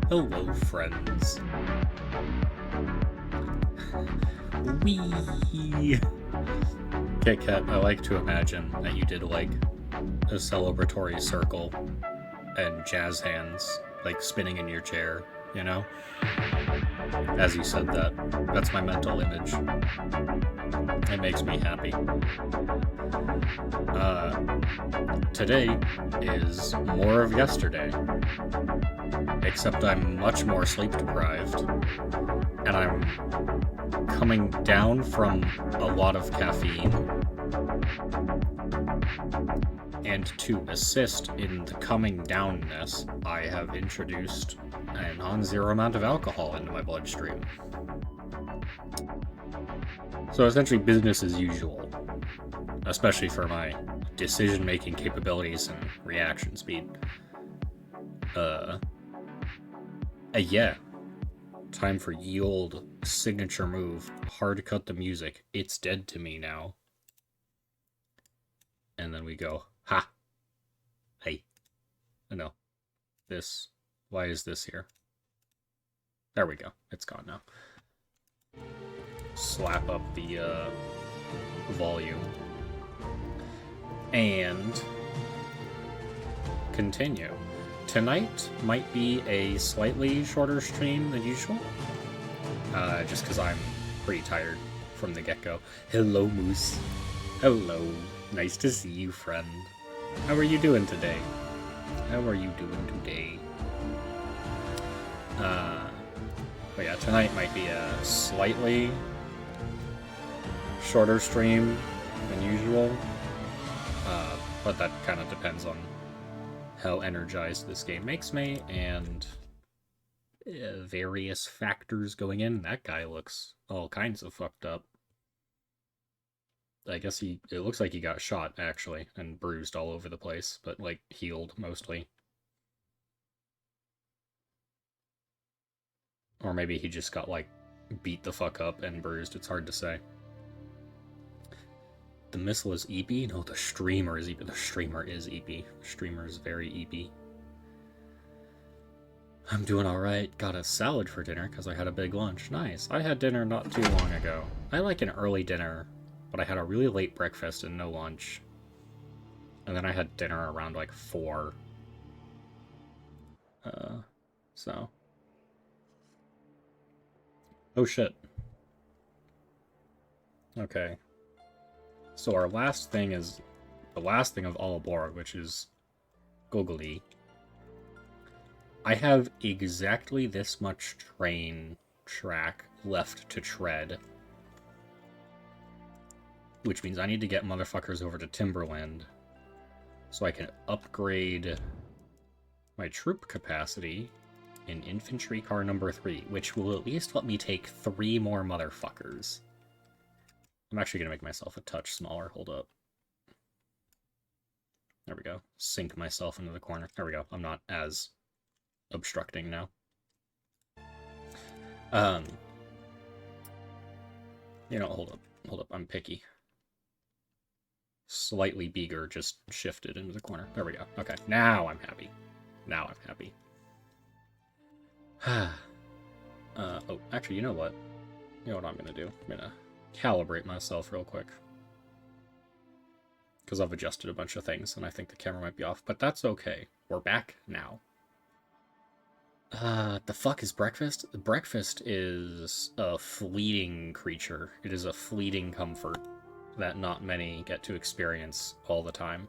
Hello, friends. Wee. Kit Kat, I like to imagine that you did like a celebratory circle and jazz hands, like spinning in your chair, you know? As you said that, that's my mental image. It makes me happy. Today is more of yesterday, except I'm much more sleep deprived, and I'm coming down from a lot of caffeine. And to assist in the coming downness, I have introduced a non-zero amount of alcohol into my bloodstream. So essentially business as usual, especially for my decision-making capabilities and reaction speed. Yeah. Time for ye old signature move. Hard cut the music. It's dead to me now. and then we go, ha! Hey. No. This. Why is this here? There we go. It's gone now. Slap up the volume. And continue. Tonight might be a slightly shorter stream than usual. Just because I'm pretty tired from the get-go. Hello, Moose. Hello. Nice to see you, friend. How are you doing today? How are you doing today? But yeah, tonight might be a slightly shorter stream than usual. But that kind of depends on how energized this game makes me and various factors going in. That guy looks all kinds of fucked up. I guess it looks like he got shot, actually, and bruised all over the place, but, like, healed, mostly. Or maybe he just got, like, beat the fuck up and bruised. It's hard to say. The missile is EP? No, the streamer is EP. The streamer is EP. The streamer is very EP. I'm doing alright. Got a salad for dinner because I had a big lunch. Nice. I had dinner not too long ago. I like an early dinner, but I had a really late breakfast and no lunch. And then I had dinner around, like, 4. So... Oh shit. Okay. So our last thing is the last thing of all aboard, which is Googly. I have exactly this much train track left to tread. Which means I need to get motherfuckers over to Timberland so I can upgrade my troop capacity in infantry car number 3, which will at least let me take 3 more motherfuckers. I'm actually going to make myself a touch smaller. Hold up. There we go. Sink myself into the corner. There we go. I'm not as obstructing now. You know, hold up. Hold up. I'm picky. Slightly bigger, just shifted into the corner. There we go. Okay. Now I'm happy. Now I'm happy. Oh, actually, you know what? You know what I'm gonna do? I'm gonna calibrate myself real quick. Because I've adjusted a bunch of things, and I think the camera might be off, but that's okay. We're back now. The fuck is breakfast? Breakfast is a fleeting creature. It is a fleeting comfort that not many get to experience all the time.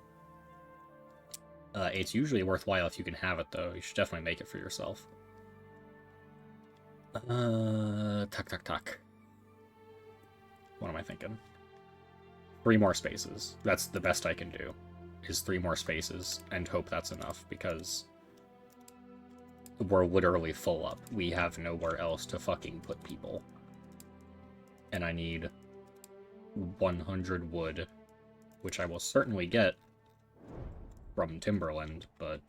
It's usually worthwhile if you can have it, though. You should definitely make it for yourself. Tuck. What am I thinking? 3 more spaces. That's the best I can do, is 3 more spaces, and hope that's enough, because we're literally full up. We have nowhere else to fucking put people. And I need 100 wood, which I will certainly get from Timberland, but...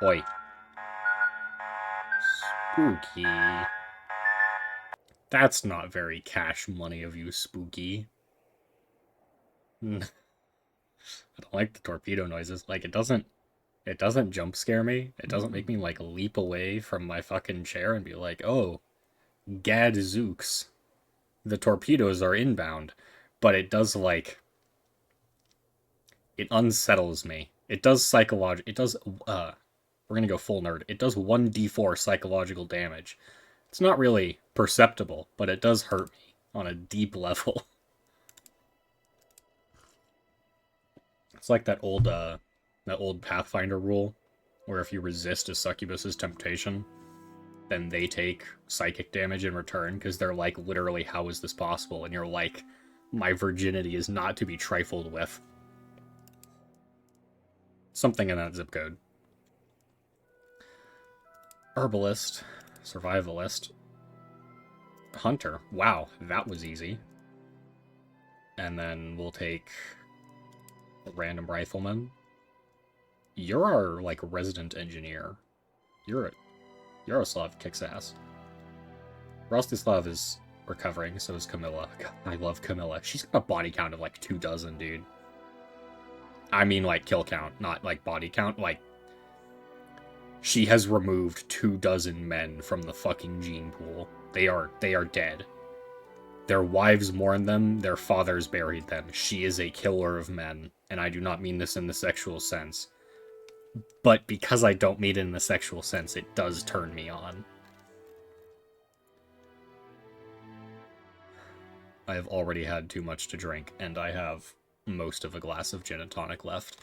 Oi. Spooky. That's not very cash money of you, Spooky. I don't like the torpedo noises. Like, it doesn't jump scare me. It doesn't make me, like, leap away from my fucking chair and be like, oh, gadzooks. The torpedoes are inbound. But it does, like... It unsettles me. It does psychological... It does, we're gonna go full nerd. It does 1d4 psychological damage. It's not really perceptible, but it does hurt me on a deep level. It's like that old Pathfinder rule, where if you resist a succubus's temptation, then they take psychic damage in return, because they're like, literally, how is this possible? And you're like, my virginity is not to be trifled with. Something in that zip code. Herbalist. Survivalist. Hunter. Wow, that was easy. And then we'll take a random rifleman. You're our, like, resident engineer. Yaroslav kicks ass. Rostislav is recovering, so is Camilla. God, I love Camilla. She's got a body count of, like, 24, dude. I mean, like, kill count, not, like, body count. Like, she has removed 24 men from the fucking gene pool. They are dead. Their wives mourn them, their fathers buried them. She is a killer of men, and I do not mean this in the sexual sense. But because I don't mean it in the sexual sense, it does turn me on. I have already had too much to drink, and I have most of a glass of gin and tonic left.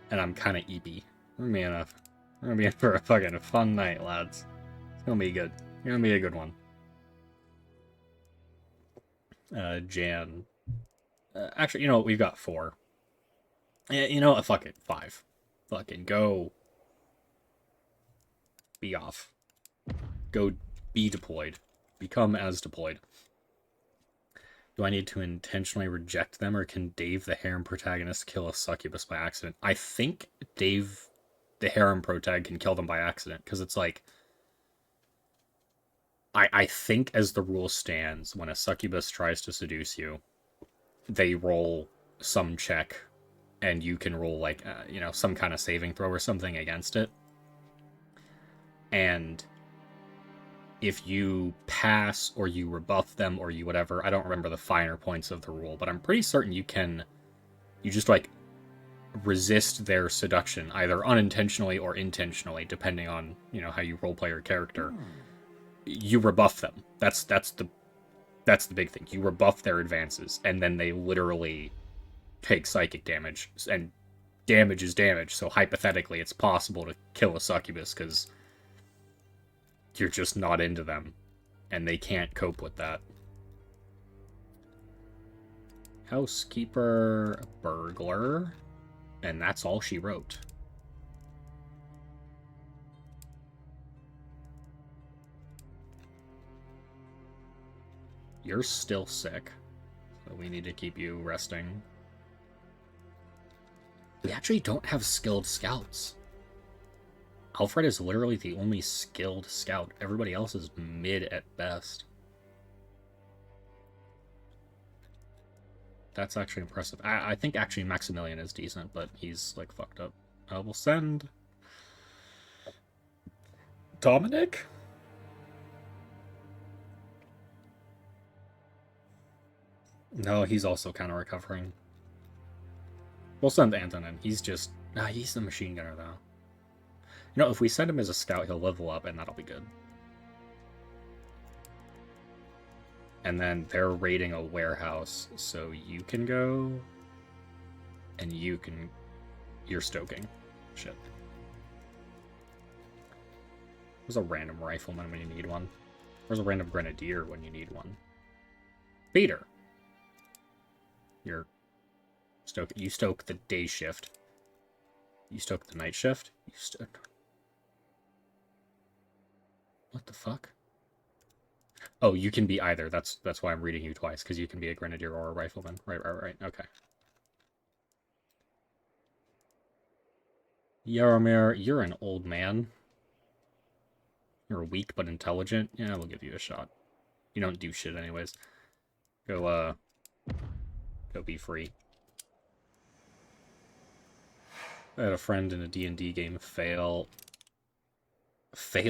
And I'm kind of eepy. We're gonna be in for a fucking fun night, lads. It's gonna be good. It's gonna be a good one. Jan. Actually, you know what? We've got 4. Yeah, you know what? Fuck it. 5. Fucking go. Be off. Go be deployed. Become as deployed. Do I need to intentionally reject them, or can Dave, the harem protagonist, kill a succubus by accident? I think Dave, the harem protag, can kill them by accident, because it's like... I think as the rule stands, when a succubus tries to seduce you, they roll some check, and you can roll, like, you know, some kind of saving throw or something against it. And if you pass, or you rebuff them, or you whatever, I don't remember the finer points of the rule, but I'm pretty certain you just, like, resist their seduction, either unintentionally or intentionally, depending on, you know, how you roleplay your character. You rebuff them. That's the big thing. You rebuff their advances, and then they literally take psychic damage, and damage is damage, so hypothetically it's possible to kill a succubus, because you're just not into them, and they can't cope with that. Housekeeper, burglar, and that's all she wrote. You're still sick, so we need to keep you resting. We actually don't have skilled scouts. Alfred is literally the only skilled scout. Everybody else is mid at best. That's actually impressive. I think actually Maximilian is decent, but he's, like, fucked up. We'll send Dominic? No, he's also kind of recovering. We'll send Antonin. He's just... he's the machine gunner, though. You know, if we send him as a scout, he'll level up, and that'll be good. And then they're raiding a warehouse, so you can go... And you can... You're stoking. Shit. There's a random rifleman when you need one. There's a random grenadier when you need one. Peter! You're... You stoke the day shift. You stoke the night shift? You stoke... What the fuck? Oh, you can be either. That's why I'm reading you twice, because you can be a grenadier or a rifleman. Right. Okay. Yaromir, you're an old man. You're weak but intelligent. Yeah, we'll give you a shot. You don't do shit anyways. Go be free. I had a friend in a D&D game fail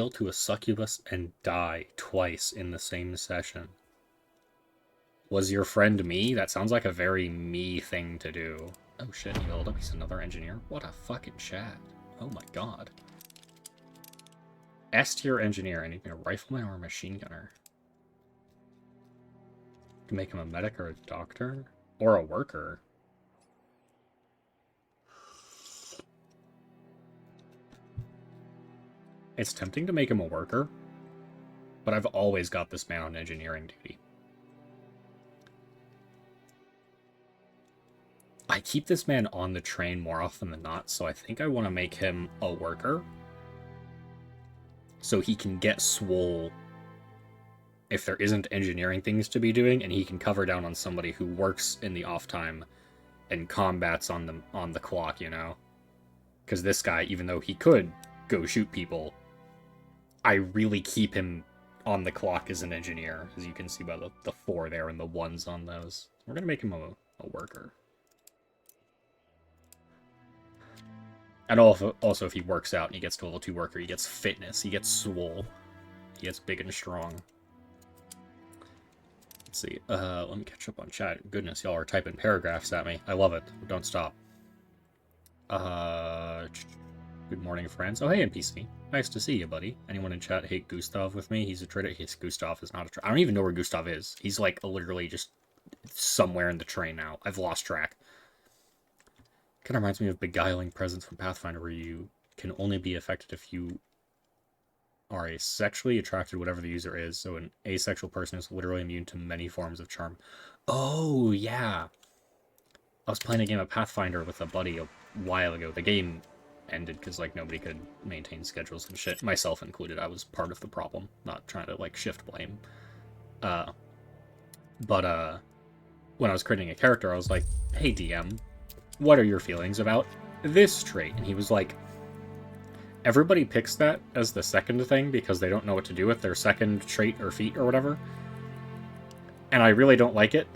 to a succubus and die twice in the same session. Was your friend me? That sounds like a very me thing to do. Oh shit, he leveled up. He's another engineer. What a fucking chat. Oh my god. S tier engineer. I need a rifleman or a machine gunner. To make him a medic or a doctor? Or a worker? It's tempting to make him a worker, but I've always got this man on engineering duty. I keep this man on the train more often than not, so I think I want to make him a worker, so he can get swole if there isn't engineering things to be doing, and he can cover down on somebody who works in the off time and combats on the clock, you know? Because this guy, even though he could go shoot people, I really keep him on the clock as an engineer, as you can see by the 4 there and the 1s on those. We're going to make him a worker. And also, if he works out and he gets to level 2 worker, he gets fitness, he gets swole, he gets big and strong. Let's see. Let me catch up on chat. Goodness, y'all are typing paragraphs at me. I love it. Don't stop. Good morning, friends. Oh, hey, NPC. Nice to see you, buddy. Anyone in chat hate Gustav with me? He's a traitor. Gustav is not a traitor. I don't even know where Gustav is. He's, like, literally just somewhere in the train now. I've lost track. Kind of reminds me of Beguiling Presence from Pathfinder, where you can only be affected if you are a sexually attracted whatever the user is, so an asexual person is literally immune to many forms of charm. Oh, yeah. I was playing a game of Pathfinder with a buddy a while ago. The game ended because, like, nobody could maintain schedules and shit, myself included. I was part of the problem, not trying to, like, shift blame. But when I was creating a character, I was like, hey, DM, what are your feelings about this trait? And he was like, everybody picks that as the second thing because they don't know what to do with their second trait or feat or whatever. And I really don't like it.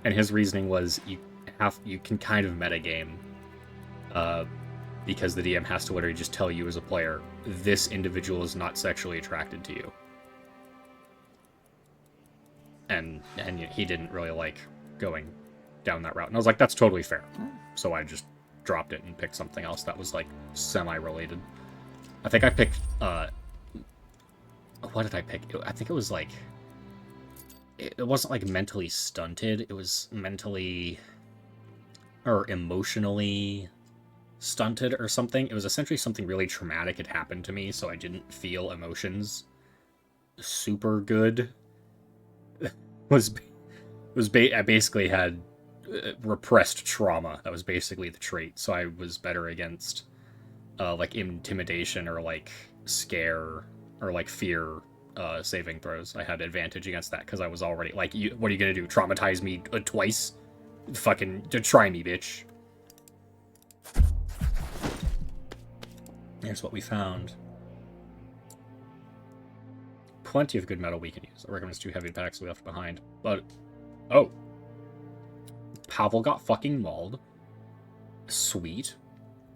And his reasoning was you can kind of metagame because the DM has to literally just tell you as a player, this individual is not sexually attracted to you. And he didn't really like going down that route. And I was like, that's totally fair. So I just dropped it and picked something else that was, like, semi-related. I think I picked, what did I pick? I think it was, like, it wasn't, like, mentally stunted. It was mentally or emotionally stunted or something. It was essentially something really traumatic had happened to me, so I didn't feel emotions super good. I basically had repressed trauma. That was basically the trait. So I was better against like intimidation or like scare or like fear saving throws. I had advantage against that because I was already like, what are you gonna do? Traumatize me twice? Fucking try me, bitch. Here's what we found. Plenty of good metal we can use. I recommend 2 heavy packs we left behind. But, oh. Pavel got fucking mauled. Sweet.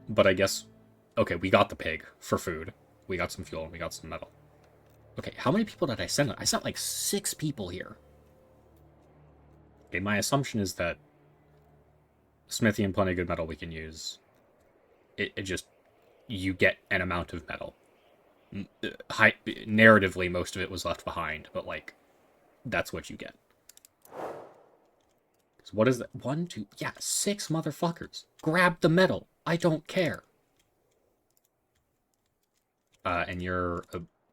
But I guess, okay, we got the pig for food. We got some fuel and we got some metal. Okay, how many people did I send? I sent like 6 people here. Okay, my assumption is that smithy and plenty of good metal we can use. It just, you get an amount of metal. Narratively, most of it was left behind, but, like, that's what you get. So what is that? 1, 2, yeah, 6 motherfuckers. Grab the metal. I don't care. And you're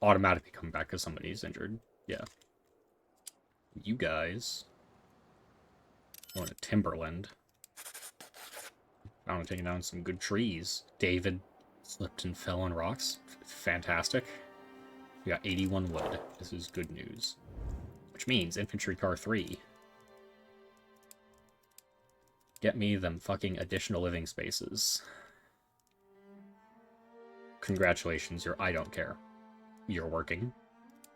automatically coming back because somebody's injured. Yeah. You guys going to Timberland. Found taking down some good trees. David slipped and fell on rocks. Fantastic. We got 81 wood. This is good news. Which means infantry car 3. Get me them fucking additional living spaces. Congratulations, I don't care. You're working.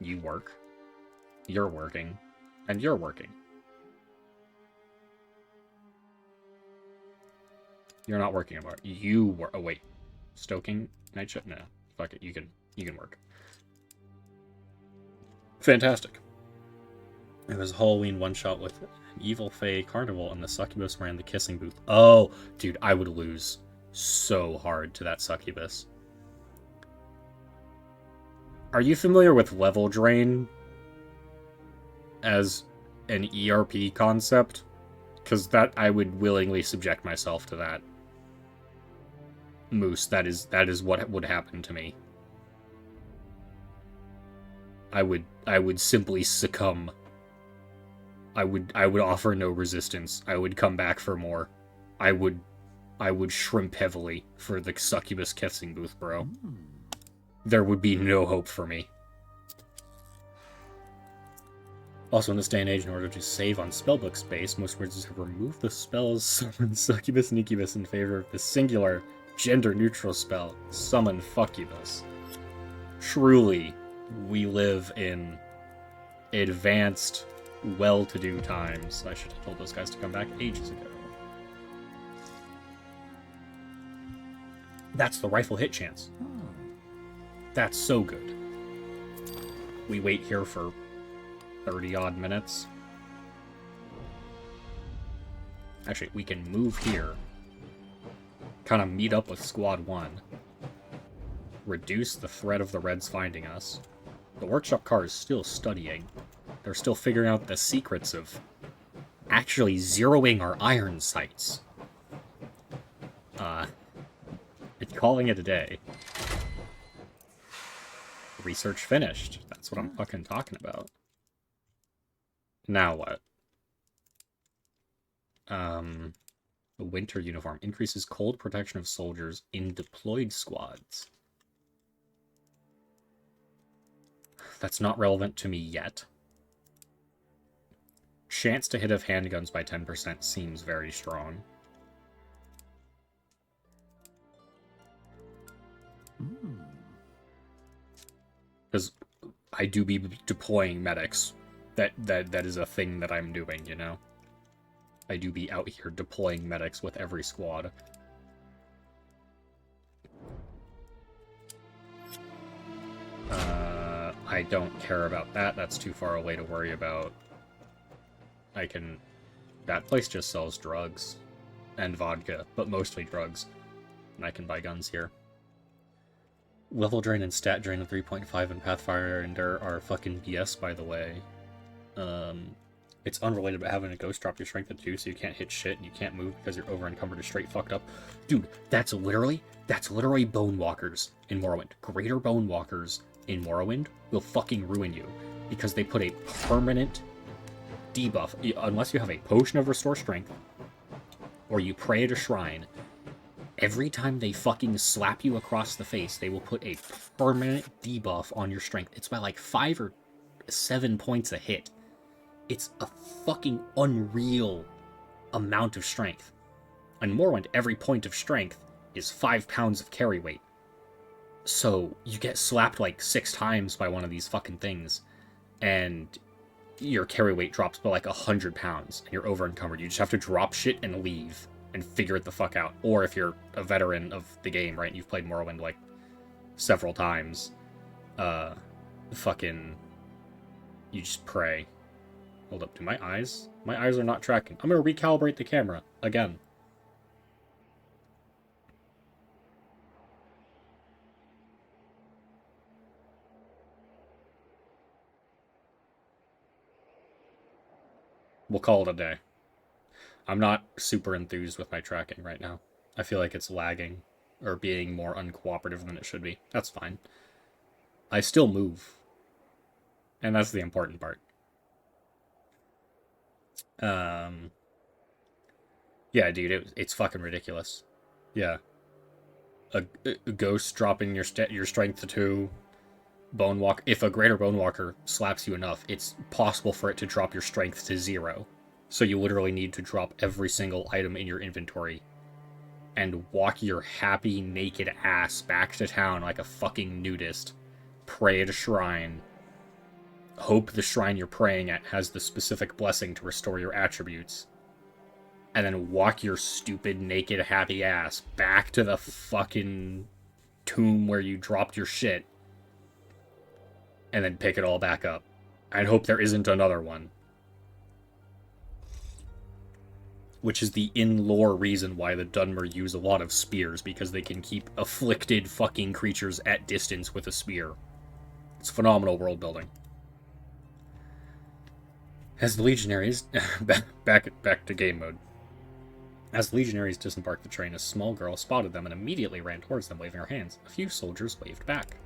You work. You're working. And you're working. You're not working about it. You work. Oh, wait. Stoking? Night shift? No. Fuck it. You can work. Fantastic. It was a Halloween one-shot with an evil fae carnival, and the succubus ran the kissing booth. Oh, dude, I would lose so hard to that succubus. Are you familiar with level drain as an ERP concept? Because that, I would willingly subject myself to that. Moose, that is what would happen to me. I would simply succumb. I would offer no resistance. I would come back for more. I would shrimp heavily for the succubus kissing booth, bro. There would be no hope for me. Also, in this day and age, in order to save on spellbook space, most wizards have removed the spells summon succubus and incubus in favor of the singular, gender-neutral spell, summon fuccubus. Truly, we live in advanced, well-to-do times. I should have told those guys to come back ages ago. That's the rifle hit chance. That's so good. We wait here for 30-odd minutes. Actually, we can move here. Kind of meet up with Squad 1. Reduce the threat of the Reds finding us. The workshop car is still studying. They're still figuring out the secrets of actually zeroing our iron sights. It's calling it a day. Research finished. That's what I'm fucking talking about. Now what? The winter uniform increases cold protection of soldiers in deployed squads. That's not relevant to me yet. Chance to hit of handguns by 10% seems very strong. Because I do be deploying medics. That is a thing that I'm doing, you know? I do be out here deploying medics with every squad. I don't care about that. That's too far away to worry about. I can... That place just sells drugs. And vodka, but mostly drugs. And I can buy guns here. Level drain and stat drain of 3.5 and Pathfinder are fucking BS, by the way. It's unrelated, but having a ghost drop your strength to 2 so you can't hit shit and you can't move because you're over encumbered or straight fucked up. Dude, that's literally bone walkers in Morrowind. Greater bone walkers in Morrowind will fucking ruin you because they put a permanent debuff, unless you have a potion of restore strength or you pray at a shrine. Every time they fucking slap you across the face, they will put a permanent debuff on your strength. It's by like 5 or 7 points a hit. It's a fucking unreal amount of strength. On Morrowind, every point of strength is 5 pounds of carry weight. So you get slapped like 6 times by one of these fucking things, and your carry weight drops by like 100 pounds, and you're over encumbered. You just have to drop shit and leave and figure it the fuck out. Or if you're a veteran of the game, right, and you've played Morrowind like several times, fucking, you just pray. Hold up, do my eyes? My eyes are not tracking. I'm gonna recalibrate the camera again. We'll call it a day. I'm not super enthused with my tracking right now. I feel like it's lagging or being more uncooperative than it should be. That's fine. I still move. And that's the important part. Yeah, dude, it's fucking ridiculous. Yeah. A ghost dropping your strength to 2. Bone Walker. If a greater Bone Walker slaps you enough, it's possible for it to drop your strength to 0. So you literally need to drop every single item in your inventory and walk your happy, naked ass back to town like a fucking nudist. Pray at a shrine. Hope the shrine you're praying at has the specific blessing to restore your attributes. And then walk your stupid, naked, happy ass back to the fucking tomb where you dropped your shit. And then pick it all back up. And hope there isn't another one. Which is the in-lore reason why the Dunmer use a lot of spears, because they can keep afflicted fucking creatures at distance with a spear. It's phenomenal world building. As the legionaries... back to game mode. As the legionaries disembarked the train, a small girl spotted them and immediately ran towards them, waving her hands. A few soldiers waved back.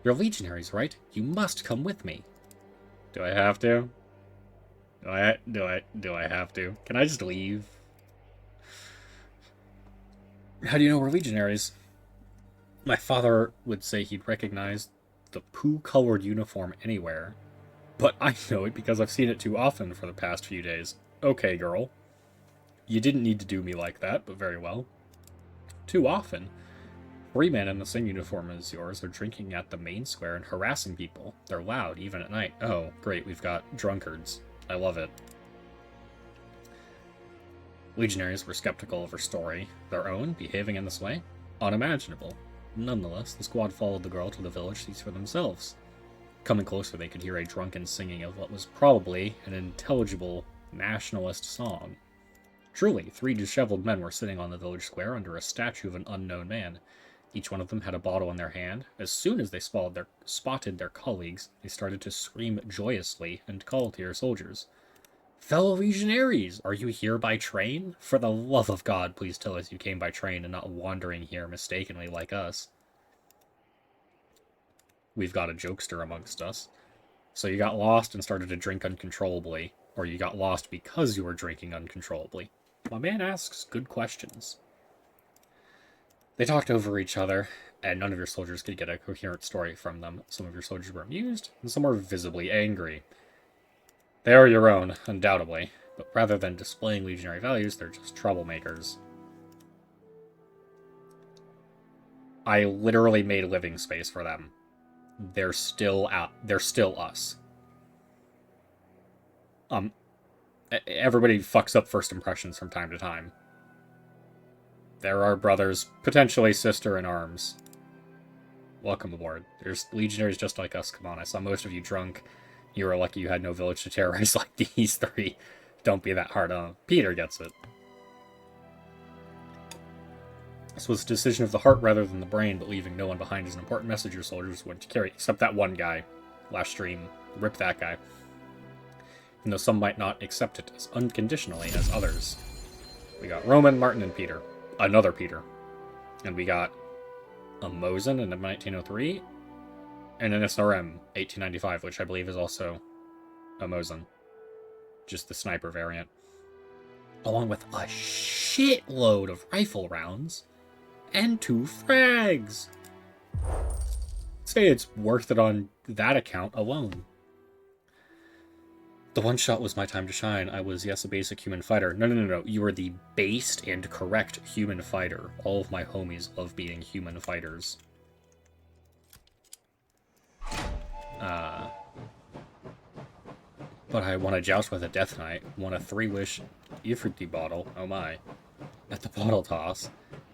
You're legionaries, right? You must come with me. Do I have to? Do I have to? Can I just leave? How do you know we're legionaries? My father would say he'd recognize the poo-colored uniform anywhere. But I know it because I've seen it too often for the past few days. Okay, girl. You didn't need to do me like that, but very well. Too often. 3 men in the same uniform as yours are drinking at the main square and harassing people. They're loud, even at night. Oh, great, we've got drunkards. I love it. Legionaries were skeptical of her story. Their own, behaving in this way? unimaginable. Nonetheless, the squad followed the girl to the village to see for themselves. Coming closer, they could hear a drunken singing of what was probably an intelligible nationalist song. Truly, 3 disheveled men were sitting on the village square under a statue of an unknown man. Each one of them had a bottle in their hand. As soon as they spotted their colleagues, they started to scream joyously and call to their soldiers. "Fellow legionaries, are you here by train? For the love of God, please tell us you came by train and not wandering here mistakenly like us. We've got a jokester amongst us. So you got lost and started to drink uncontrollably, or you got lost because you were drinking uncontrollably. My man asks good questions." They talked over each other, and none of your soldiers could get a coherent story from them. Some of your soldiers were amused, and some were visibly angry. They are your own, undoubtedly, but rather than displaying legionary values, they're just troublemakers. I literally made living space for them. They're still us. Everybody fucks up first impressions from time to time. They're our brothers, potentially sister in arms. Welcome aboard. There's legionaries just like us. Come on, I saw most of you drunk. You were lucky you had no village to terrorize like these 3. Don't be that hard on. Peter gets it. This was a decision of the heart rather than the brain, but leaving no one behind is an important message your soldiers went to carry, except that one guy. Last stream. Rip that guy. Even though some might not accept it as unconditionally as others. We got Roman, Martin, and Peter. Another Peter. And we got a Mosin in 1903, and an SRM 1895, which I believe is also a Mosin. Just the sniper variant. Along with a shitload of rifle rounds and 2 frags. Say it's worth it on that account alone. The one shot was my time to shine. I was, yes, a basic human fighter. No. You were the based and correct human fighter. All of my homies love being human fighters. But I won a joust with a Death Knight. Won a 3-wish Ifriti bottle. Oh my. At the bottle toss.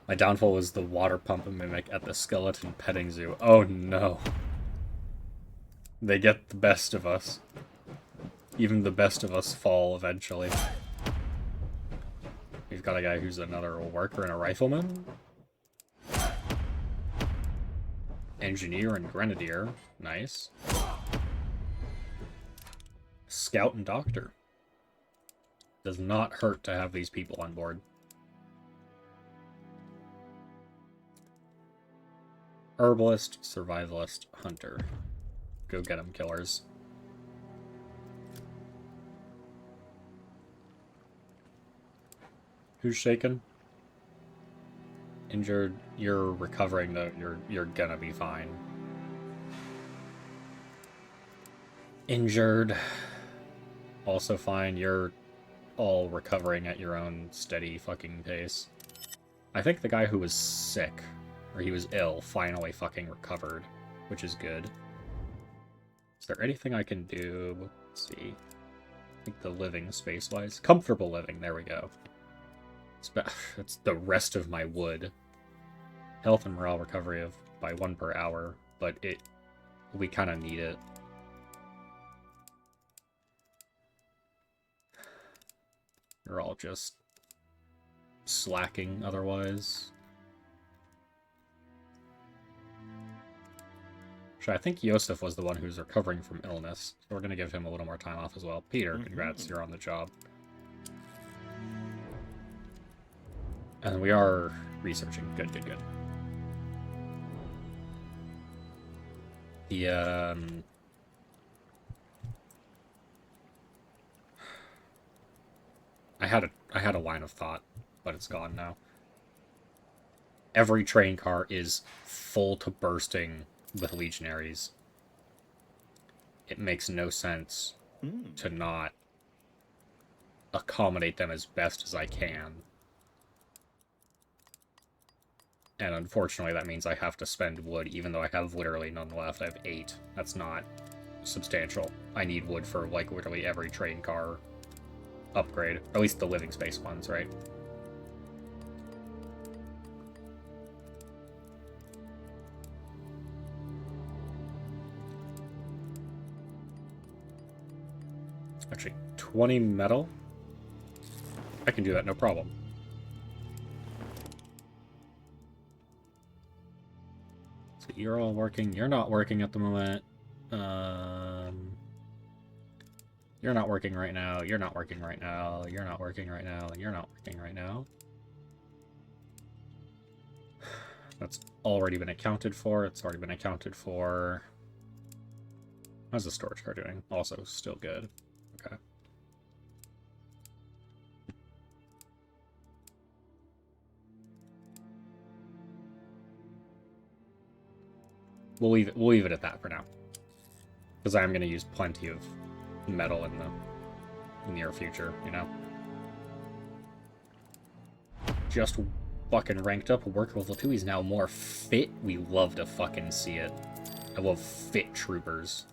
My downfall was the water pump mimic at the skeleton petting zoo. Oh no. They get the best of us. Even the best of us fall eventually. We've got a guy who's another worker and a rifleman. Engineer and grenadier. Nice. Scout and doctor. Does not hurt to have these people on board. Herbalist, survivalist, hunter. Go get 'em, killers. Who's shaken? Injured. You're recovering though. You're gonna be fine. Injured. Also fine. You're all recovering at your own steady fucking pace. I think the guy who was sick, or he was ill, finally fucking recovered, which is good. Is there anything I can do? Let's see. I think the living space-wise. Comfortable living, there we go. It's the rest of my wood. Health and morale recovery of by 1 per hour, but we kind of need it. You're all just slacking otherwise. Actually, I think Yosef was the one who's recovering from illness, so we're going to give him a little more time off as well. Peter, congrats, you're on the job. And we are researching. Good. The, I had a line of thought, but it's gone now. Every train car is full to bursting with legionaries. It makes no sense to not accommodate them as best as I can. And unfortunately, that means I have to spend wood, even though I have literally none left. I have 8. That's not substantial. I need wood for, like, literally every train car upgrade. Or at least the living space ones, right? Actually, 20 metal? I can do that, no problem. So you're all working. You're not working at the moment. You're not working right now. You're not working right now. You're not working right now. You're not working right now. That's already been accounted for. It's already been accounted for. How's the storage car doing? Also still good. Okay. We'll leave it at that for now. Because I'm going to use plenty of metal in the near future, you know? Just fucking ranked up. Work level 2. He's now more fit. We love to fucking see it. I love fit troopers.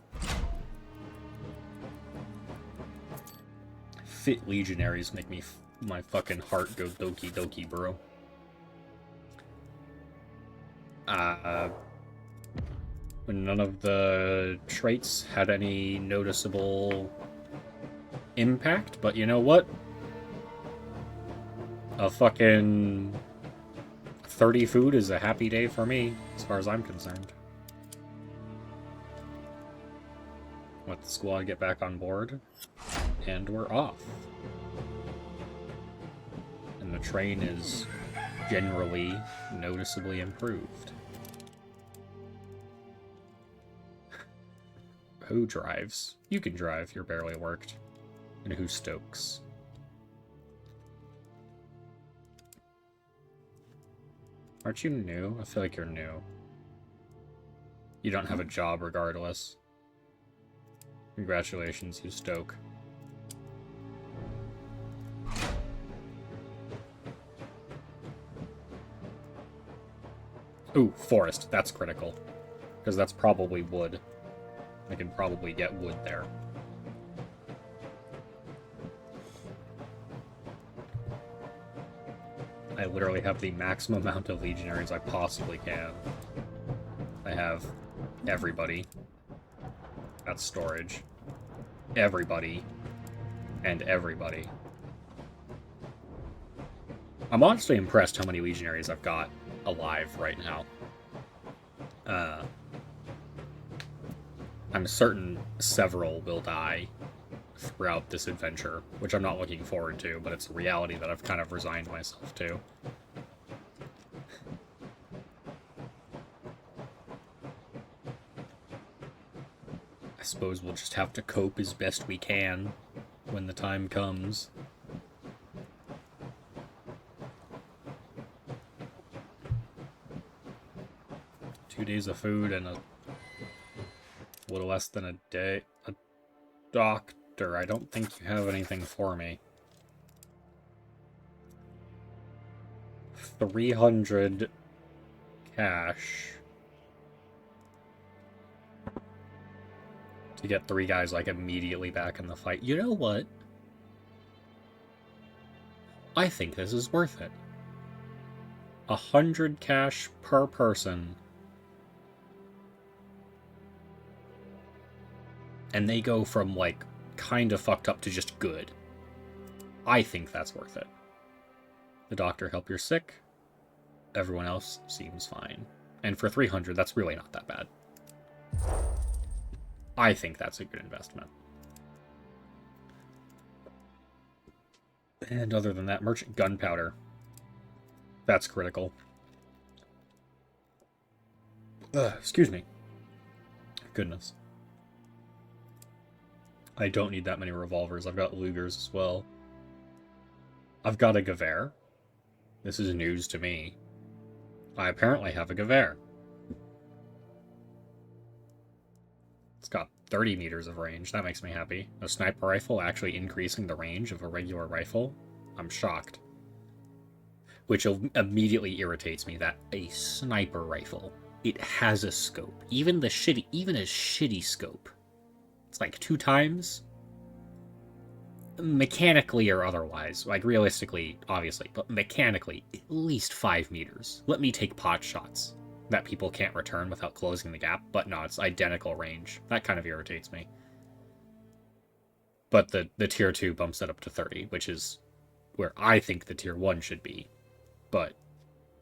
Fit legionaries make me my fucking heart go doki doki, bro. None of the traits had any noticeable impact, but you know what? A fucking 30 food is a happy day for me, as far as I'm concerned. Let the squad get back on board, and we're off. And the train is generally noticeably improved. Who drives? You can drive, you're barely worked. And who stokes? Aren't you new? I feel like you're new. You don't have a job regardless. Congratulations, you stoke. Ooh, forest. That's critical. Because that's probably wood. I can probably get wood there. I literally have the maximum amount of legionaries I possibly can. I have everybody. That's storage. Everybody. And everybody. I'm honestly impressed how many legionaries I've got alive right now. I'm certain several will die throughout this adventure, which I'm not looking forward to, but it's a reality that I've kind of resigned myself to. I suppose we'll just have to cope as best we can when the time comes. Two days of food and a little less than a day. A doctor, I don't think you have anything for me. 300 cash to get 3 guys like immediately back in the fight. You know what? I think this is worth it. 100 cash per person. And they go from, like, kind of fucked up to just good. I think that's worth it. The doctor help you're sick. Everyone else seems fine. And for 300, that's really not that bad. I think that's a good investment. And other than that, merchant gunpowder. That's critical. Excuse me. Goodness. I don't need that many revolvers. I've got Lugers as well. I've got a Gewehr. This is news to me. I apparently have a Gewehr. It's got 30 meters of range. That makes me happy. A sniper rifle actually increasing the range of a regular rifle. I'm shocked. Which immediately irritates me that a sniper rifle, it has a scope. Even a shitty scope. It's like 2 times. Mechanically or otherwise. Like, realistically, obviously. But mechanically, at least 5 meters. Let me take pot shots that people can't return without closing the gap. But no, it's identical range. That kind of irritates me. But the tier 2 bumps it up to 30, which is where I think the tier 1 should be. But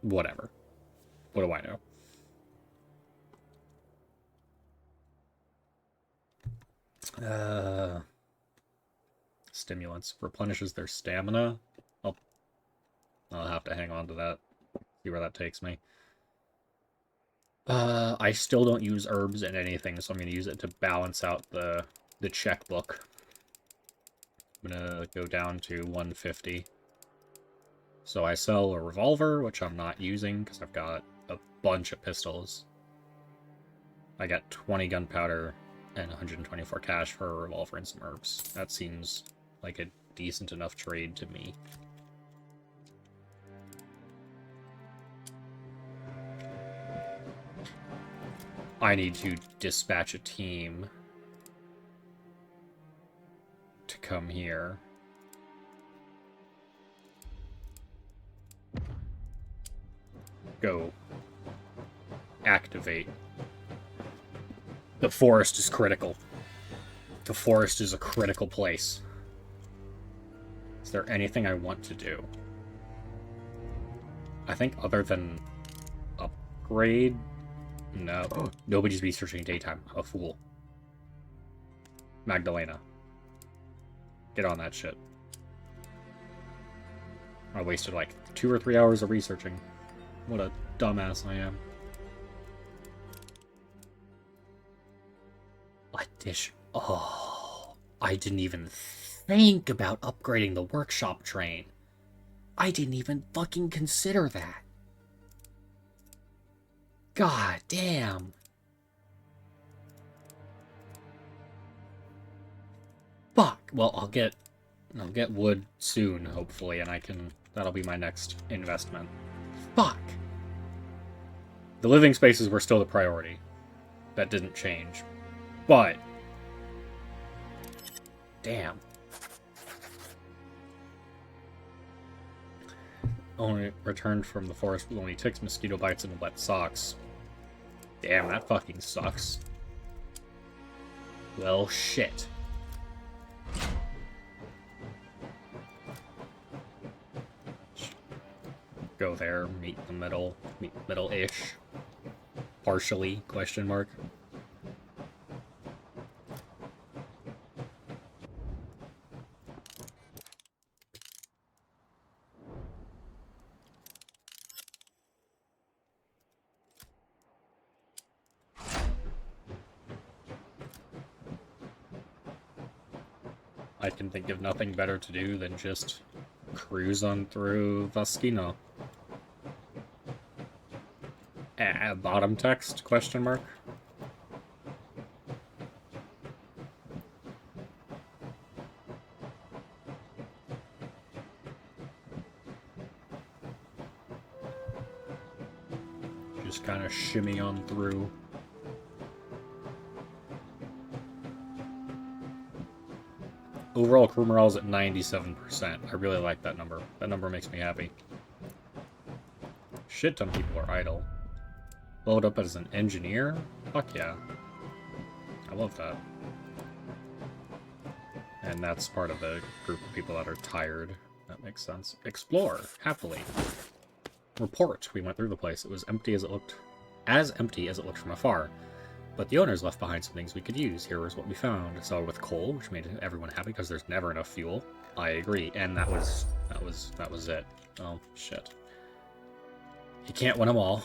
whatever. What do I know? Stimulants. Replenishes their stamina. I'll have to hang on to that. See where that takes me. I still don't use herbs in anything, so I'm going to use it to balance out the checkbook. I'm going to go down to 150. So I sell a revolver, which I'm not using because I've got a bunch of pistols. I got 20 gunpowder and 124 cash for a revolver and some herbs. That seems like a decent enough trade to me. I need to dispatch a team to come here. Go. Activate. The forest is critical. The forest is a critical place. Is there anything I want to do? I think other than upgrade... No. Nobody's researching daytime. I'm a fool. Magdalena. Get on that shit. I wasted like 2 or 3 hours of researching. What a dumbass I am. Addition. Oh, I didn't even think about upgrading the workshop train. I didn't even fucking consider that. God damn. Fuck. Well, I'll get wood soon, hopefully, and that'll be my next investment. Fuck. The living spaces were still the priority. That didn't change. But damn. Only returned from the forest with only ticks, mosquito bites, and wet socks. Damn, that fucking sucks. Well, shit. Go there, meet the middle, middle-ish. Partially, question mark. I can think of nothing better to do than just cruise on through Vaskino. Bottom text, question mark? Just kind of shimmy on through. Overall crew morale is at 97%. I really like that number. That number makes me happy. Shit ton of people are idle. Load up as an engineer? Fuck yeah. I love that. And that's part of a group of people that are tired. That makes sense. Explore, happily. Report. We went through the place. It was empty as it looked. As empty as it looked from afar. But the owners left behind some things we could use. Here was what we found. A cellar with coal, which made everyone happy because there's never enough fuel. I agree. And that was it. Oh, shit. You can't win them all.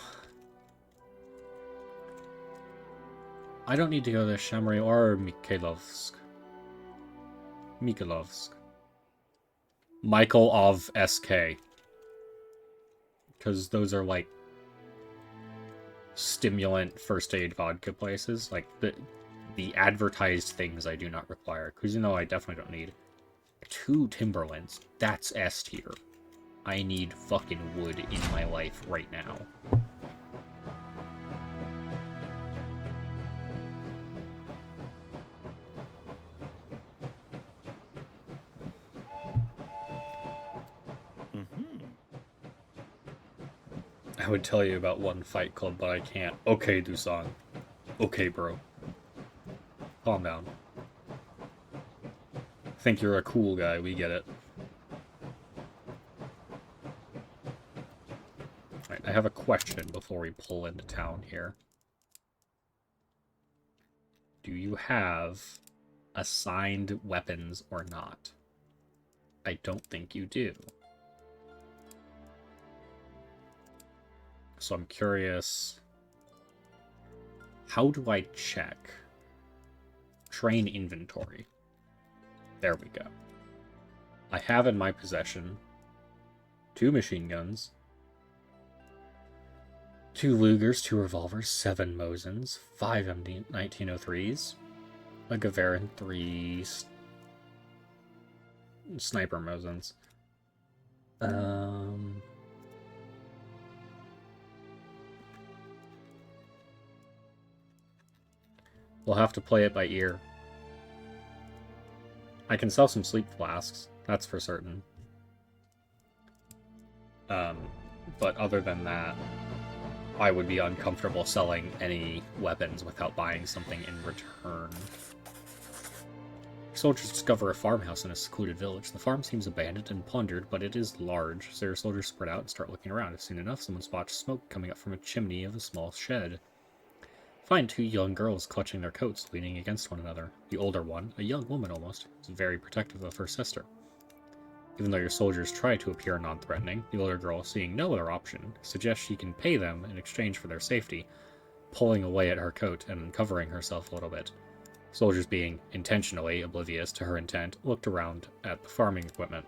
I don't need to go to Shamry or Mikhailovsk. Michael of SK. Because those are like stimulant first aid vodka places. Like the advertised things I do not require. Because I definitely don't need 2 Timberlands. That's S tier. I need fucking wood in my life right now. I would tell you about one Fight Club, but I can't. Okay, Dusan. Okay, bro. Calm down. think you're a cool guy, we get it. Alright, I have a question before we pull into town here. Do you have assigned weapons or not? I don't think you do. So I'm curious, how do I check? Train inventory. There we go. I have in my possession 2 machine guns, 2 Lugers, 2 revolvers, 7 Mosins, 5 MD-1903s, a Gewehr, and 3 sniper Mosins. We'll have to play it by ear. I can sell some sleep flasks, that's for certain. But other than that, I would be uncomfortable selling any weapons without buying something in return. Soldiers discover a farmhouse in a secluded village. The farm seems abandoned and plundered, but it is large, so your soldiers spread out and start looking around. Soon enough, someone spots smoke coming up from a chimney of a small shed. Find 2 young girls clutching their coats, leaning against one another. The older one, a young woman almost, is very protective of her sister. Even though your soldiers try to appear non-threatening, the older girl, seeing no other option, suggests she can pay them in exchange for their safety, pulling away at her coat and uncovering herself a little bit. Soldiers, being intentionally oblivious to her intent, looked around at the farming equipment.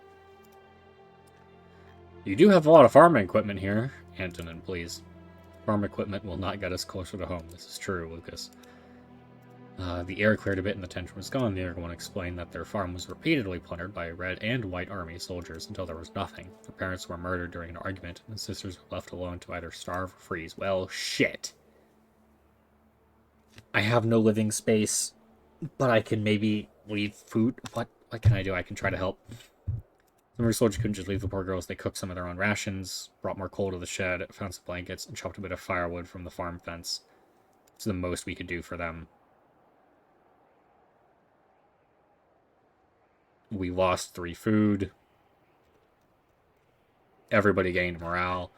You do have a lot of farming equipment here, Antonin, please. Farm equipment will not get us closer to home. This is true, Lucas. The air cleared a bit and the tension was gone. The younger one explained that their farm was repeatedly plundered by Red and White Army soldiers until there was nothing. Their parents were murdered during an argument, and the sisters were left alone to either starve or freeze. Well, shit. I have no living space, but I can maybe leave food. What can I do? I can try to help. Some of your soldiers couldn't just leave the poor girls. They cooked some of their own rations, brought more coal to the shed, found some blankets, and chopped a bit of firewood from the farm fence. It's the most we could do for them. We lost 3 food. Everybody gained morale.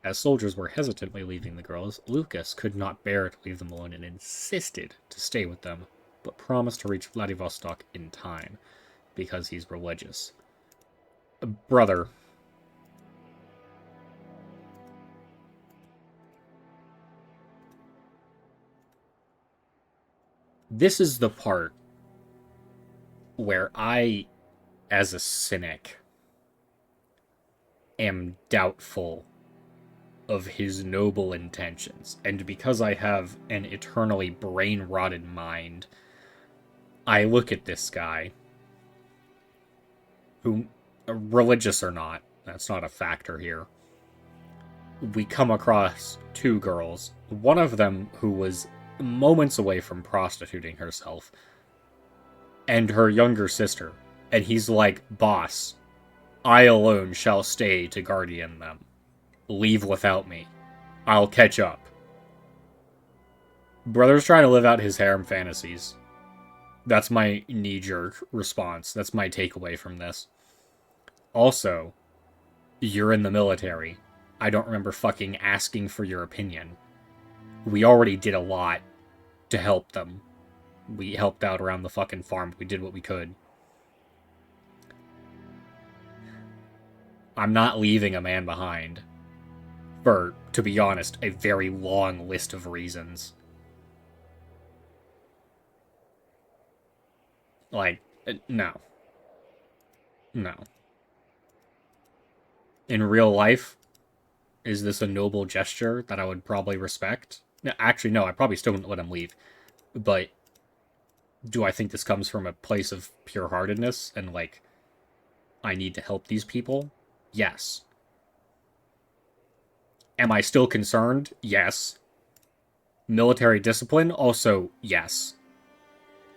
As soldiers were hesitantly leaving the girls, Lucas could not bear to leave them alone and insisted to stay with them, but promised to reach Vladivostok in time, because he's religious. Brother. This is the part where I, as a cynic, am doubtful of his noble intentions. And because I have an eternally brain-rotted mind, I look at this guy, who, religious or not, that's not a factor here. We come across 2 girls, one of them who was moments away from prostituting herself, and her younger sister, and he's like, boss, I alone shall stay to guardian them. Leave without me. I'll catch up. Brother's trying to live out his harem fantasies. That's my knee-jerk response. That's my takeaway from this. Also, you're in the military. I don't remember fucking asking for your opinion. We already did a lot to help them. We helped out around the fucking farm. We did what we could. I'm not leaving a man behind. For, to be honest, a very long list of reasons. Like, no. No. In real life, is this a noble gesture that I would probably respect? Actually, no, I probably still wouldn't let him leave. But do I think this comes from a place of pure-heartedness and, like, I need to help these people? Yes. Am I still concerned? Yes. Military discipline? Also, yes.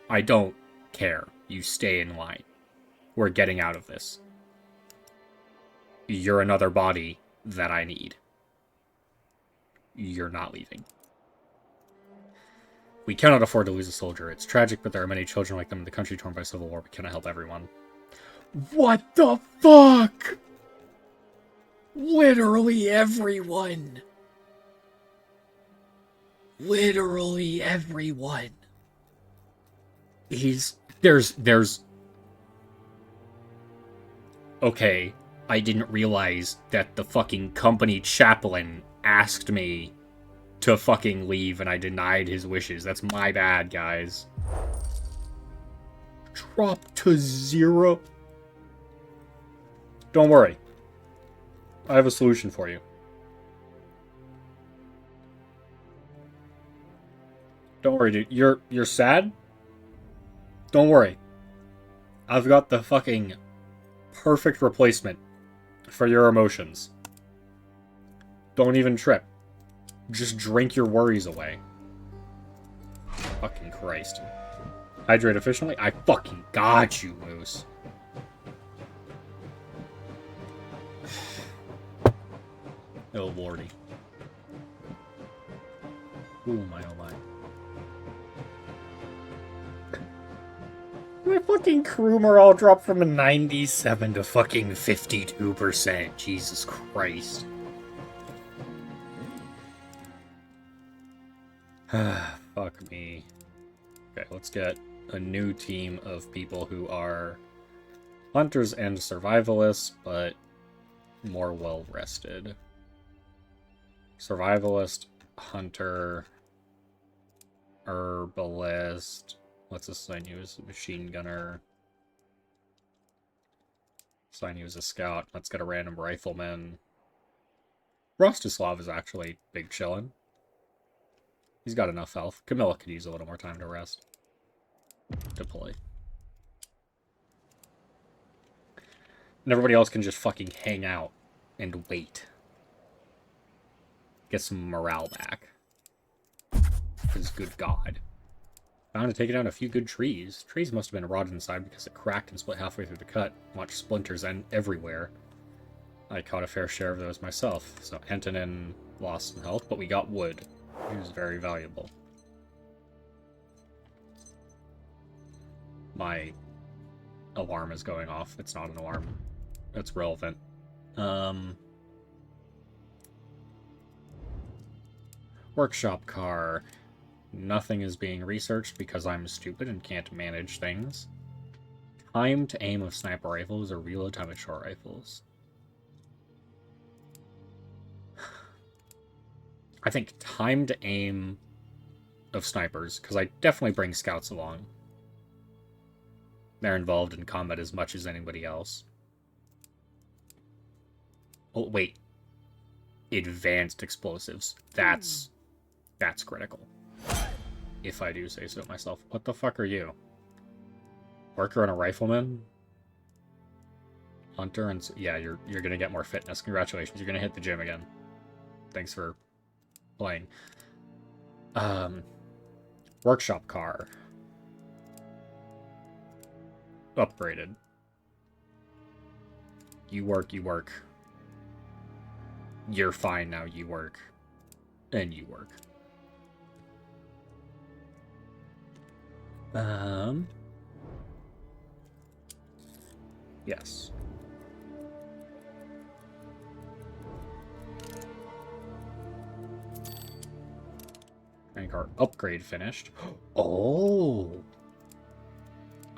I don't care. You stay in line. We're getting out of this. You're another body that I need. You're not leaving. We cannot afford to lose a soldier. It's tragic, but there are many children like them in the country torn by civil war. We cannot help everyone. What the fuck? Literally everyone. Literally everyone. There's... Okay, I didn't realize that the fucking company chaplain asked me to fucking leave and I denied his wishes. That's my bad, guys. Drop to 0. Don't worry. I have a solution for you. Don't worry, dude. You're sad? Don't worry. I've got the fucking perfect replacement for your emotions. Don't even trip. Just drink your worries away. Fucking Christ. Hydrate efficiently? I fucking got you, Moose. Oh, lordy. Oh my, oh my. My fucking crew morale dropped from a 97 to fucking 52%. Jesus Christ. Fuck me. Okay, let's get a new team of people who are hunters and survivalists, but more well-rested. Survivalist, hunter, herbalist. Let's assign you as a machine gunner. Assign you as a scout. Let's get a random rifleman. Rostislav is actually big chillin'. He's got enough health. Camilla could use a little more time to rest. Deploy. And everybody else can just fucking hang out and wait. Get some morale back. Because good God. Found to take down a few good trees. Trees must have been rotted inside because it cracked and split halfway through the cut. Watched splinters everywhere. I caught a fair share of those myself. So Antonin lost some health, but we got wood. It was very valuable. My alarm is going off. It's not an alarm. It's relevant. Workshop car. Nothing is being researched because I'm stupid and can't manage things. Time to aim of sniper rifles or reload time of short rifles. I think time to aim of snipers, because I definitely bring scouts along. They're involved in combat as much as anybody else. Oh, wait. Advanced explosives. That's critical. If I do say so myself. What the fuck are you? Worker and a rifleman? Hunter and... Yeah, you're gonna get more fitness. Congratulations, you're gonna hit the gym again. Thanks for playing. Workshop car. Upgraded. You work, you work. You're fine now, you work. And you work. Yes. Rank our upgrade finished. Oh!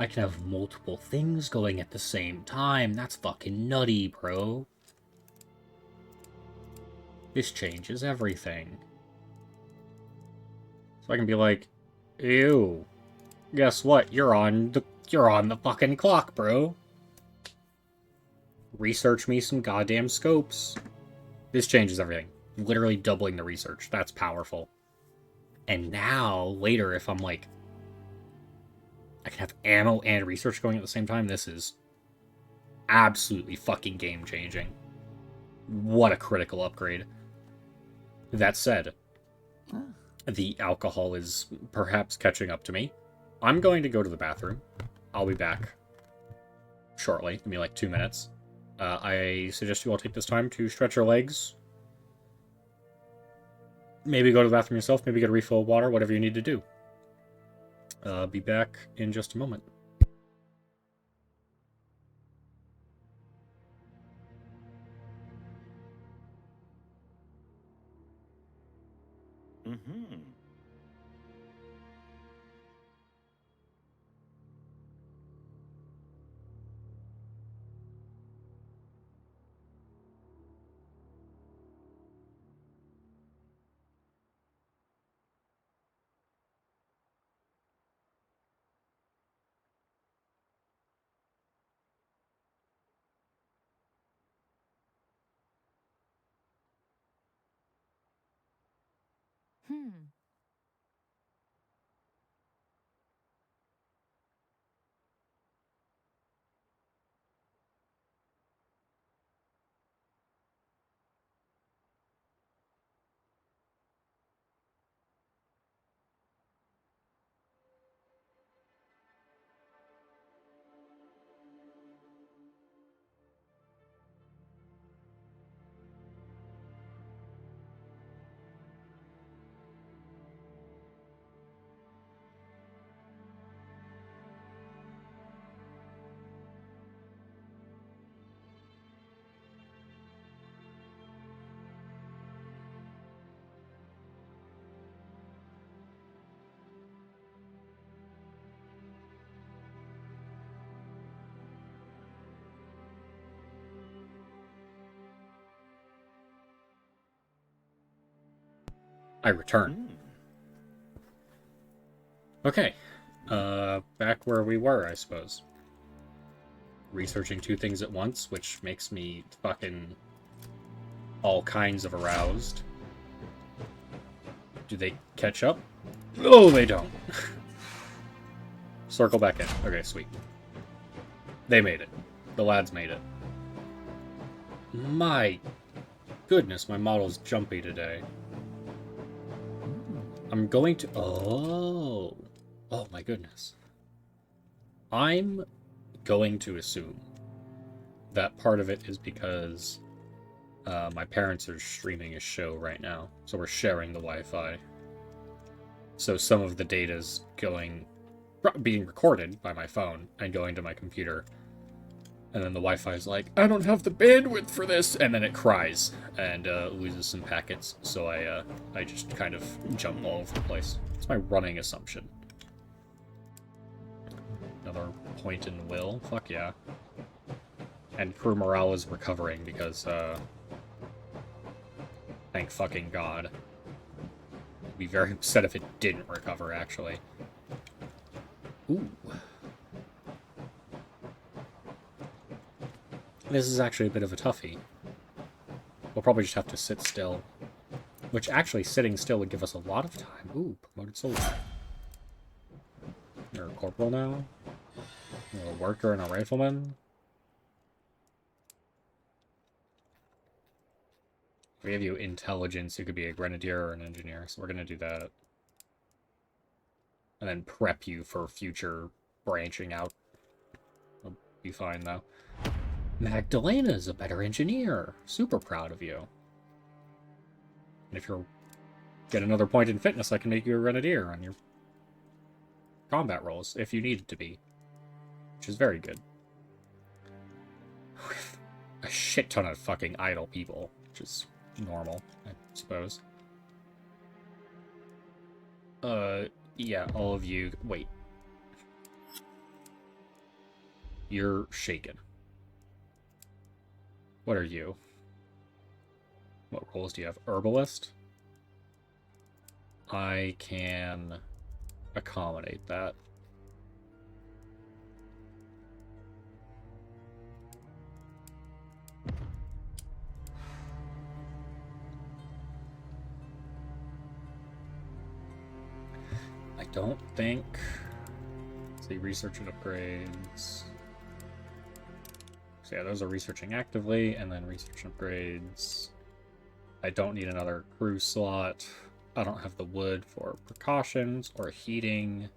I can have multiple things going at the same time. That's fucking nutty, bro. This changes everything. So I can be like, ew. Guess what? You're on the fucking clock, bro. Research me some goddamn scopes. This changes everything. Literally doubling the research. That's powerful. And now, later, if I'm like, I can have ammo and research going at the same time, this is absolutely fucking game-changing. What a critical upgrade. That said, the alcohol is perhaps catching up to me. I'm going to go to the bathroom. I'll be back shortly. Give me like 2 minutes. I suggest you all take this time to stretch your legs. Maybe go to the bathroom yourself. Maybe get a refill of water. Whatever you need to do. Be back in just a moment. Mm-hmm. Hmm. I return. Mm. Okay. Back where we were, I suppose. Researching two things at once, which makes me fucking all kinds of aroused. Do they catch up? Oh, they don't. Circle back in. Okay, sweet. They made it. The lads made it. My goodness, my model's jumpy today. I'm going to... Oh. Oh my goodness. I'm going to assume that part of it is because my parents are streaming a show right now, so we're sharing the Wi-Fi. So some of the data's being recorded by my phone and going to my computer. And then the Wi-Fi is like, I don't have the bandwidth for this, and then it cries and loses some packets. So I just kind of jump all over the place. It's my running assumption. Another point in will. Fuck yeah. And crew morale is recovering because thank fucking god. I'd be very upset if it didn't recover, actually. Ooh. This is actually a bit of a toughie. We'll probably just have to sit still. Which actually, sitting still would give us a lot of time. Ooh, promoted soldier. You're a corporal now? You're a worker and a rifleman? We have you intelligence, you could be a grenadier or an engineer, so we're gonna do that. And then prep you for future branching out. I'll be fine, though. Magdalena's a better engineer. Super proud of you. And if you get another point in fitness, I can make you a grenadier on your combat rolls, if you need it to be. Which is very good. A shit ton of fucking idle people, which is normal, I suppose. Yeah, all of you... Wait. You're shaken. What are you? What roles do you have? Herbalist? I can accommodate that. I don't think... See, research and upgrades... So yeah, those are researching actively, and then research and upgrades... I don't need another crew slot. I don't have the wood for precautions or heating.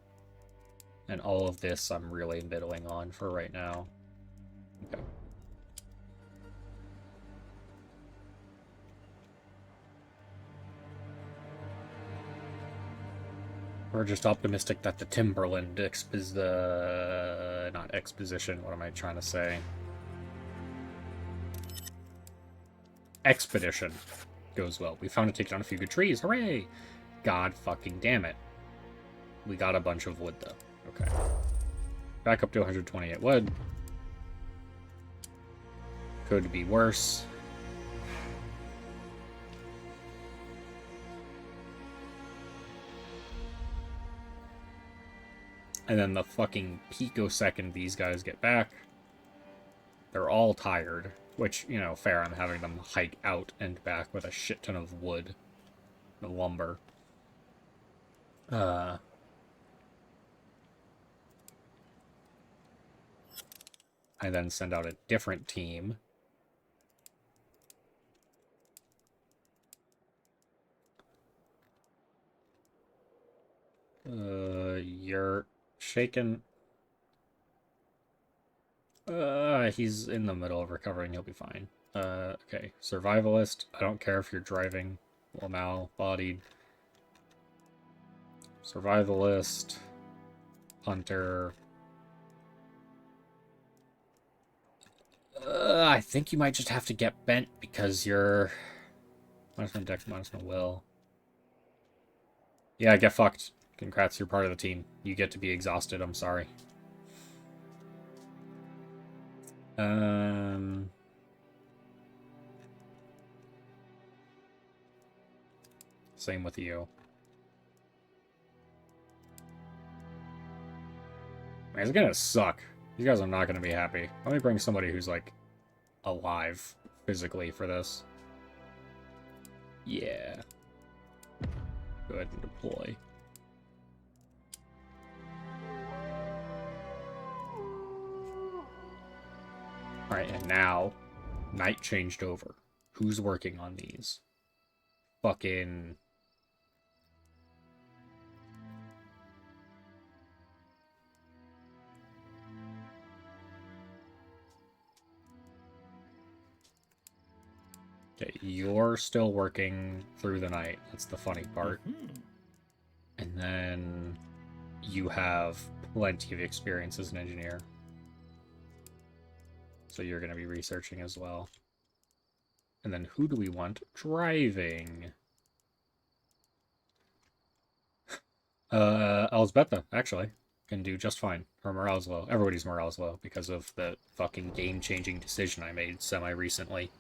And all of this I'm really middling on for right now. Okay. We're just optimistic that the Timberland not exposition, what am I trying to say? Expedition goes well. We found a ticket on a few good trees. Hooray! God fucking damn it. We got a bunch of wood, though. Okay. Back up to 128 wood. Could be worse. And then the fucking picosecond these guys get back, they're all tired. Which, you know, fair, I'm having them hike out and back with a shit ton of wood. The lumber. I then send out a different team. You're shaken. He's in the middle of recovering. He'll be fine. Okay. Survivalist. I don't care if you're driving. Mal-bodied. Survivalist. Hunter. I think you might just have to get bent because you're... -1 dex, -1 will. Yeah, get fucked. Congrats, you're part of the team. You get to be exhausted, I'm sorry. Same with you. Man, it's gonna suck. These guys are not gonna be happy. Let me bring somebody who's, like, alive physically for this. Yeah. Go ahead and deploy. Alright, and now, night changed over. Who's working on these? Fucking... Okay, you're still working through the night. That's the funny part. And then you have plenty of experience as an engineer. So you're going to be researching as well. And then who do we want driving? Elsbetha, actually, can do just fine. Her morale's low. Everybody's morale's low because of the fucking game-changing decision I made semi-recently.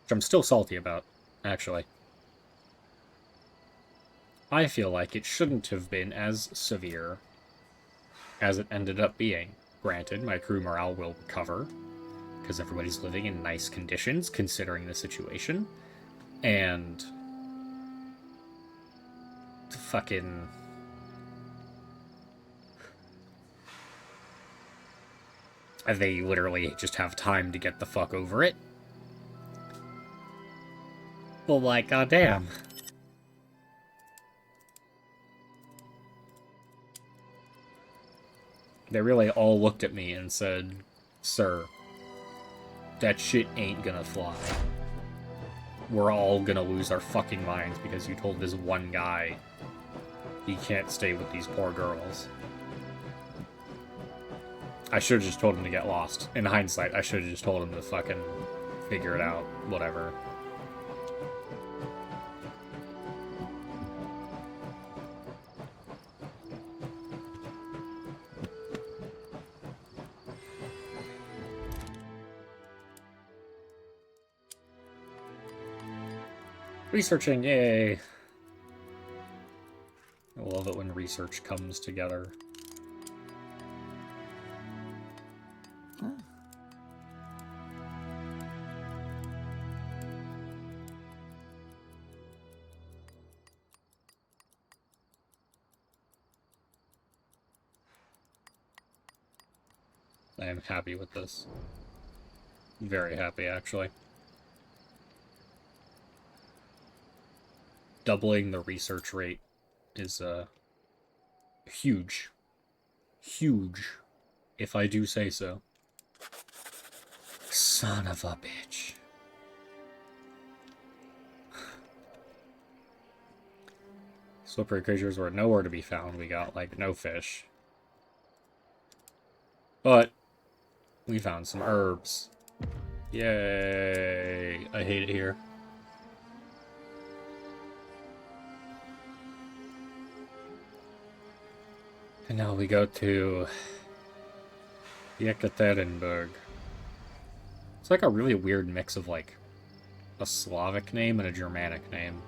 Which I'm still salty about, actually. I feel like it shouldn't have been as severe as it ended up being. Granted, my crew morale will recover, because everybody's living in nice conditions, considering the situation. And... fucking... they literally just have time to get the fuck over it. Well, like, goddamn. They really all looked at me and said, "Sir, that shit ain't gonna fly. We're all gonna lose our fucking minds because you told this one guy he can't stay with these poor girls." I should have just told him to get lost. In hindsight, I should have just told him to fucking figure it out. Whatever. Researching, yay! I love it when research comes together. I am happy with this. Very happy, actually. Doubling the research rate is, huge. Huge, if I do say so. Son of a bitch. Slippery creatures were nowhere to be found. We got, like, no fish. But we found some herbs. Yay! I hate it here. And now we go to Yekaterinburg. It's like a really weird mix of, like, a Slavic name and a Germanic name.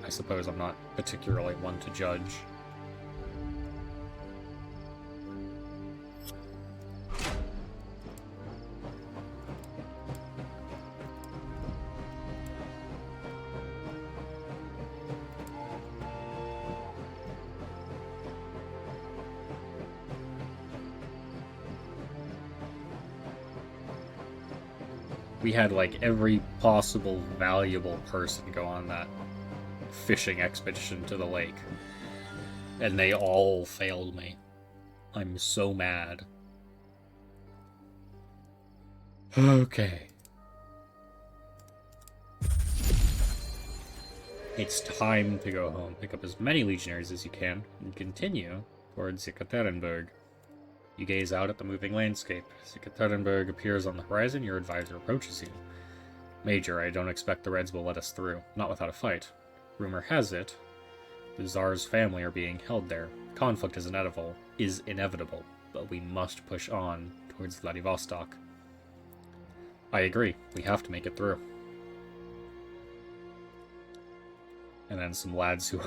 I suppose I'm not particularly one to judge. We had, like, every possible valuable person go on that fishing expedition to the lake. And they all failed me. I'm so mad. Okay. It's time to go home. Pick up as many legionaries as you can, and continue towards Yekaterinburg. You gaze out at the moving landscape. As Yekaterinburg appears on the horizon, your advisor approaches you. Major, I don't expect the Reds will let us through. Not without a fight. Rumor has it, the Tsar's family are being held there. Conflict is inevitable, but we must push on towards Vladivostok. I agree. We have to make it through. And then some lads who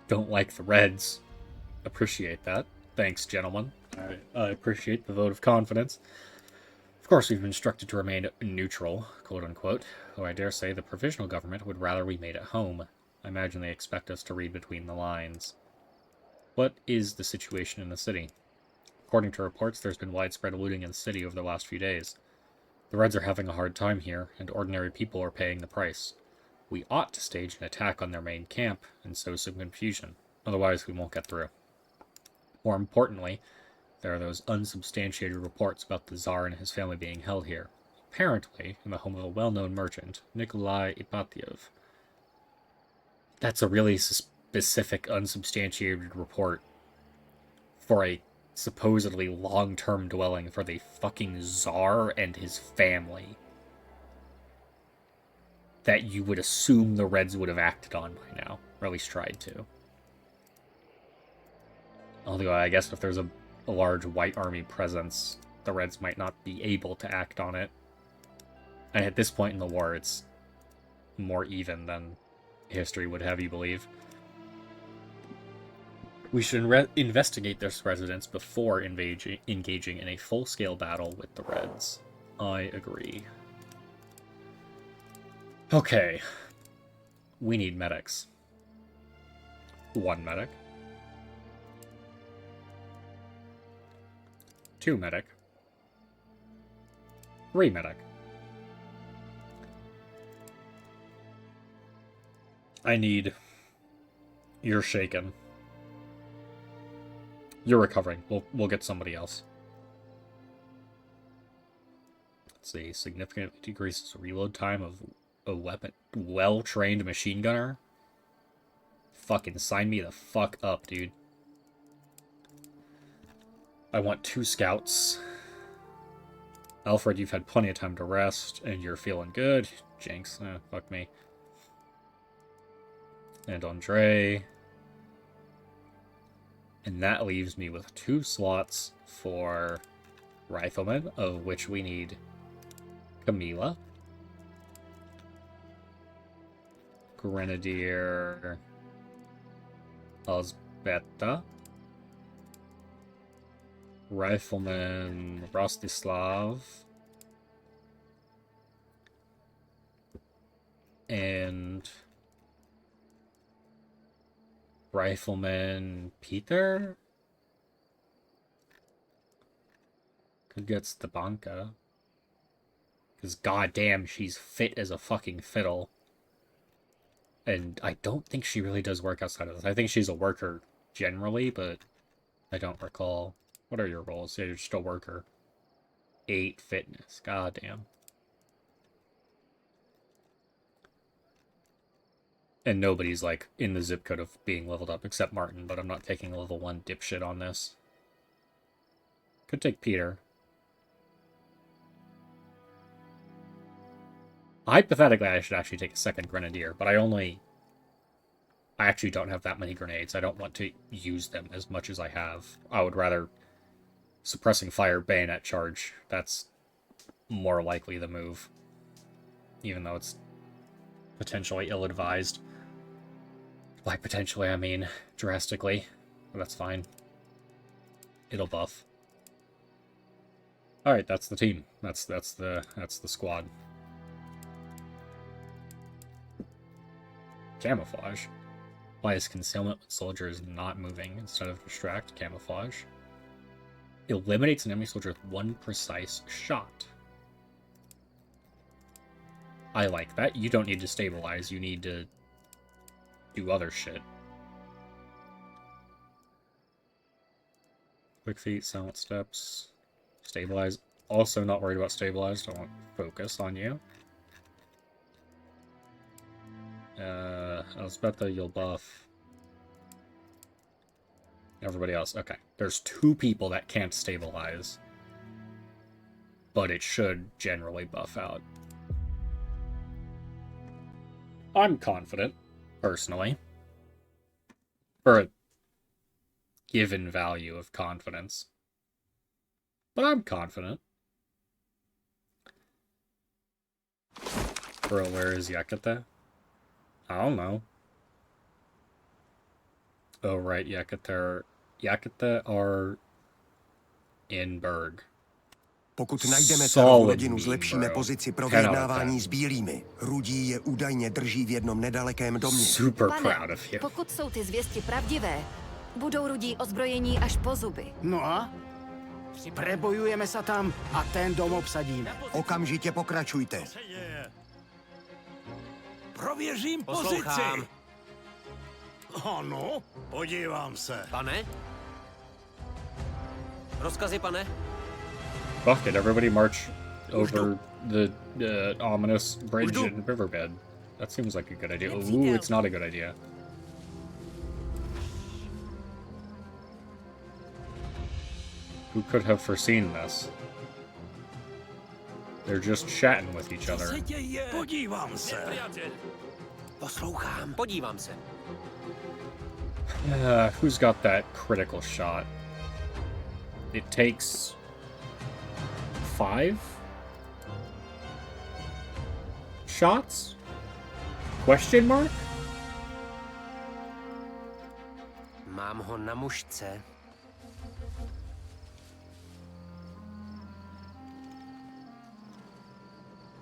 don't like the Reds appreciate that. Thanks, gentlemen. I appreciate the vote of confidence. Of course, we've been instructed to remain neutral, quote-unquote, though I dare say the provisional government would rather we made it home. I imagine they expect us to read between the lines. What is the situation in the city? According to reports, there's been widespread looting in the city over the last few days. The Reds are having a hard time here, and ordinary people are paying the price. We ought to stage an attack on their main camp and sow some confusion. Otherwise, we won't get through. More importantly, there are those unsubstantiated reports about the Tsar and his family being held here, apparently in the home of a well-known merchant, Nikolai Ipatiev. That's a really specific, unsubstantiated report for a supposedly long-term dwelling for the fucking Tsar and his family that you would assume the Reds would have acted on by now, or at least tried to. Although I guess if there's a large white army presence, the Reds might not be able to act on it. And at this point in the war, it's more even than history would have you believe. We should investigate this residence before engaging in a full-scale battle with the Reds. I agree. Okay. We need medics. 1 medic. 2 medic. 3 medic. I need... You're shaken. You're recovering. We'll get somebody else. Let's see. Significantly decreases reload time of a weapon. Well-trained machine gunner? Fucking sign me the fuck up, dude. I want 2 scouts. Alfred, you've had plenty of time to rest, and you're feeling good. Jinx. Fuck me. And Andre. And that leaves me with 2 slots for riflemen, of which we need Camila. Grenadier Elzbeta. Rifleman Rostislav. And Rifleman Peter? Could get Stabanka. Because goddamn, she's fit as a fucking fiddle. And I don't think she really does work outside of this. I think she's a worker generally, but I don't recall. What are your roles? Yeah, you're just a worker. 8 fitness. Goddamn. And nobody's, like, in the zip code of being leveled up except Martin, but I'm not taking a level 1 dipshit on this. Could take Peter. Hypothetically, I should actually take a second Grenadier, but I actually don't have that many grenades. I don't want to use them as much as I have. I would rather suppressing fire bayonet charge. That's more likely the move. Even though it's potentially ill-advised. By potentially, I mean drastically. But that's fine. It'll buff. Alright, that's the team. That's the squad. Camouflage. Applies concealment when soldier is not moving instead of distract. Camouflage. Eliminates an enemy soldier with one precise shot. I like that. You don't need to stabilize. You need to do other shit. Quick feet, silent steps. Stabilize. Also not worried about stabilized. I want focus on you. Elspetha, you'll buff everybody else. Okay. There's 2 people that can't stabilize. But it should generally buff out. I'm confident, personally. For a given value of confidence. But I'm confident. Bro, where is Yakata? I don't know. Oh, right, Yakata are in Berg. Pokud najdeme celou rodinu, zlepšíme pozici pro vyjednávání s bílými. Rudí je údajně drží v jednom nedalekém domě. Super proud of you. Pokud jsou ty zvěsti pravdivé, budou Rudí ozbrojení až po zuby. No a? Prebojujeme sa tam a ten dom obsadíme. Okamžitě pokračujte. Prověřím pozici. Ano, podívám se. Pane? Rozkazy, pane? Fuck it, everybody march over the ominous bridge in Riverbed. That seems like a good idea. Ooh, it's not a good idea. Who could have foreseen this? They're just chatting with each other. Podívám se. Poslouchám. Podívám se. Who's got that critical shot? It takes 5 shots? Question mark? Mám ho na mušce.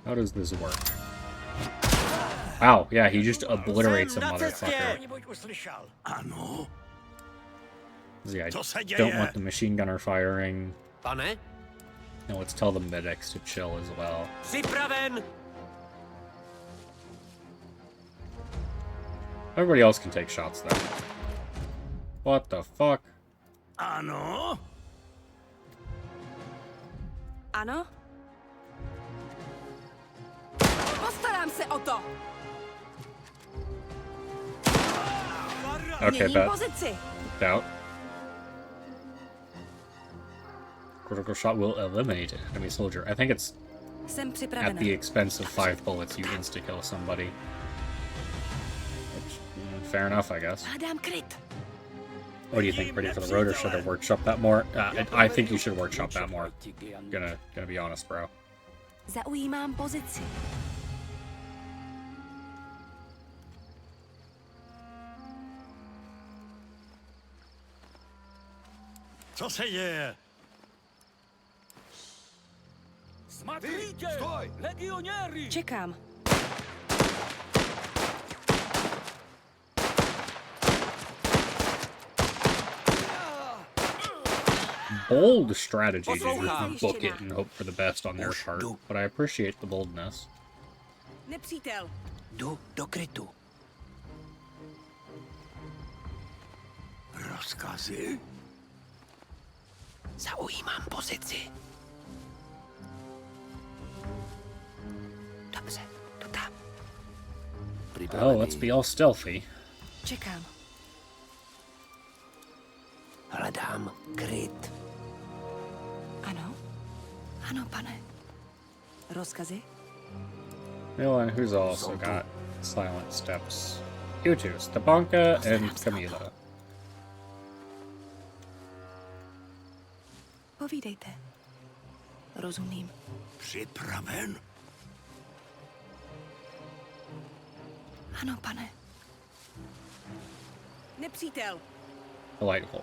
How does this work? Wow, yeah, he just obliterates a motherfucker. Ano. See, I don't want the machine gunner firing. Pane? No, let's tell the medics to chill as well. Připraven! Everybody else can take shots, though. What the fuck? Ano. Ano? Postarám se o to! Okay, Měním bet. pozici! Out. Critical shot will eliminate an enemy soldier. I think it's Jsem at připravena. the expense of 5 bullets you insta-kill somebody. Which, fair enough, I guess. Hádám kryt. What do you think? Ready for the road, or should I workshop that more? I think you should workshop that more. Gonna be honest, bro. Zaujímám pozici. Co se děje? Stoj! Legionéři! Čekám. Bold strategy to just book it and hope for the best on their part, but I appreciate the boldness. Nepřítel. Jdu do krytu. Rozkazy? Zaujímám pozici. Dobře, jdu tam. Oh, let's be all stealthy. Čekám. Hledám kryt. Ano? Ano, pane. Rozkazy? No, and who's also got silent steps? You two, Stepanka and Camila. Povídejte. Rozumím. Připraven? Ano, pane. Nepřítel. Delightful.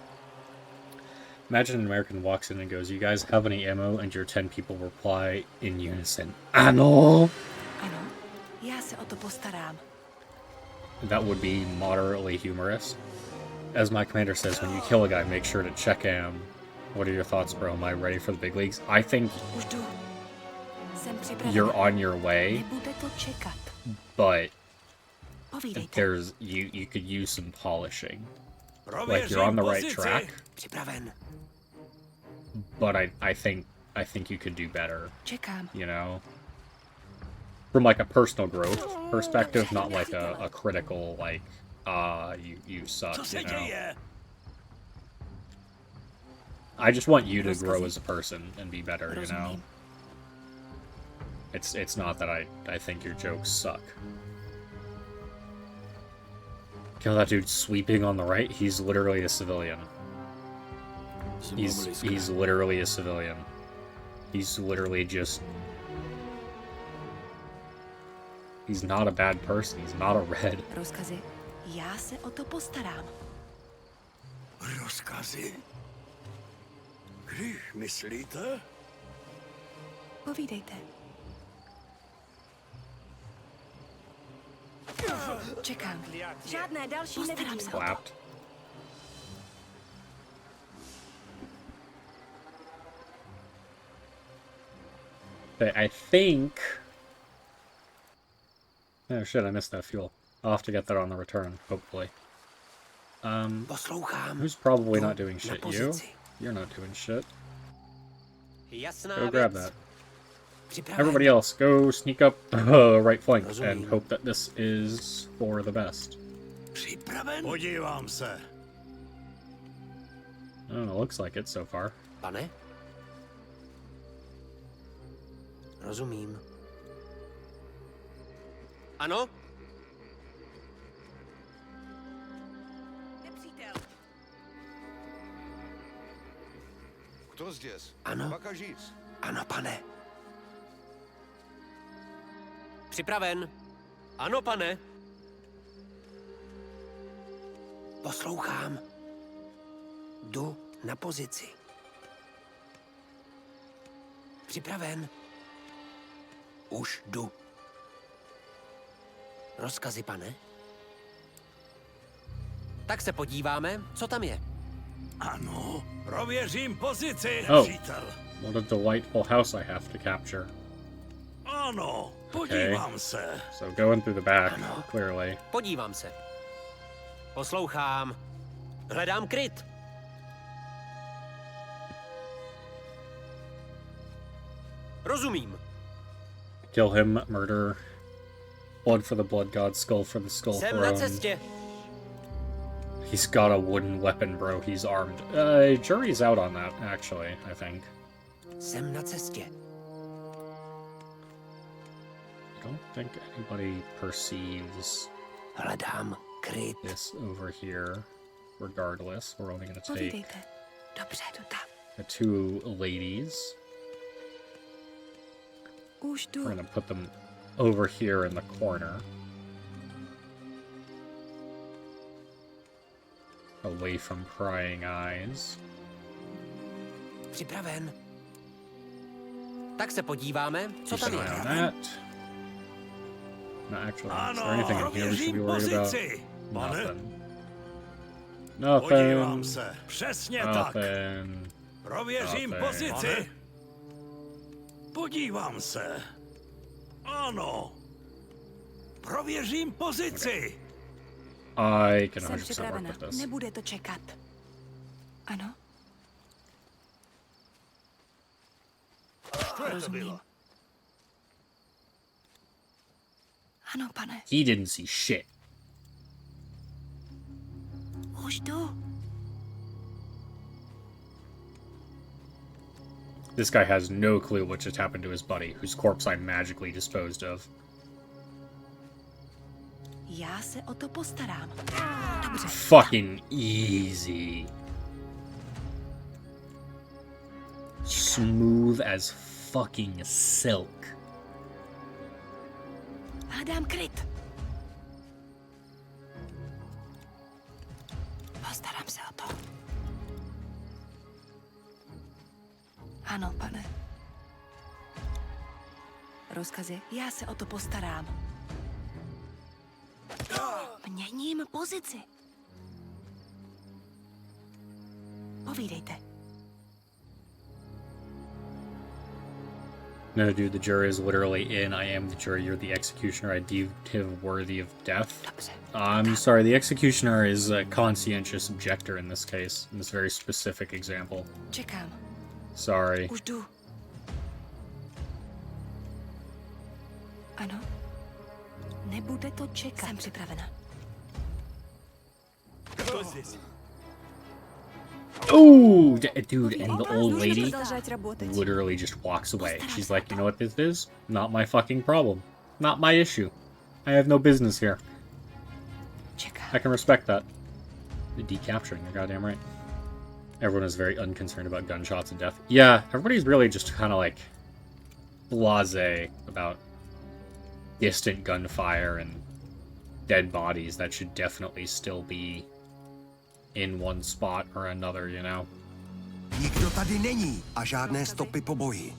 Imagine an American walks in and goes, "You guys have any ammo?" And your 10 people reply in unison, "Ano!" Ano, já se o to postarám. That would be moderately humorous. As my commander says, when you kill a guy, make sure to check him. What are your thoughts, bro? Am I ready for the big leagues? I think Už jdu. Jsem připraven. you're on your way, Nebude to čekat. but Povídejte. there's you could use some polishing. Like Prověřím you're on the right pozici. track, Připraven. but I think you could do better. Čekám. You know, from like a personal growth perspective, not like a critical like you suck. Co se You know, děje? I just want you to grow as a person and be better. You know, Rozumím. it's not that I think your jokes suck. Kill that dude sweeping on the right. He's literally a civilian. He's literally a civilian. He's literally just. He's not a bad person. He's not a red. Rozkazy? Já se o to postarám. Rozkazy? Když myslíte? Povídejte. Čekám. Žádné další postarám se o to. Clapped. But I think. Oh shit! I missed that fuel. I'll have to get that on the return, hopefully. Poslouchám. Who's probably Jdu not doing na shit? You? pozici. You're not doing shit. Jasná Go grab věc. that. Připraven. Everybody else, go sneak up the right flank and Rozumím. hope that this is for the best. Připraven? Podívám se. I don't know, looks like it so far. Pane? Rozumím. Ano? Nepřítel. Кто здесь? Ano? Покажись. Ano, pane. Připraven. Ano, pane. Poslouchám. Jdu na pozici. Připraven. Už jdu. Rozkazy, pane? Tak se podíváme, co tam je. Ano, prověřím pozici, Oh. přítel. What a delightful house I have to capture. Ano, podívám se. So going through the back, clearly. Podívám se. Poslouchám. Hledám kryt. Rozumím. Kill him, murder. Blood for the blood god, skull for the skull Jsem na throne. cestě. He's got a wooden weapon, bro. He's armed. Jury's out on that, actually, I think. Jsem na cestě. I don't think anybody perceives Hledám kryt. this over here. Regardless, we're only going to take Povídejte. Dobře, jdu tam. the two ladies. Už jdu. We're going to put them over here in the corner. Away from prying eyes. Připraven. Tak se podíváme, co Keep tam an eye on je. that. No, actually, is there Ano, anything in here we should be prověřím worried about? pozici. Pane, Nothing. podívám Nothing. se. Přesně tak. Nothing. Prověřím Nothing. pozici. Podívám se. Ano. Prověřím pozici. I can Jsem 100% work připravena. with this. Nebude to čekat. Ano? Co to Rozumím. bylo? Ano, pane. He didn't see shit. Už jdu. This guy has no clue what just happened to his buddy, whose corpse I magically disposed of. Já se o to postarám. Dobře. Fucking easy. Smooth as fucking silk. Hledám kryt. Postarám se o to. Ano, pane. Rozkazy? Já se o to postarám. Měním pozici. Povídejte. No, dude, the jury is literally in. I am the jury. You're the executioner. I deemed him worthy of death. Dobře. I'm sorry, the executioner is a conscientious objector in this case, in this very specific example. Čekám. Sorry. Už jdu. Ano? Nebude to čekat. Jsem připravena. Ooh, dude, and the old lady Продолжать работать. literally just walks away. She's like, you know what this is? Not my fucking problem. Not my issue. I have no business here. Čekám. I can respect that. The decapturing, you're goddamn right. Everyone is very unconcerned about gunshots and death. Yeah, everybody's really just kind of like blasé about distant gunfire and dead bodies that should definitely still be in one spot or another, you know? Nikdo tady není a žádné stopy po boji.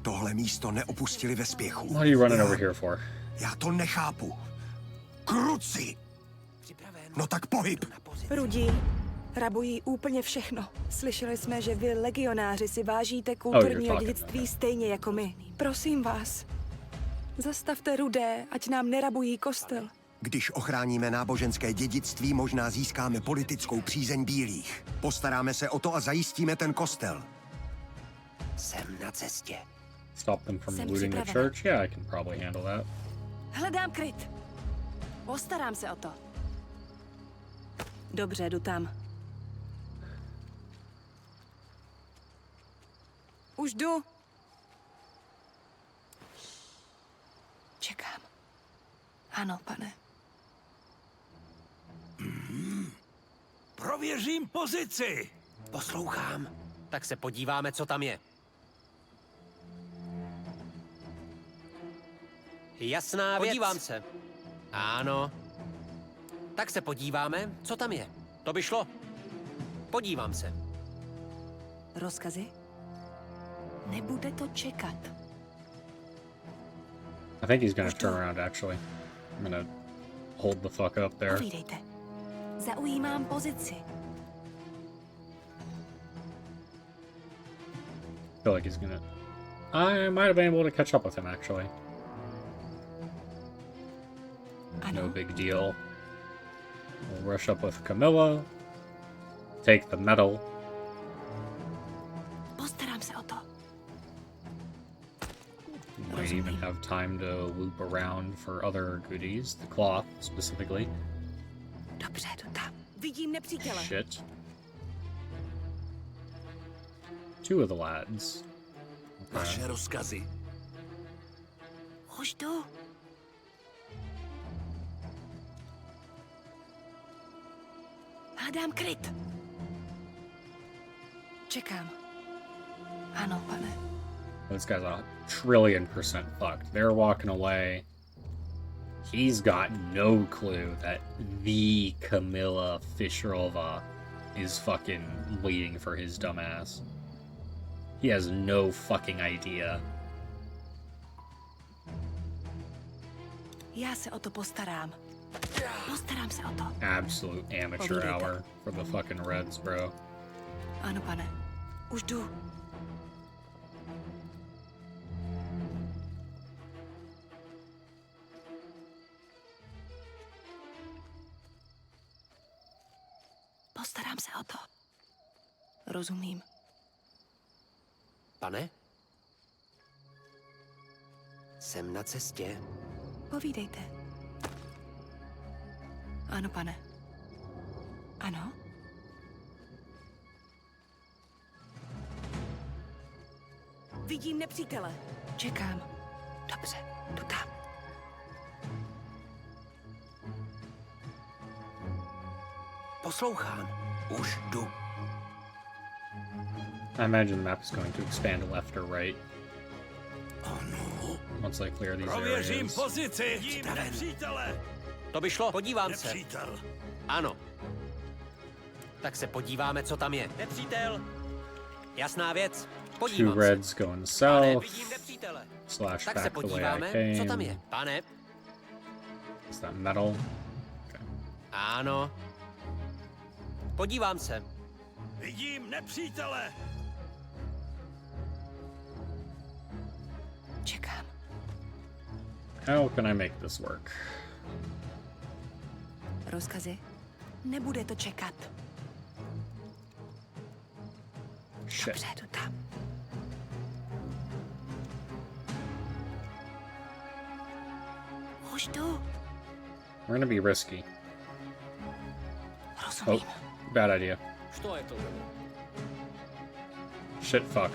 Tohle místo neopustili ve spěchu. What are you running over here for? Já to nechápu. Kruci! No tak pohyb! Rudí rabují úplně všechno. Slyšeli jsme, že vy, legionáři, si vážíte kulturního talking dědictví about that. stejně jako my. Prosím vás, zastavte Rudé, ať nám nerabují kostel. Když ochráníme náboženské dědictví, možná získáme politickou přízeň bílých. Postaráme se o to a zajistíme ten kostel. Jsem na cestě. Stop them from Jsem looting the připravena. church? Yeah, I can probably handle that. Hledám kryt. Postarám se o to. Dobře, jdu tam. Už jdu. Čekám. Ano, pane. Prověřím pozici. Poslouchám. Tak se podíváme, co tam je. Jasná věc. Podívám se. Ano. Tak se podíváme, co tam je. To by šlo. Podívám se. Rozkazy? Nebude to čekat. I think he's gonna turn around, actually. I'm gonna hold the fuck up there. Povídejte. Zaujímám pozici. I feel like he's gonna... I might have been able to catch up with him, actually. No Ano. big deal. We'll rush up with Camilla. Take the medal. Postarám se o to. Might even have time to loop around for other goodies. The cloth, specifically. Dobře, jdu tam. Vidím nepřítele. Shit. Two of the lads. Vaše rozkazy. Už jdu. Hledám kryt. Čekám. Ano, pane. This guy's a trillion% fucked. They're walking away. He's got no clue that the Camilla Fisherova is fucking waiting for his dumbass. He has no fucking idea. Já se o to postarám. Postarám se o to. Absolute amateur Povídejte. hour for the fucking Reds, bro. Ano, pane. Už jdu. Postarám se o to. Rozumím. Pane? Jsem na cestě. Povídejte. Ano, pane. Ano? Vidím nepřítele. Čekám. Dobře, jdu tam. Poslouchám. Už jdu. I imagine the map is going to expand left or right Ano. once I clear these Prověřím areas. pozici. Vidím nepřítele. To by šlo. Podívám se. Nepřítel. Ano. Tak se podíváme, co tam je. Nepřítel. Jasná věc. Two Podívám se. reds going Pane, south, vidím nepřítele. slash Tak se back the way I podíváme, co tam came. je. Pane. Is that metal? Ano. Podívám se. Vidím nepřítele. Čekám. How can I make this work? Rozkazy? Nebude to čekat. Shit. Dobře, jdu tam. Už jdu. We're gonna be risky. Oh, Rozumím. bad idea. Co je to? Shit, fuck.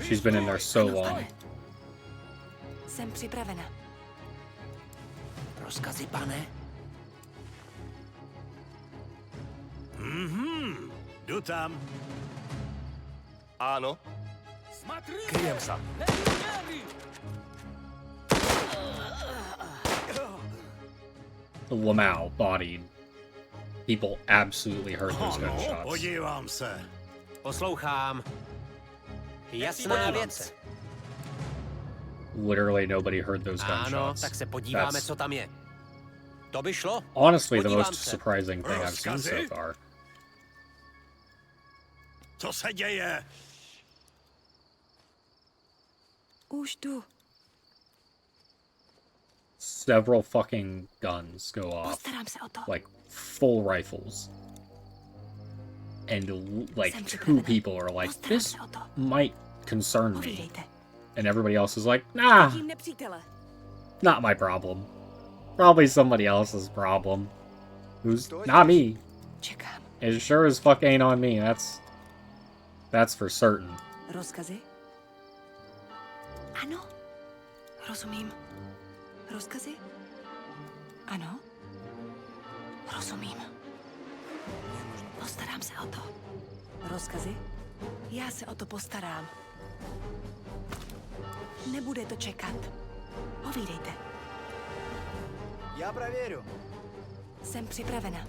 She's been in there so long. Pane. Jsem připravena. Rozkazy, pane. Jdu tam. Áno. Kryjem se. Lamau bodied. People absolutely heard those Ano, gunshots. podívám se. Poslouchám. Jasná Podívám věc. se. Literally nobody heard those Ano, gunshots. tak se podíváme, That's co tam je. To by šlo. honestly the Podívám most se. surprising thing I've seen Rozkazy? so far. Co se děje? Už jdu. Several fucking guns go off. Postarám se o to. Like full rifles. And like Jsem two připravena. people are like, Postarám this se o to. might concern me. Povídejte. And everybody else is like, nah, Vidím nepřítele. not my problem. Probably somebody else's problem. Who's not me. Čekám. It sure as fuck ain't on me. That's for certain. Rozkazy? Ano. Rozumím. Rozkazy? Ano. Rozumím. Postarám se o to. Rozkazy? Já se o to postarám. Nebude to čekat. Povídejte. Já prověřu. Jsem připravena.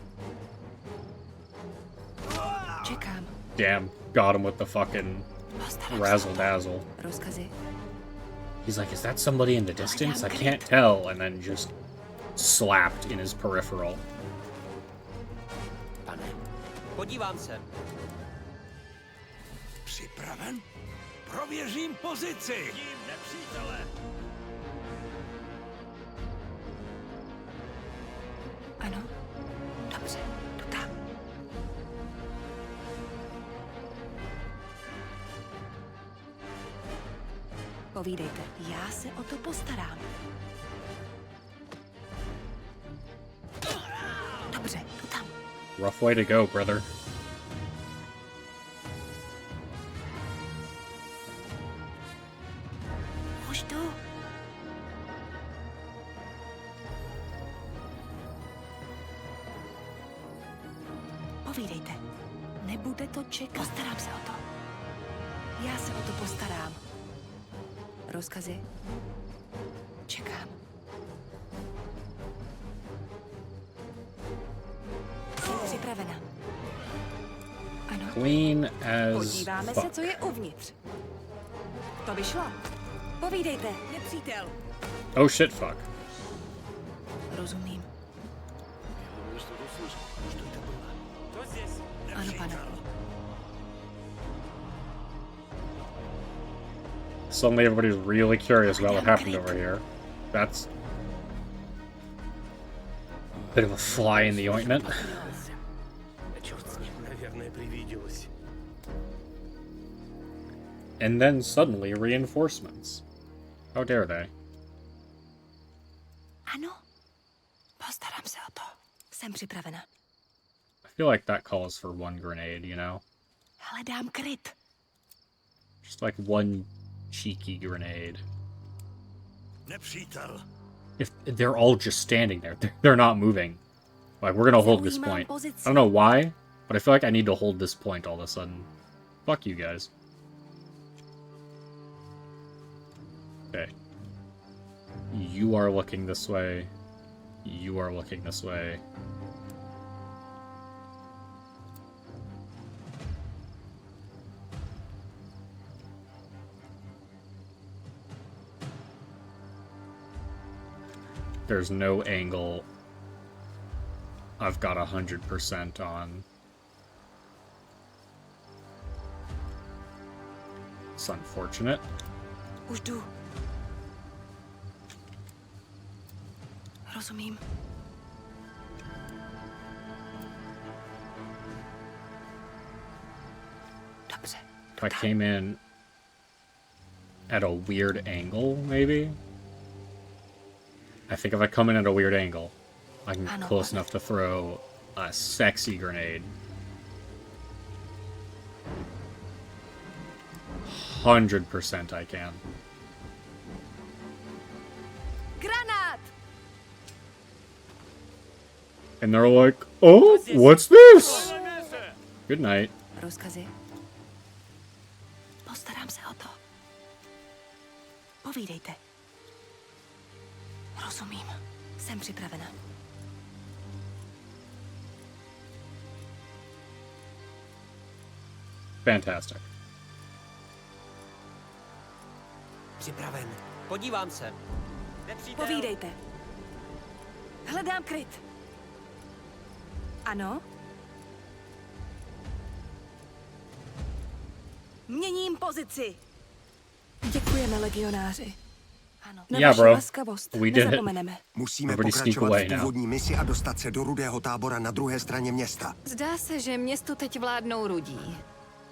Čekám. Damn, got him with the fucking Postarám se o razzle to. dazzle. Rozkazy? He's like, is that somebody in the distance? I can't tell. And then just slapped in his peripheral. Pane. Podívám se. Připraven? Prověřím pozici. Vidím nepřítele. Ano. Dobře, jdu tam. Povídejte, já se o to postarám. Dobře, jdu tam. Rough way to go, brother. Už jdu. Povídejte. Nebude to čekat. Postarám se o to. Já se o to postarám. Rozkazy? Čekám. Jsem připravena. Ano. Clean as Podíváme se, fuck. co je uvnitř. To by šlo. Povídejte, nepřítel. Oh shit, fuck. Rozumím. Ano, pane. Suddenly everybody's really curious about what happened over here. That's a bit of a fly in the ointment. Наверное, привиделось. And then suddenly reinforcements. How dare they? Ano. Postarám se o to. Jsem připravena. I feel like that calls for one grenade, you know? Hledám kryt. Just like one cheeky grenade. Nepřítel. If they're all just standing there, they're not moving. Like, we're gonna hold this point. I don't know why, but I feel like I need to hold this point all of a sudden. Fuck you guys. Okay. You are looking this way. You are looking this way. There's no angle I've got 100% on. It's unfortunate. Už jdu. Rozumím. Dobře. If I came in at a weird angle, maybe? I think if I come in at a weird angle, I can get close enough to throw a sexy grenade. 100% I can. Granát! And they're like, oh, what's this? Good night. Rozkazy? Postarám se o to. Povídejte. Rozumím. Jsem připravena. Fantastic. Připraven. Podívám se. Nepřítel. Povídejte. Hledám kryt. Ano? Měním pozici. Děkujeme, legionáři. Ano. Na Yeah, vaši bro. laskavost We did it. nezapomeneme. Musíme Everybody sneak pokračovat away v now. původní misi a dostat se do Rudého tábora na druhé straně města. Zdá se, že městu teď vládnou rudí.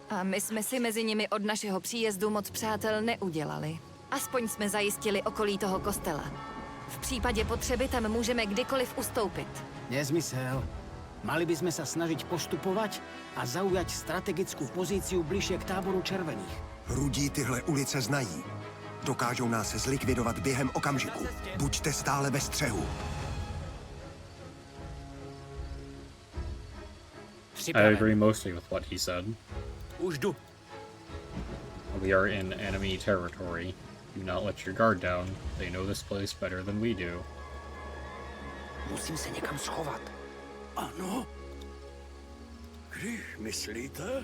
A my jsme si mezi nimi od našeho příjezdu moc přátel neudělali. Aspoň jsme zajistili okolí toho kostela. V případě potřeby tam můžeme kdykoliv ustoupit. Nezmysel. Mali by sme sa snažiť postupovať a zaujať strategickú pozíciu bližšie k táboru červených. Rudí tyhle ulice znají. Dokážou nás zlikvidovat během okamžiku. Buďte stále ve střehu. I Připraven. agree mostly with what he said. Už jdu. We are in enemy territory. Do not let your guard down. They know this place better than we do. Musím se někam schovat. Ano. Když myslíte?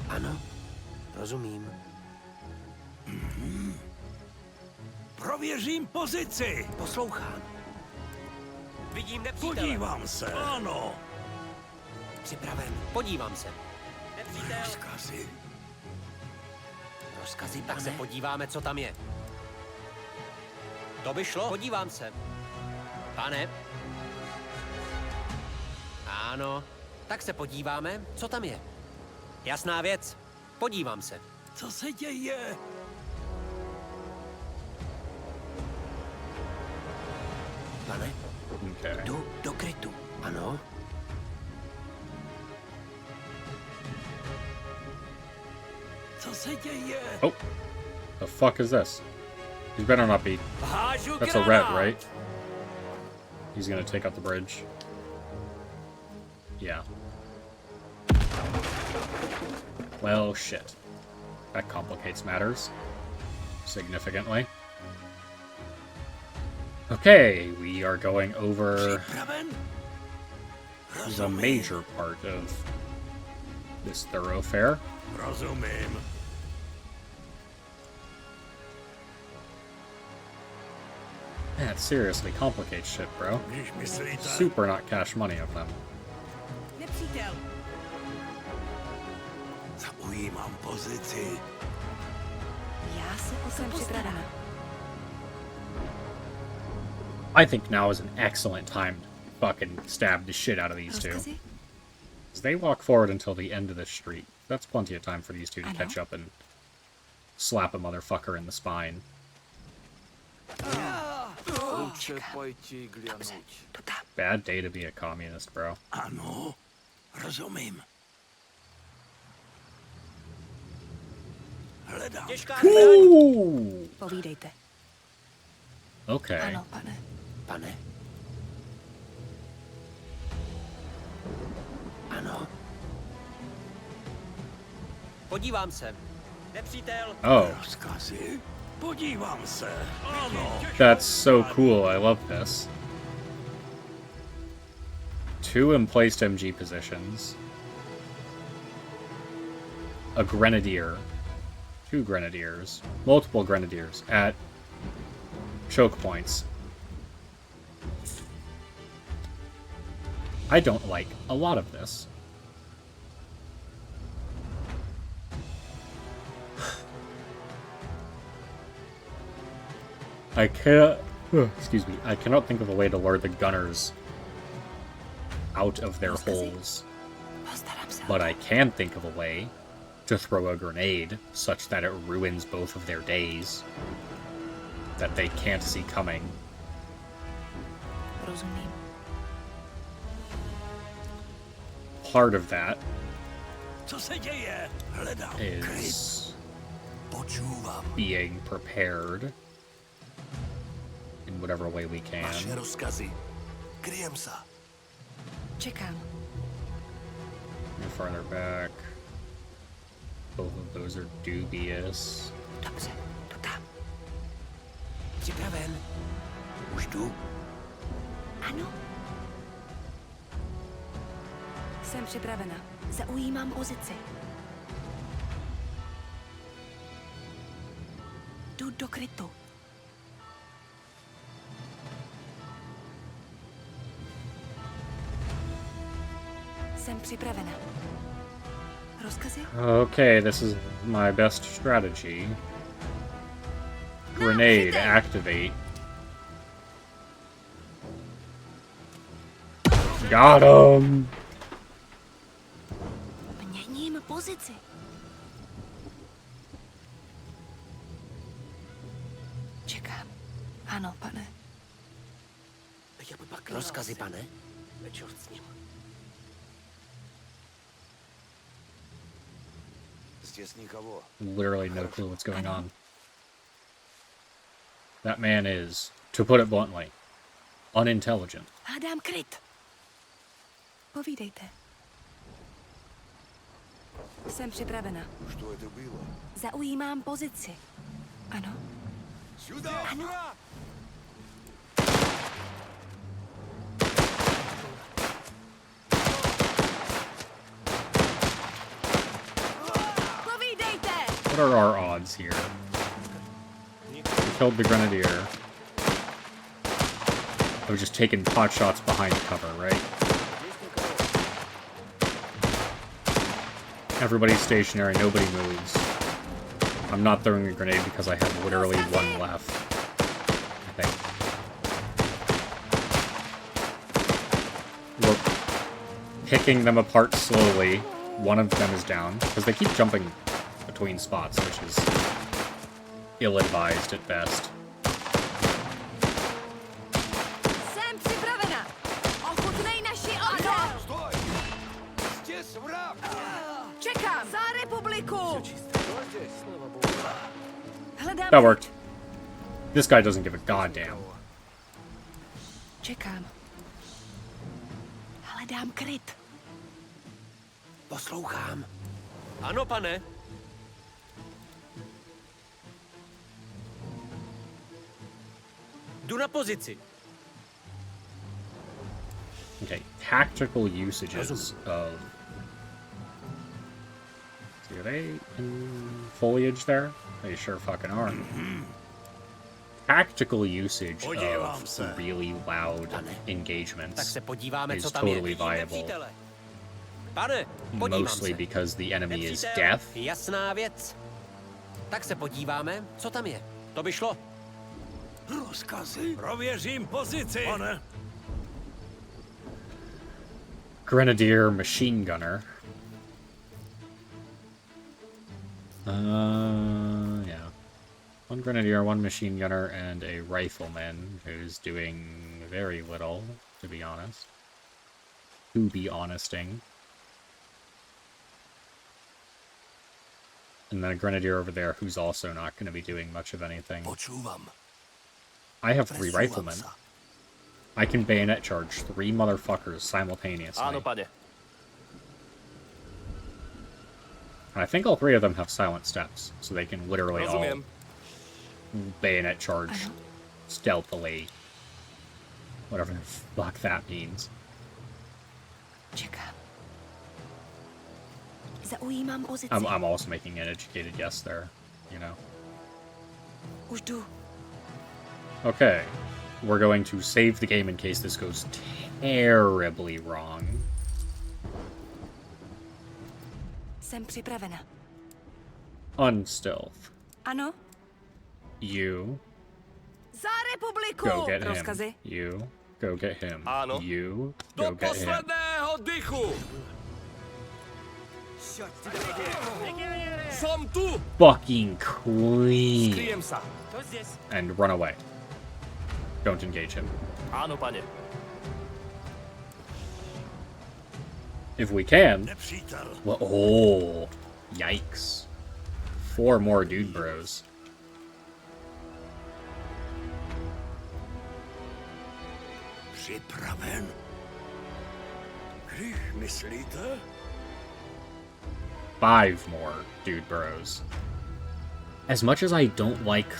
Ano. Rozumím. Prověřím pozici. Poslouchám. Vidím nepřítele. Podívám se. Ano. Připraven. Podívám se. Nepřítel. Rozkazy. Rozkazy, tak se podíváme, co tam je. To by šlo? Podívám se. Pane? Ano. Tak se podíváme, co tam je. Jasná věc. Podívám se. Co se děje? Pane? Okay. Jdu do krytu. Ano. Co se děje? Oh. The fuck is this? He better not be. Hážu That's a rat, right? He's gonna take out the bridge. Yeah. Well, shit. That complicates matters. Significantly. Okay, we are going over Připraven? the major part of this thoroughfare. Rozumím. That seriously complicates shit, bro. Když myslíte? Super not cash money of them. Nepřítel. Zaujímám pozici. Já jsem připravena. I think now is an excellent time to fucking stab the shit out of these two. Rozkazy? As they walk forward until the end of the street. That's plenty of time for these two to I know. catch up and slap a motherfucker in the spine. Tu tam. Bad day to be a communist, bro. Ano, rozumím. Hledám. Těžká zbraň! Ooh. Povídejte. Okay. Ano, pane. Pane. Ano. Podívám se. Nepřítel. Oh, Rozkazy? Podívám se. Ano. that's so cool. I love this. 2 emplaced MG positions. A grenadier. 2 grenadiers. Multiple grenadiers at choke points. I don't like a lot of this. I can't. Excuse me. I cannot think of a way to lure the gunners out of their holes, Postarám se. but I can think of a way to throw a grenade such that it ruins both of their days that they can't see coming. Rozumím. Part of that Co se děje? Hledám. is Počúvam. being prepared in whatever way we can. Vaše rozkazy. Kryjem sa. Čekám. Move farther back. Both of those are dubious. Dobře, tu tam. Připraven. Už jdu. Ano. Jsem připravena. Zaujímám pozici. Jdu do krytu. Jsem připravena. Rozkazy? Okay, this is my best strategy. Grenade, activate. Got him! Měním pozici. Čekám. Ano, pane. Rozkazy, pane. Čert s ním. Здесь никого. Literally no clue what's going on. That man is, to put it bluntly, unintelligent. Hledám kryt. Povídejte. Jsem připravena. Что это было? Zaujímám pozici. Ano. Сюда! Ano. Povídejte! What are our odds here? We killed the grenadier. I was just taking pot shots behind cover, right? Everybody's stationary, nobody moves. I'm not throwing a grenade because I have literally one left, I think. We're picking them apart slowly. One of them is down, because they keep jumping between spots, which is ill-advised at best. Jsem připravena. Ochutnej naši oheň. Стой! Здесь враг! Čekám. Za republiku. Hledám. That worked. This guy doesn't give a goddamn. Čekám. Hledám kryt. Poslouchám. Ano, pane. Jdu na pozici. Okay, tactical usages of... Are they in foliage there? They sure fucking are. Tactical usage Podívám of se. really loud Tak engagements se podíváme, is co tam totally je. viable. Nepřítele. Pane, podívám Mostly se. because the enemy is Nepřítel, deaf. jasná věc. Tak se podíváme, co tam je. To by šlo. Rozkazy? Prověřím pozici. Pane. Grenadier machine gunner. Yeah. 1, one grenadier, one machine gunner, and a rifleman who's doing very little, to be honest. To be honesting. And then a grenadier over there who's also not going to be doing much of anything. I have 3 riflemen. I can bayonet charge 3 motherfuckers simultaneously. And I think all 3 of them have silent steps, so they can literally all bayonet charge stealthily. Whatever the fuck that means. Čekám. Zaujímám pozici. I'm also making an educated guess there, you know. Už jdu. Okay. We're going to save the game in case this goes terribly wrong. Jsem připravena. Unstealth. Ano? You Za republiku! go get him. Rozkazy? You go get him. Ano. You go get him. dychu! Som tu! Fucking queen. Kryjem sa. And run away. Don't engage him. Áno, pane. If we can. Nepřítel. Well, oh, yikes. 4 more dude bros. Připraven? Když myslíte? 5 more dude bros. As much as I don't like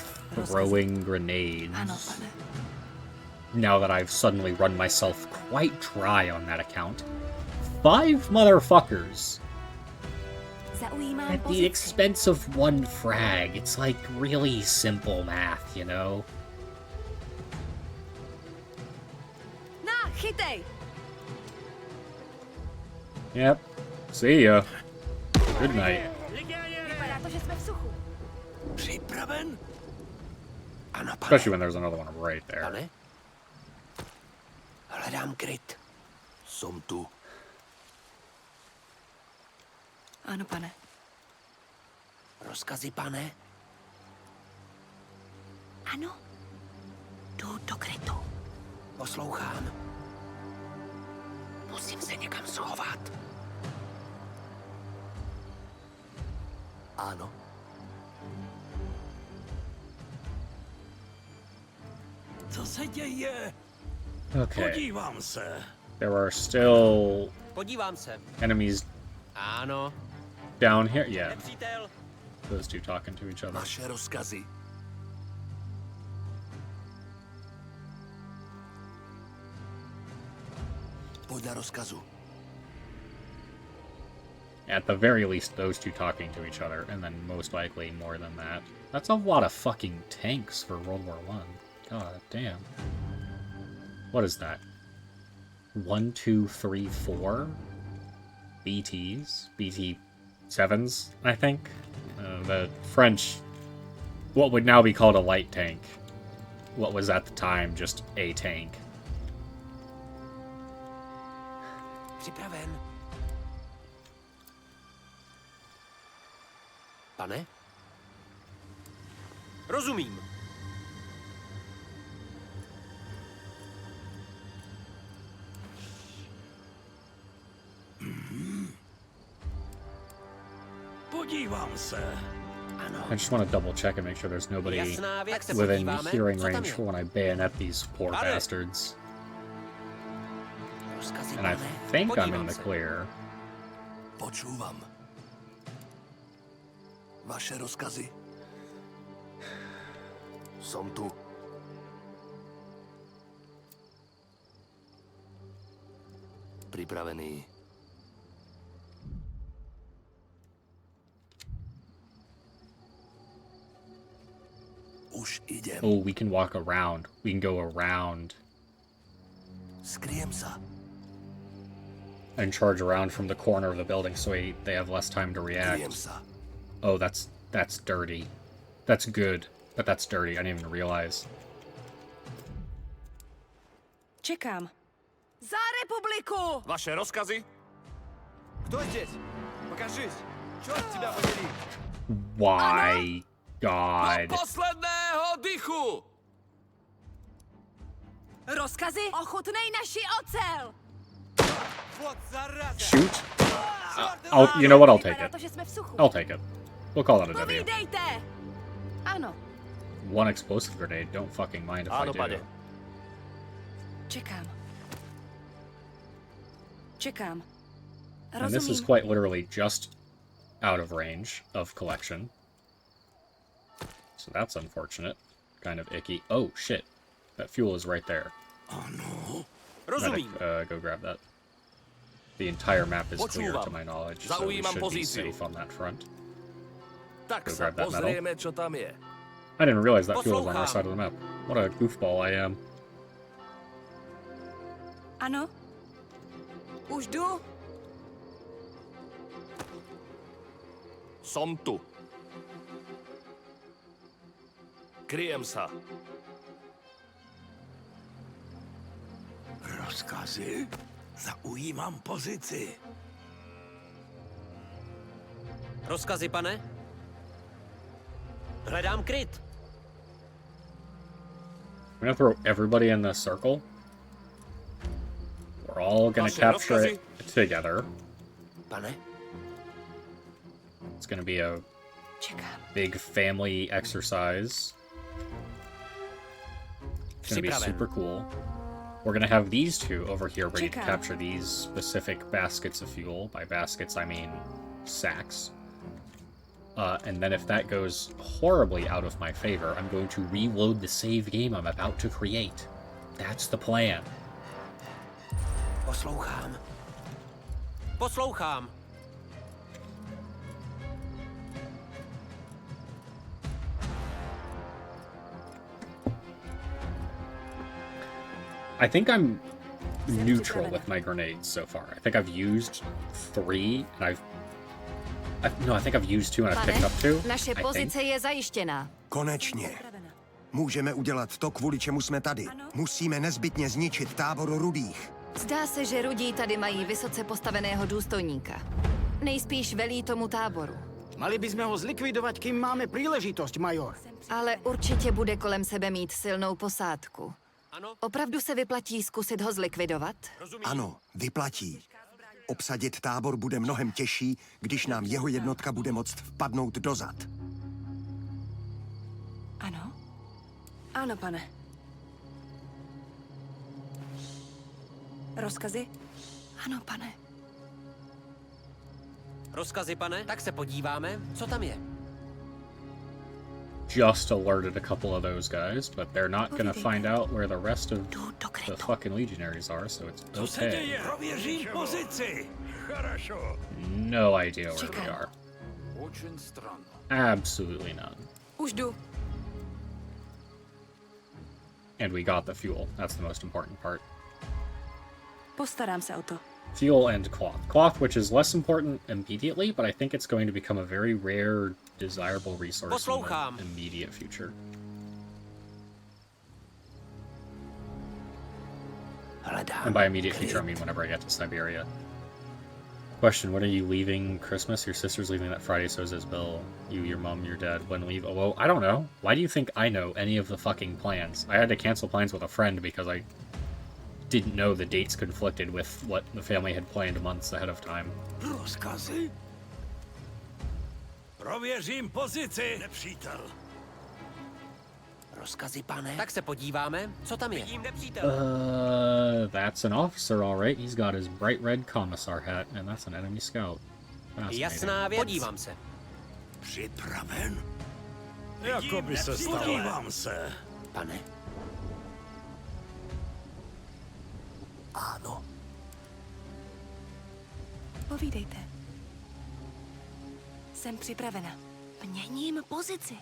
throwing grenades, Ano, pane. now that I've suddenly run myself quite dry on that account, 5 motherfuckers Zaujímám at the pozici. expense of 1 frag. It's like really simple math, you know? Na, chytej! Yep. See ya. Good night. Vypadá to, že jsme v suchu. Připraven? Ano, pane. Especially when there's another one right there. Pane? Hledám kryt. Som tu. Ano, pane. Rozkazy, pane? Ano. Jdu do krytu. Poslouchám. Musím se někam schovat. Ano. Co se děje? Okay. Podívám se. There are still Podívám se. enemies Ano. down here. Yeah, Nepřítel. those two talking to each other. Vaše rozkazy. Podle rozkazu. At the very least, those two talking to each other, and then most likely more than that. That's a lot of fucking tanks for World War One. God damn. What is that? 1, 2, 3, 4 BTs? BT 7s, I think. The French, what would now be called a light tank. What was at the time just a tank. Připraven. Pane? Rozumím. Podívám se. Ano. I just want to double check and make sure there's nobody Jasná věc. Tak se within podíváme, hearing co tam range je. for when I bayonet these poor Pane. bastards. Rozkazy, And I pane? think I'm Podívám in the se. clear. Počúvam. Vaše rozkazy. Som tu. Pripravený. Už idem. Oh, we can walk around. We can go around Skryjem sa. and charge around from the corner of the building so they have less time to Kryjem react. sa. Oh, that's dirty. That's good, but that's dirty. I didn't even realize. Čekám. Za republiku! Vaše rozkazy? Кто здесь? Покажись! Черт тебя побери! Why? God. posledného dychu! Rozkazy? Ochutnej naši ocel! Shoot? You know what? I'll take Vypadá it. to, že jsme v suchu. I'll take it. We'll call that a W. Povídejte! Ano, One explosive grenade. Don't fucking mind if I Ano, do. pane. čekám. Čekám. And this is Rozumím. quite literally just out of range of collection. So that's unfortunate. Kind of icky. Oh, shit. That fuel is right there. Medic, Rozumím. go grab that. The entire map is clear Počúvam. to my knowledge, so we Zaujímam should be pozíciu. safe on that front. Tak Go sa grab that medal. pozrieme, čo tam je. I didn't realize that fuel was on our Poslouchám. side of the map. What a goofball I am. Ano? Už jdu? Som tu. Kryjem sa. Rozkazy? Zaujímam pozici. Rozkazy, pane? Hledám kryt. I'm gonna throw everybody in this circle. We're all gonna Vaše capture rozkazy? it together. Pane? It's gonna be a Čekám. big family exercise. It's gonna be Připraven. super cool. We're gonna have these two over here ready to Čekám. capture these specific baskets of fuel. By baskets, I mean sacks. And then if that goes horribly out of my favor, I'm going to reload the save game I'm about to create. That's the plan. Poslouchám. Poslouchám. I think I'm neutral with my grenades so far. I think I've used 3, and I think I've used 2 and I've picked Pane, up 2. naše I think. pozice je zajištěná. Konečně. Připravena. Můžeme udělat to, kvůli čemu jsme tady. Musíme nezbytně zničit tábor Rudých. Zdá se, že Rudí tady mají vysoce postaveného důstojníka. Nejspíš velí tomu táboru. Mali by sme ho zlikvidovať, kým máme príležitosť, major. Ale určitě bude kolem sebe mít silnou posádku. Ano? Opravdu se vyplatí zkusit ho zlikvidovat? Ano, vyplatí. Obsadit tábor bude mnohem těžší, když nám jeho jednotka bude moct vpadnout dozad. Ano? Ano, pane. Rozkazy? Ano, pane. Rozkazy, pane? Tak se podíváme, co tam je. Just alerted a couple of those guys, but they're not gonna find out where the rest of Jdu do the krytu. fucking legionaries are, so it's Co se okay. děje? Prověřím pozici. Хорошо. No idea where Čekám. they are. Очень странно. Absolutely none. Už jdu. And we got the fuel. That's the most important part. Postarám se o to. Fuel and cloth. Cloth, which is less important immediately, but I think it's going to become a very rare, desirable resource Poslouchám. in the immediate future. Hledám. And by immediate future, I mean whenever I get to Siberia. Question, when are you leaving Christmas? Your sister's leaving that Friday, so is Bill. You, your mom, your dad. When leave? Oh, well, I don't know. Why do you think I know any of the fucking plans? I had to cancel plans with a friend because I didn't know the dates conflicted with what the family had planned months ahead of time. Rozkazy? Prověřím pozici, nepřítel. Rozkazy, pane? Tak se podíváme, co tam je. Vidím nepřítel. That's an officer, all right. He's got his bright red commissar hat, and that's an enemy scout. Fascinating. Jasná věc. Podívám se. Připraven? Jako by se stalo. Podívám se. Pane? Ano. Povídejte. Jsem připravena. Měním pozici.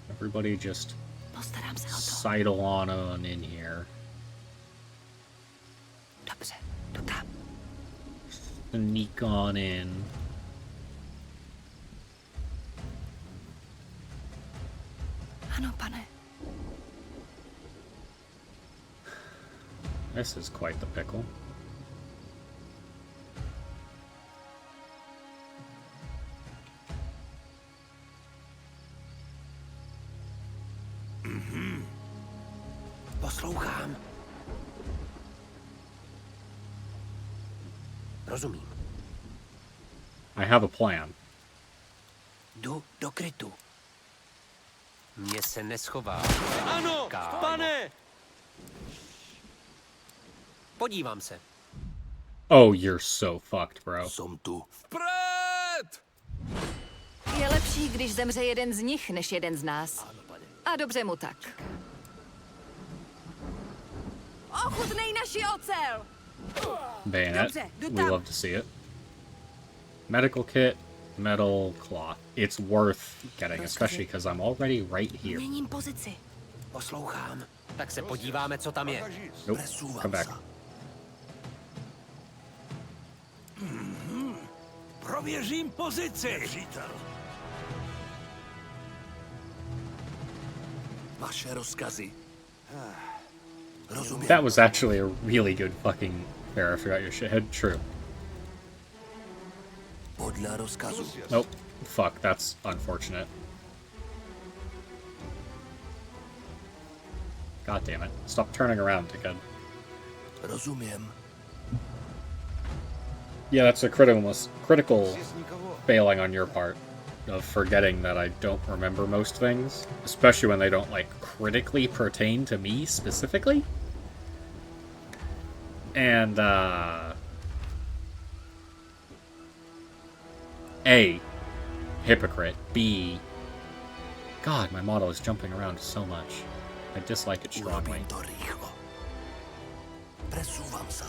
Everybody just Postarám se o to. sidle on in here. Dobře, jdu tam. Sneak on in. Ano, pane. This is quite the pickle. Poslouchám. Rozumím. I have a plan. Jdu do krytu. Mně se neschová. Ano, pane! Podívám se. Oh, you're so fucked, bro. Som tu. Vpred! Je lepší, když zemře jeden z nich, než jeden z nás. A dobře mu tak. Ochutnej naši ocel! Bayonet. Dobře, jdu We tam. love to see it. Medical kit, metal cloth. It's worth getting, especially because I'm already right here. Měním pozici. Poslouchám. Tak se podíváme, co tam je. Nope. Come back. Prověřím pozici. Přítel. Vaše rozkazy. Rozumím. That was actually a really good fucking fair. I forgot your shithead. True. Podle rozkazu. Nope. Fuck, that's unfortunate. God damn it. Stop turning around again. Rozumím. Yeah, that's a critical failing on your part of forgetting that I don't remember most things, especially when they don't like critically pertain to me specifically. And A, hypocrite. B, God, my model is jumping around so much. I dislike it strongly. Urobím to rýchlo. Presúvam sa.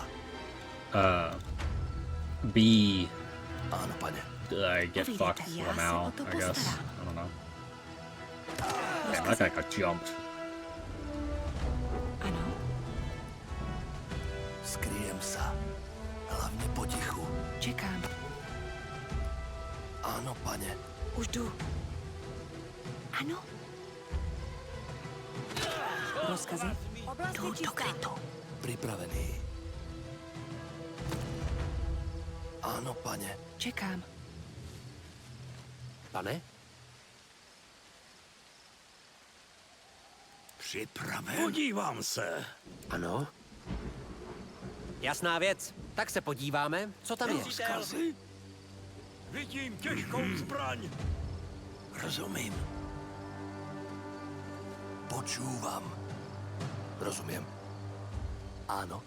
B, Áno, pane. I get fucked somehow, I guess. I don't know. Damn, that guy got jumped. Ano. Skryjem sa. Hlavne potichu. Čekám. Áno, pane. Už jdu. Ano. Rozkazy? Jdu do krytu. Pripravený. Áno, pane. Čekám. Pane? Připraven? Podívám se. Ano? Jasná věc. Tak se podíváme, co tam je. Rozkazy? Vidím těžkou zbraň. Rozumím. Počúvam. Rozumiem. Áno.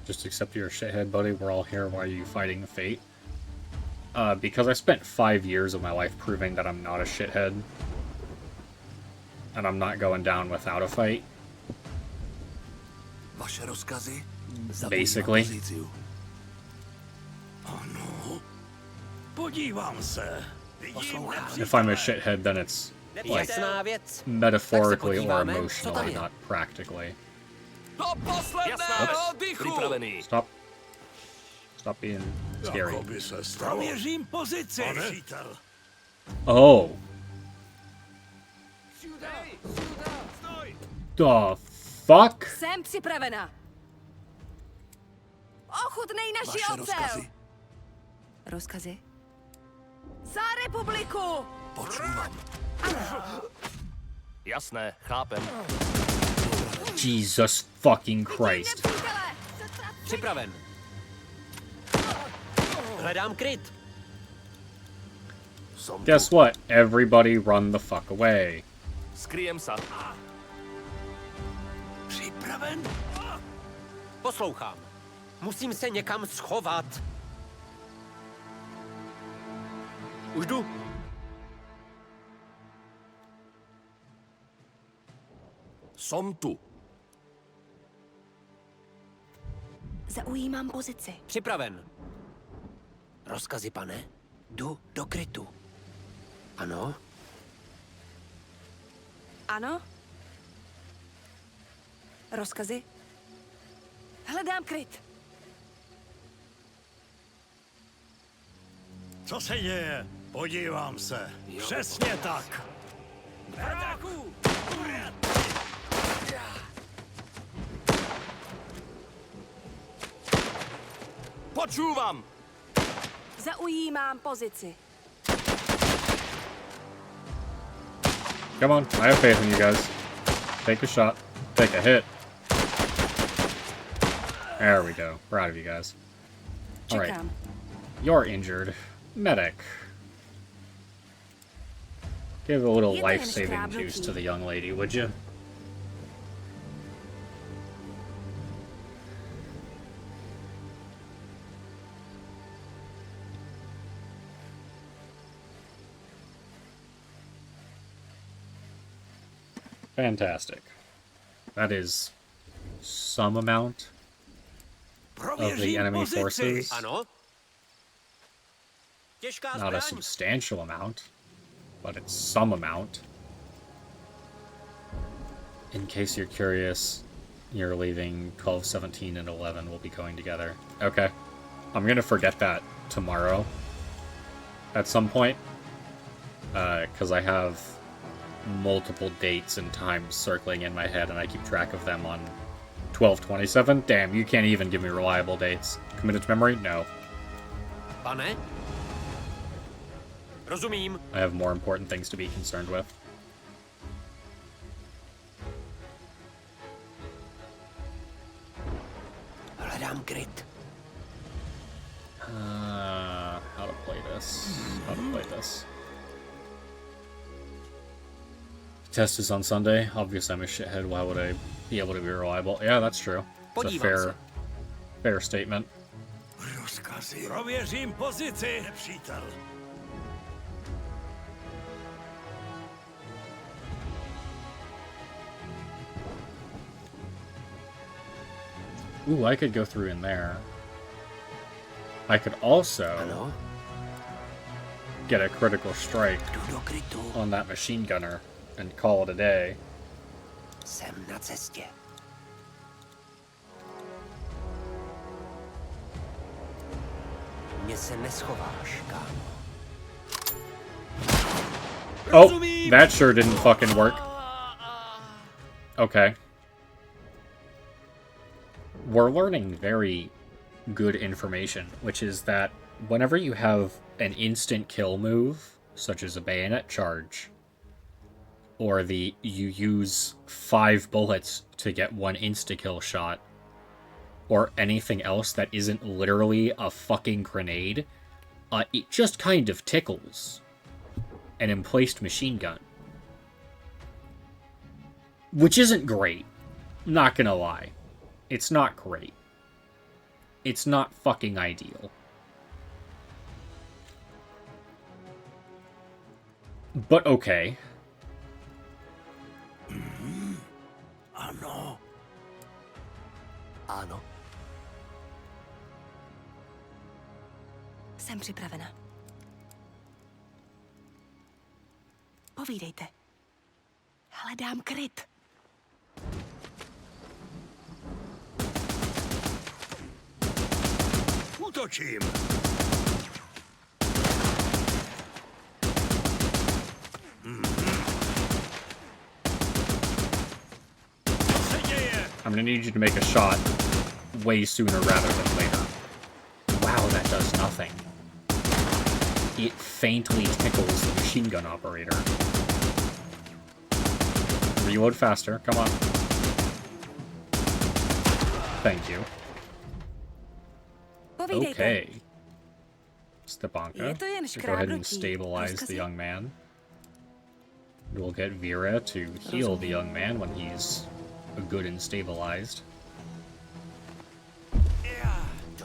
Just accept your shithead, buddy. We're all here. Why are you fighting fate? Because I spent 5 years of my life proving that I'm not a shithead. And I'm not going down without a fight. Vaše rozkazy? Basically. Pozíciu. Ano. Podívám se. Vidím If I'm a shithead, then it's like Jasná věc. metaphorically or podíváme, co tam emotionally, je. not practically. do posledného dychu. Pripravený. Stop being scary. Jakoby se stalo. Prověřím pozici. Přítel. Oh. The fuck? Jsem připravena. Ochutnej naši Vaše ocel. rozkazy? Rozkazy? Za republiku! Počúvam. Jasné, chápem. Jesus fucking Christ. Nepřítele! Připraven. Hledám kryt. Som Guess tu. what? Everybody run the fuck away. Skryjem sa. Připraven? Poslouchám. Musím se někam schovat. Už jdu. Som tu. Zaujímám pozici. Připraven. Rozkazy, pane? Jdu do krytu. Ano? Ano? Rozkazy? Hledám kryt. Co se děje? Podívám se. Přesně tak. Počúvam. Zaujímám pozici. Come on, I have faith in you guys. Take a shot. Take a hit. There we go. Proud of you guys. Alright. Čekám. You're injured. Medic. Give a little Je to jen life-saving škrábnutí. juice to the young lady, would you? Fantastic. That is some amount of the enemy forces. Ano? Těžká Not a zbraň. substantial amount, but it's some amount. In case you're curious, you're leaving 12, 17, and 11 will be going together. Okay. I'm gonna forget that tomorrow at some point, because I have multiple dates and times circling in my head, and I keep track of them on 12/27. Damn, you can't even give me reliable dates. Committed to memory? No. Pane? Rozumím. I have more important things to be concerned with. Hledám kryt. How to play this? How to play this? Test is on Sunday. Obviously, I'm a shithead. Why would I be able to be reliable? Yeah, that's true. It's a Podívám fair statement. Rozkazy. Prověřím pozici, nepřítel. Ooh, I could go through in there. I could also Ano, get a critical strike jdu do krytu. on that machine gunner and call it a day. Jsem na cestě. Mně se neschováš, kámo. Oh, that sure didn't fucking work. Okay. We're learning very good information, which is that whenever you have an instant kill move, such as a bayonet charge, or you use 5 bullets to get 1 insta-kill shot, or anything else that isn't literally a fucking grenade, it just kind of tickles an emplaced machine gun. Which isn't great. Not gonna lie. It's not great. It's not fucking ideal. But okay. Ano. Ano. Jsem připravena. Povídejte. Hledám kryt. Útočím. Co se děje? I'm gonna need you to make a shot way sooner rather than later. Wow, that does nothing. It faintly tickles the machine gun operator. Reload faster, come on. Thank you. Povídejte. Okay. Stepanka, Je to jen go ahead and škrábnutí. stabilize the Rozkazy? young man. We'll get Vera to heal the young man when he's good and stabilized.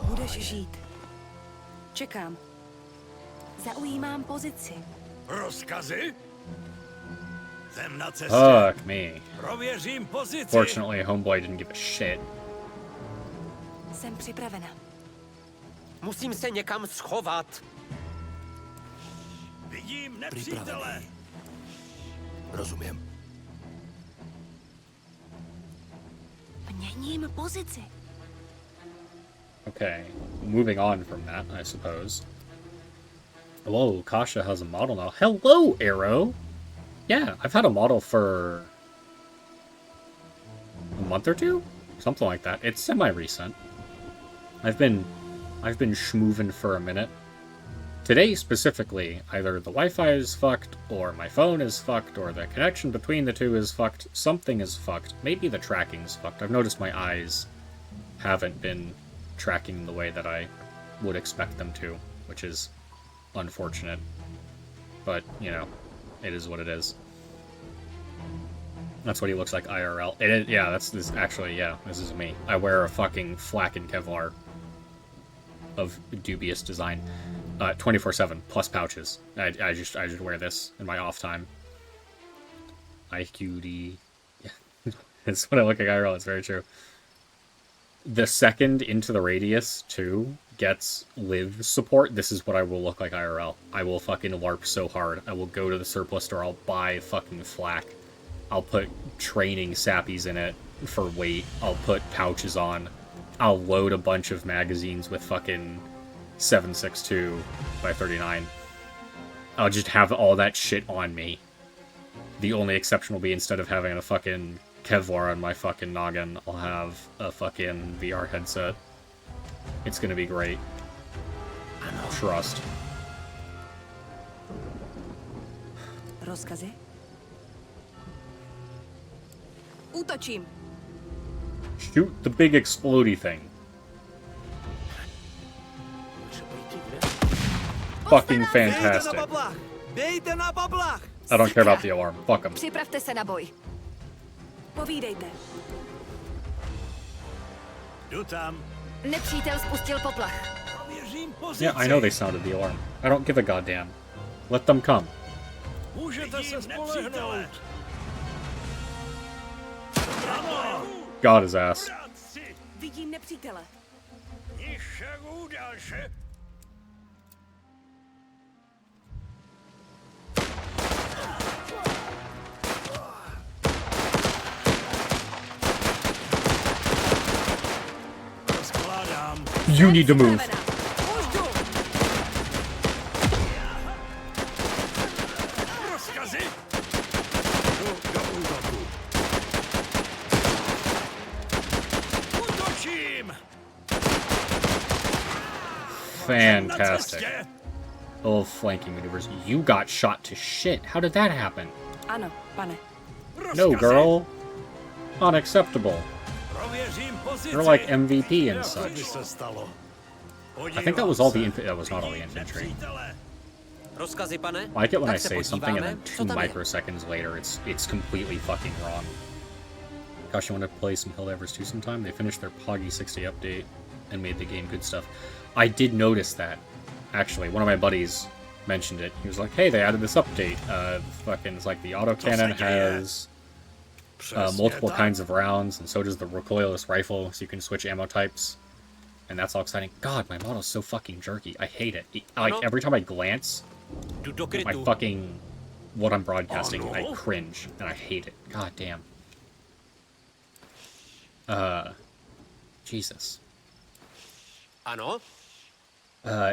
Budeš žít. Čekám. Zaujímám pozici. Rozkazy? Jsem na cestě. Fuck me. Prověřím pozici. Fortunately, Homeboy didn't give a shit. Jsem připravena. Musím se někam schovat. Vidím nepřítele. Připravený. Rozumím. Měním pozici. Okay, moving on from that, I suppose. Whoa, Kasha has a model now. Hello, Arrow! Yeah, I've had a model for a month or 2? Something like that. It's semi-recent. I've been schmoovin' for a minute. Today, specifically, either the Wi-Fi is fucked, or my phone is fucked, or the connection between the two is fucked. Something is fucked. Maybe the tracking's fucked. I've noticed my eyes haven't been tracking the way that I would expect them to, which is unfortunate. But, you know, it is what it is. That's what he looks like IRL. Yeah, this is me. I wear a fucking flak and Kevlar of dubious design. 24/7 plus pouches. I just wear this in my off time. IQD. Yeah. It's what I look like IRL, it's very true. The second Into the Radius 2 gets live support, this is what I will look like IRL. I will fucking LARP so hard. I will go to the surplus store, I'll buy fucking flak. I'll put training sappies in it for weight. I'll put pouches on. I'll load a bunch of magazines with fucking 7.62 by 39. I'll just have all that shit on me. The only exception will be instead of having a fucking Kevlar on my fucking noggin, I'll have a fucking VR headset. It's gonna be great. Trust. Rozkazy? Útočím. Shoot the big explodey thing. Fucking fantastic. I don't care about the alarm. Fuck 'em. Připravte se na boj. Povídejte. Jdu tam. Nepřítel spustil poplach. Věřím pozici. Yeah, I know they sounded the alarm. I don't give a goddamn. Let them come. Můžete se spolehnout. Ano. God his ass. Vidím nepřítele. You need to move. Fantastic. Little flanking maneuvers. You got shot to shit. How did that happen? Ano, pane. No, girl. Unacceptable. You're like MVP and such. I think that was all the that was not all the infantry. Rozkazy, pane? I like it when I Tak se say something and then podíváme, 2 co tam je. microseconds later it's completely fucking wrong. Gosh, I want to play some Helldivers 2 sometime. They finished their Poggy 60 update and made the game good stuff. I did notice that, actually. One of my buddies mentioned it. He was like, hey, they added this update. Fucking, it's like the autocannon has multiple kinds of rounds, and so does the recoilless rifle, so you can switch ammo types. And that's all exciting. God, my model's so fucking jerky. I hate it. Like, every time I glance at my fucking... what I'm broadcasting, I cringe, and I hate it. God damn. Jesus. Ano?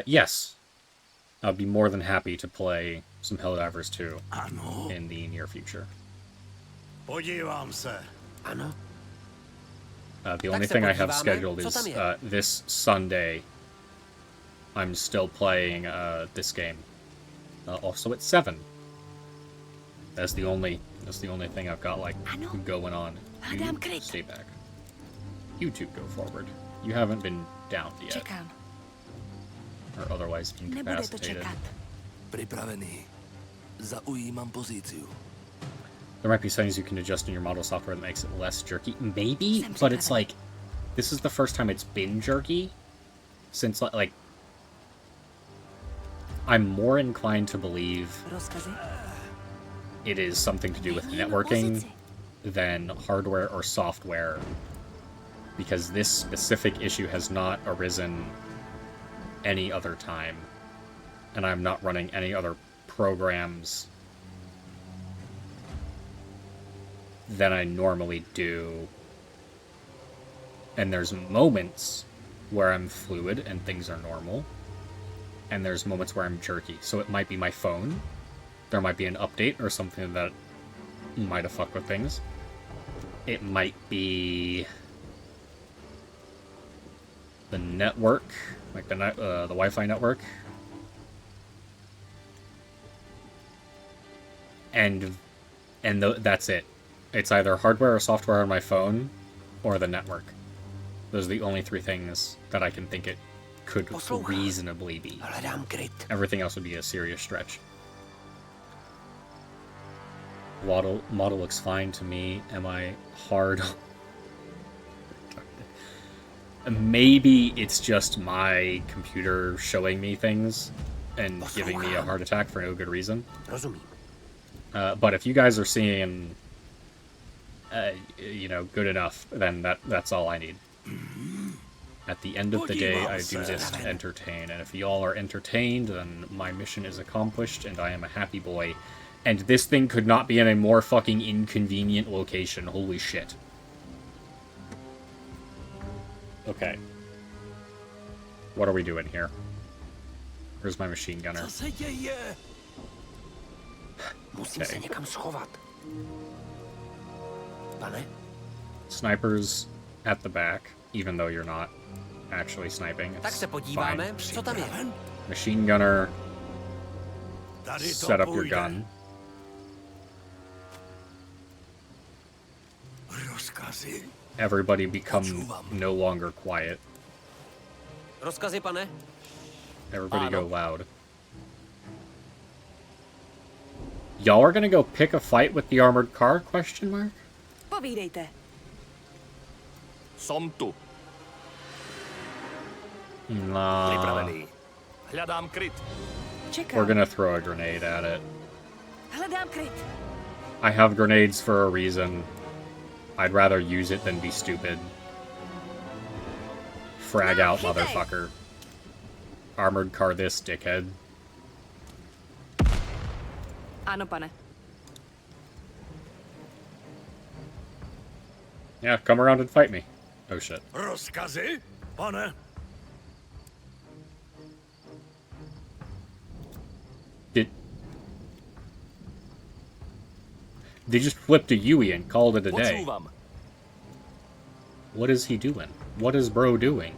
Yes. I'll be more than happy to play some Helldivers 2 in the near future. Podívám se. Ano. The only thing I have scheduled is this Sunday. I'm still playing this game. Also at 7. That's the only thing I've got like going on. You stay back. You two go forward. You haven't been downed yet. Čekám. Or otherwise Nebude to incapacitated. čekat. Připravený. Zaujímám pozici. There might be settings you can adjust in your model software that makes it less jerky. Maybe, but it's like, this is the first time it's been jerky since, like, I'm more inclined to believe Rozkazy? it is something to do with networking than hardware or software, because this specific issue has not arisen any other time, and I'm not running any other programs than I normally do. And there's moments where I'm fluid and things are normal, and there's moments where I'm jerky. So it might be my phone, there might be an update or something that might have fucked with things. It might be the network, like the Wi-Fi network. and that's it. It's either hardware or software on my phone, or the network. Those are the only three things that I can think it could reasonably be. Everything else would be a serious stretch. Model looks fine to me. Am I hard? Maybe it's just my computer showing me things and giving me a heart attack for no good reason. But if you guys are seeing, you know, good enough, then that's all I need. At the end of the day, I do this to entertain, and if y'all are entertained, then my mission is accomplished, and I am a happy boy. And this thing could not be in a more fucking inconvenient location. Holy shit. Okay. What are we doing here? Where's my machine gunner? Okay. Snipers at the back, even though you're not actually sniping. It's fine. Machine gunner, set up your gun. Everybody become no longer quiet. Rozkazy, pane? Everybody go loud. Y'all are gonna go pick a fight with the armored car? Question mark? Povídejte. Som tu. Nah. Připravený. Hľadám kryt. Čekám. We're gonna throw a grenade at it. Hledám kryt. I have grenades for a reason. I'd rather use it than be stupid. Frag out, motherfucker. Armored car this, dickhead. Ano, pane. Yeah, come around and fight me. Oh shit. Rozkazy, pane? They just flipped a Yui and called it a day. Počúvam. What is he doing? What is bro doing?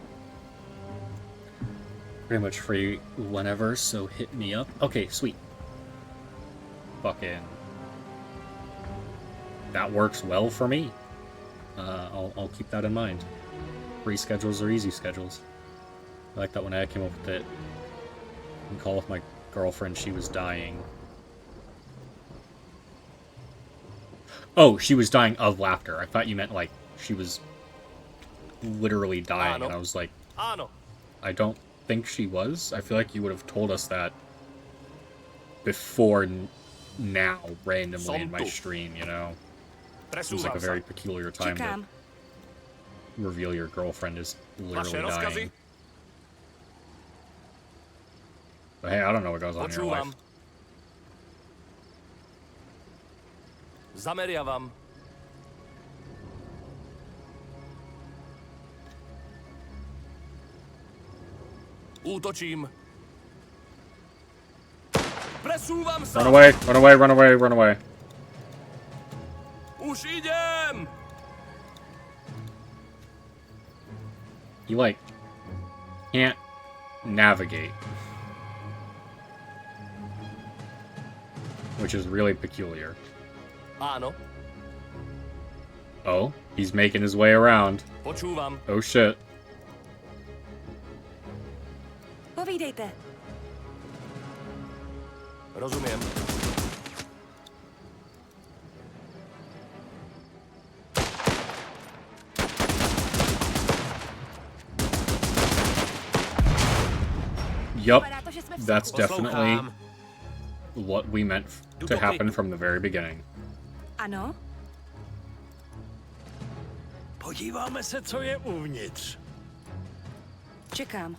Pretty much free whenever, so hit me up. Okay, sweet. Fucking... That works well for me. I'll keep that in mind. Free schedules are easy schedules. I like that when I came up with it. I call with my girlfriend, she was dying. Oh, she was dying of laughter. I thought you meant, like, she was literally dying, and I was like, I don't think she was. I feel like you would have told us that before now, randomly in my stream, you know? It was like a very peculiar time to reveal your girlfriend is literally dying. But hey, I don't know what goes on in your life. Zameriavam. Útočím. Presúvam sa. Run away, run away, run away, run away. Už idem. You, like, can't navigate. Which is really peculiar. Áno. Oh, he's making his way around. Počúvam. Oh shit. Povídejte. Rozumiem. Yup, that's definitely what we meant to happen from the very beginning. Ano? Podíváme se, co je uvnitř. Čekám.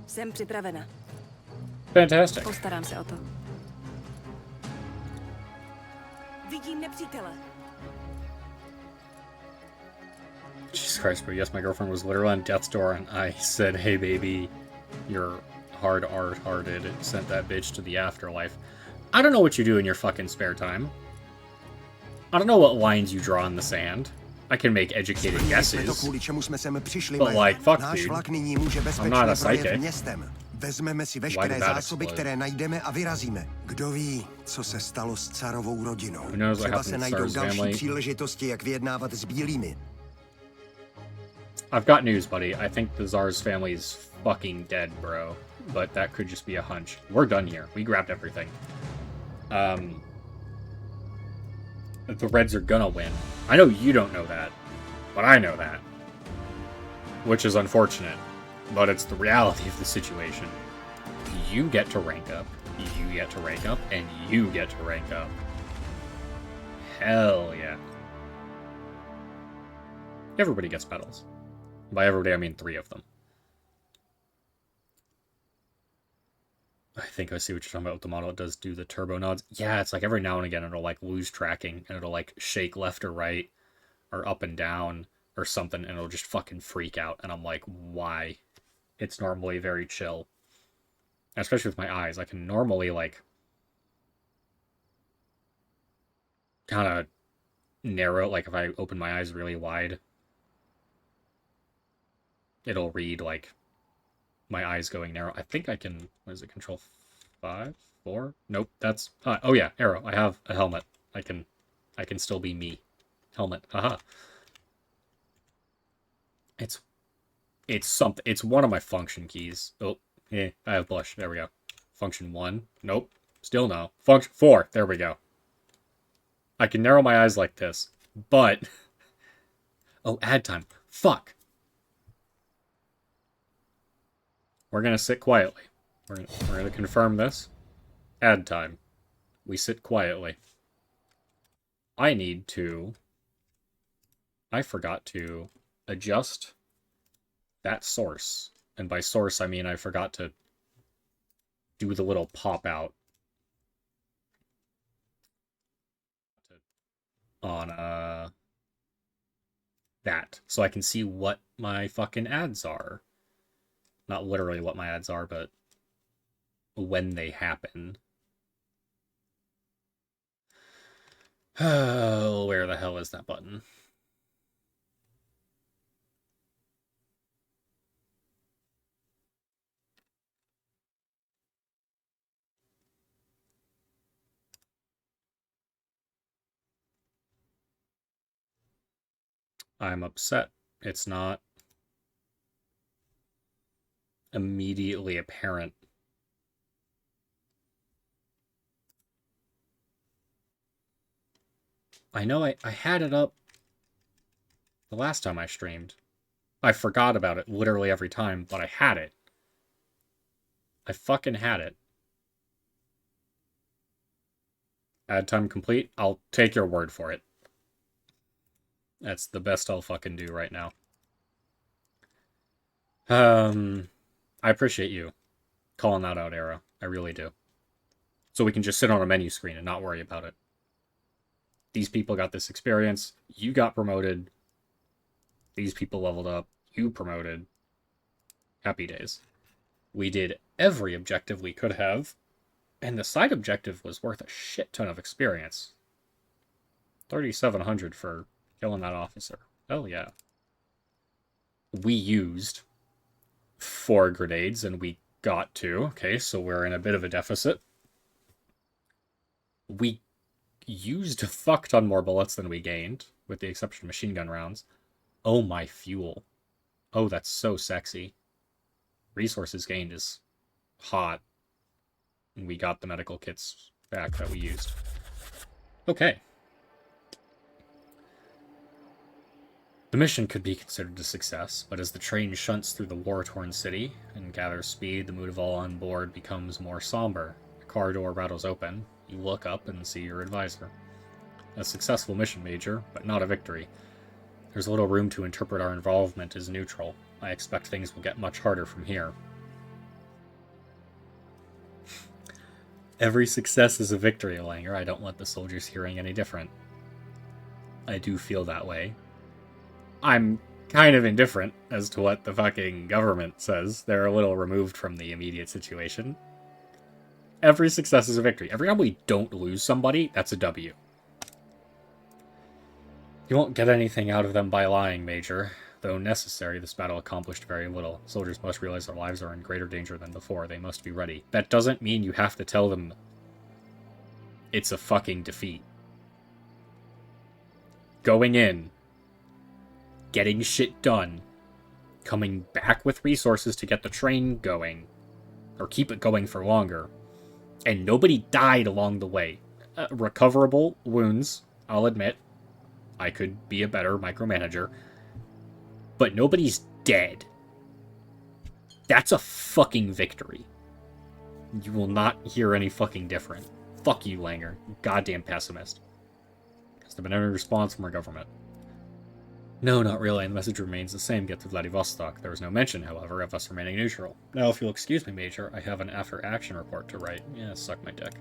Jsem připravena. Fantastic. Postarám se o to. Vidím nepřítele. Jesus Christ, but yes, my girlfriend was literally on death's door, and I said, hey baby, you're hard-hearted, sent that bitch to the afterlife. I don't know what you do in your fucking spare time. I don't know what lines you draw in the sand. I can make educated guesses, but like, fuck dude, I'm not a psychic. Vezmeme si veškeré zásoby, které najdeme a vyrazíme. Kdo ví, co se stalo s carovou rodinou. Třeba se najdou další příležitosti, jak vyjednávat s bílými. I've got news, buddy. I think the Tsar's family is fucking dead, bro. But that could just be a hunch. We're done here. We grabbed everything. The Reds are gonna win. I know you don't know that, but I know that. Which is unfortunate, but it's the reality of the situation. You get to rank up, you get to rank up, and you get to rank up. Hell yeah. Everybody gets medals. By everybody, I mean 3 of them. I think I see what you're talking about with the model. It does do the turbo nods. Yeah, it's like every now and again it'll like lose tracking and it'll like shake left or right or up and down or something and it'll just fucking freak out. And I'm like, why? It's normally very chill. Especially with my eyes. I can normally like kind of narrow, like if I open my eyes really wide, it'll read like my eyes going narrow. I think I can, what is it, control 5? 4? Nope, that's, oh yeah, arrow. I have a helmet. I can still be me. Helmet, haha. It's something, it's one of my function keys. Oh, yeah, I have blush, there we go. Function 1, nope, still no. Function 4, there we go. I can narrow my eyes like this, but, oh, ad time, fuck. We're going to sit quietly. We're going to confirm this. Ad time. We sit quietly. I forgot to adjust that source. And by source, I mean I forgot to do the little pop out on that. So I can see what my fucking ads are. Not literally what my ads are, but when they happen. Oh, where the hell is that button? I'm upset. It's not immediately apparent. I know I had it up the last time I streamed. I forgot about it literally every time, but I had it. I fucking had it. Ad time complete? I'll take your word for it. That's the best I'll fucking do right now. I appreciate you calling that out, Arrow. I really do. So we can just sit on a menu screen and not worry about it. These people got this experience. You got promoted. These people leveled up. You promoted. Happy days. We did every objective we could have. And the side objective was worth a shit ton of experience. 3,700 for killing that officer. Hell yeah. We used 4 grenades and we got 2. Okay, so we're in a bit of a deficit. We used a fuck ton more bullets than we gained, with the exception of machine gun rounds. Oh my fuel. Oh, that's so sexy. Resources gained is hot. And we got the medical kits back that we used. Okay. The mission could be considered a success, but as the train shunts through the war-torn city and gathers speed, the mood of all on board becomes more somber. A car door rattles open. You look up and see your advisor. A successful mission, Major, but not a victory. There's little room to interpret our involvement as neutral. I expect things will get much harder from here. Every success is a victory, Langer. I don't want the soldiers hearing any different. I do feel that way. I'm kind of indifferent as to what the fucking government says. They're a little removed from the immediate situation. Every success is a victory. Every time we don't lose somebody, that's a W. You won't get anything out of them by lying, Major. Though necessary, this battle accomplished very little. Soldiers must realize their lives are in greater danger than before. They must be ready. That doesn't mean you have to tell them it's a fucking defeat. Going in, getting shit done, coming back with resources to get the train going, or keep it going for longer, and nobody died along the way. Recoverable wounds, I'll admit. I could be a better micromanager. But nobody's dead. That's a fucking victory. You will not hear any fucking different. Fuck you, Langer. You goddamn pessimist. Has there been any response from our government? No, not really, and the message remains the same. Get to Vladivostok. There was no mention, however, of us remaining neutral. Now, if you'll excuse me, Major, I have an after-action report to write. Yeah, suck my dick.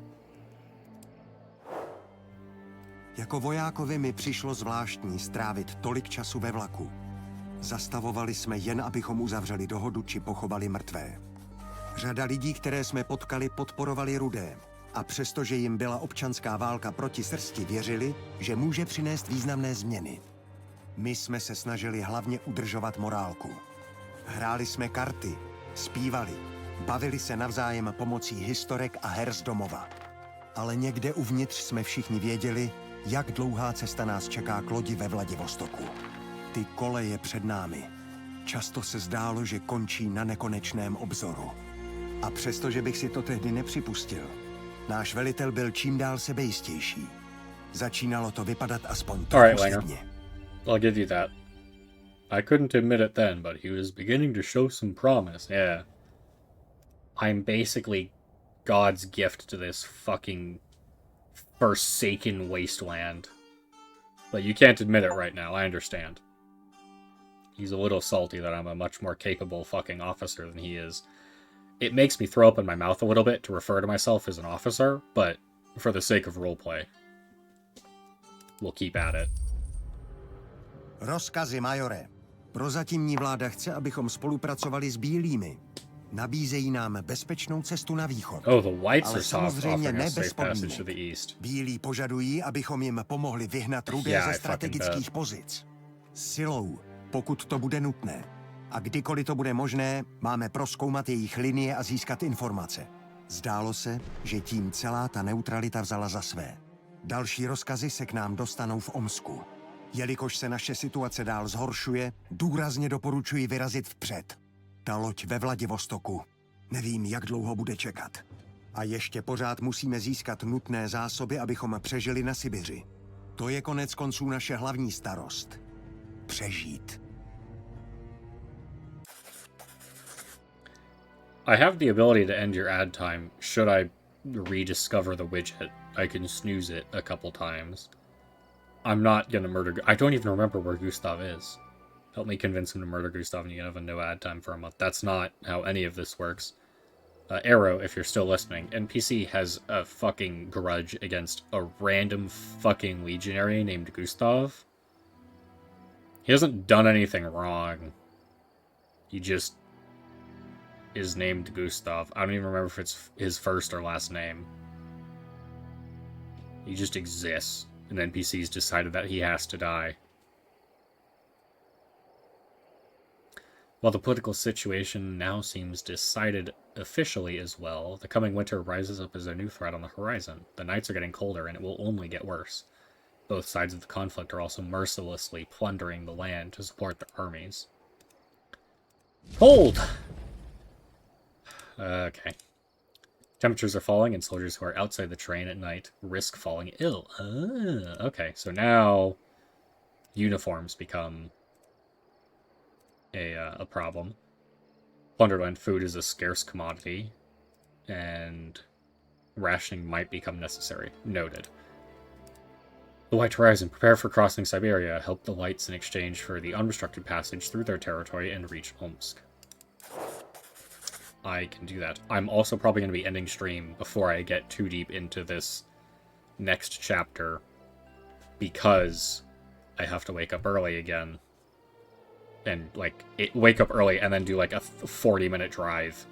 Jako vojákovi mi přišlo zvláštní strávit tolik času ve vlaku. Zastavovali jsme jen, abychom uzavřeli dohodu či pochovali mrtvé. Řada lidí, které jsme potkali, podporovali Rudé. A přestože jim byla občanská válka proti srsti, věřili, že může přinést významné změny. My jsme se snažili hlavně udržovat morálku. Hráli jsme karty, zpívali, bavili se navzájem pomocí historek a her z domova. Ale někde uvnitř jsme všichni věděli, jak dlouhá cesta nás čeká k lodi ve Vladivostoku. Ty koleje před námi. Často se zdálo, že končí na nekonečném obzoru. A přestože bych si to tehdy nepřipustil, náš velitel byl čím dál sebejistější. Začínalo to vypadat aspoň trochu slibně. I'll give you that. I couldn't admit it then, but he was beginning to show some promise, yeah. I'm basically God's gift to this fucking forsaken wasteland. But you can't admit it right now, I understand. He's a little salty that I'm a much more capable fucking officer than he is. It makes me throw up in my mouth a little bit to refer to myself as an officer, but for the sake of roleplay, we'll keep at it. Rozkazy, majore. Prozatímní vláda chce, abychom spolupracovali s bílými. Nabízejí nám bezpečnou cestu na východ. Oh, the whites ale are samozřejmě offering ne us bez safe passage podmínek. to the east. Bílí požadují, abychom jim pomohli vyhnat Rudé ze strategických pozic. Silou, pokud to bude nutné. A kdykoliv to bude možné, máme prozkoumat jejich linie a získat informace. Zdálo se, že tím celá ta neutralita vzala za své. Další rozkazy se k nám dostanou v Omsku. Jelikož se naše situace dál zhoršuje, důrazně doporučuji vyrazit vpřed. Ta loď ve Vladivostoku. Nevím, jak dlouho bude čekat. A ještě pořád musíme získat nutné zásoby, abychom přežili na Sibiři. To je konec konců naše hlavní starost. Přežít. I have the ability to end your ad time should I rediscover the widget. I can snooze it a couple times. I'm not gonna murder... I don't even remember where Gustav is. Help me convince him to murder Gustav and you can have a no ad time for a month. That's not how any of this works. Arrow, if you're still listening, NPC has a fucking grudge against a random fucking legionary named Gustav. He hasn't done anything wrong. He just is named Gustav. I don't even remember if it's his first or last name. He just exists, and NPCs decided that he has to die. While the political situation now seems decided officially as well, the coming winter rises up as a new threat on the horizon. The nights are getting colder, and it will only get worse. Both sides of the conflict are also mercilessly plundering the land to support their armies. Cold! Okay. Temperatures are falling, and soldiers who are outside the train at night risk falling ill. Okay, so now uniforms become a problem. Plundered land food is a scarce commodity, and rationing might become necessary. Noted. The White Horizon, prepare for crossing Siberia. Help the Lights in exchange for the unrestricted passage through their territory and reach Omsk. I can do that. I'm also probably going to be ending stream before I get too deep into this next chapter, because I have to wake up early again. And, like, wake up early and then do, like, a 40-minute drive,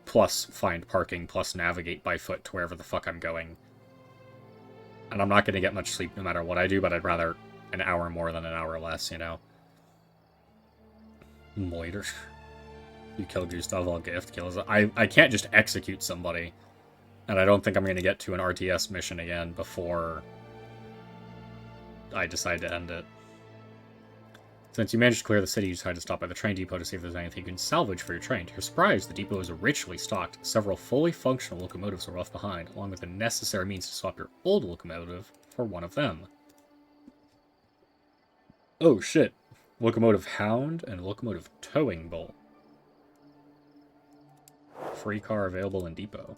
plus find parking, plus navigate by foot to wherever the fuck I'm going. And I'm not going to get much sleep no matter what I do, but I'd rather an hour more than an hour less, you know? Moiter. You kill Gustav, I'll gift kills. I can't just execute somebody. And I don't think I'm going to get to an RTS mission again before I decide to end it. Since you managed to clear the city, you decide to stop by the train depot to see if there's anything you can salvage for your train. To your surprise, the depot is richly stocked. Several fully functional locomotives are left behind, along with the necessary means to swap your old locomotive for one of them. Oh shit. Locomotive Hound and Locomotive Towing Bolt. Free car available in depot.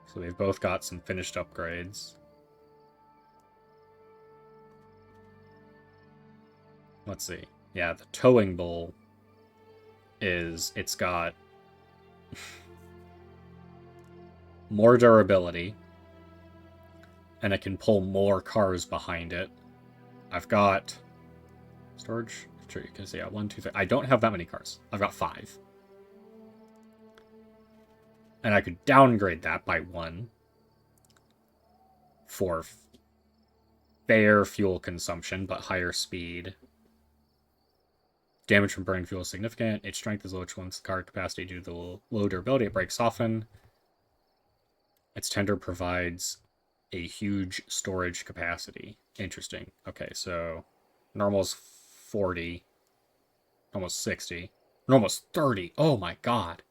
So they've both got some finished upgrades. Let's see. Yeah, the Towing Bowl it's got more durability, and it can pull more cars behind it. I've got storage. Sure, you can see, yeah, 1, 2, 3. I don't have that many cars. I've got 5. And I could downgrade that by 1 for fair fuel consumption, but higher speed. Damage from burning fuel is significant. Its strength is low, which limits the car capacity due to the low durability. It breaks often. Its tender provides a huge storage capacity. Interesting. Okay, so normal's 40. Almost 60. Almost 30. Oh my god.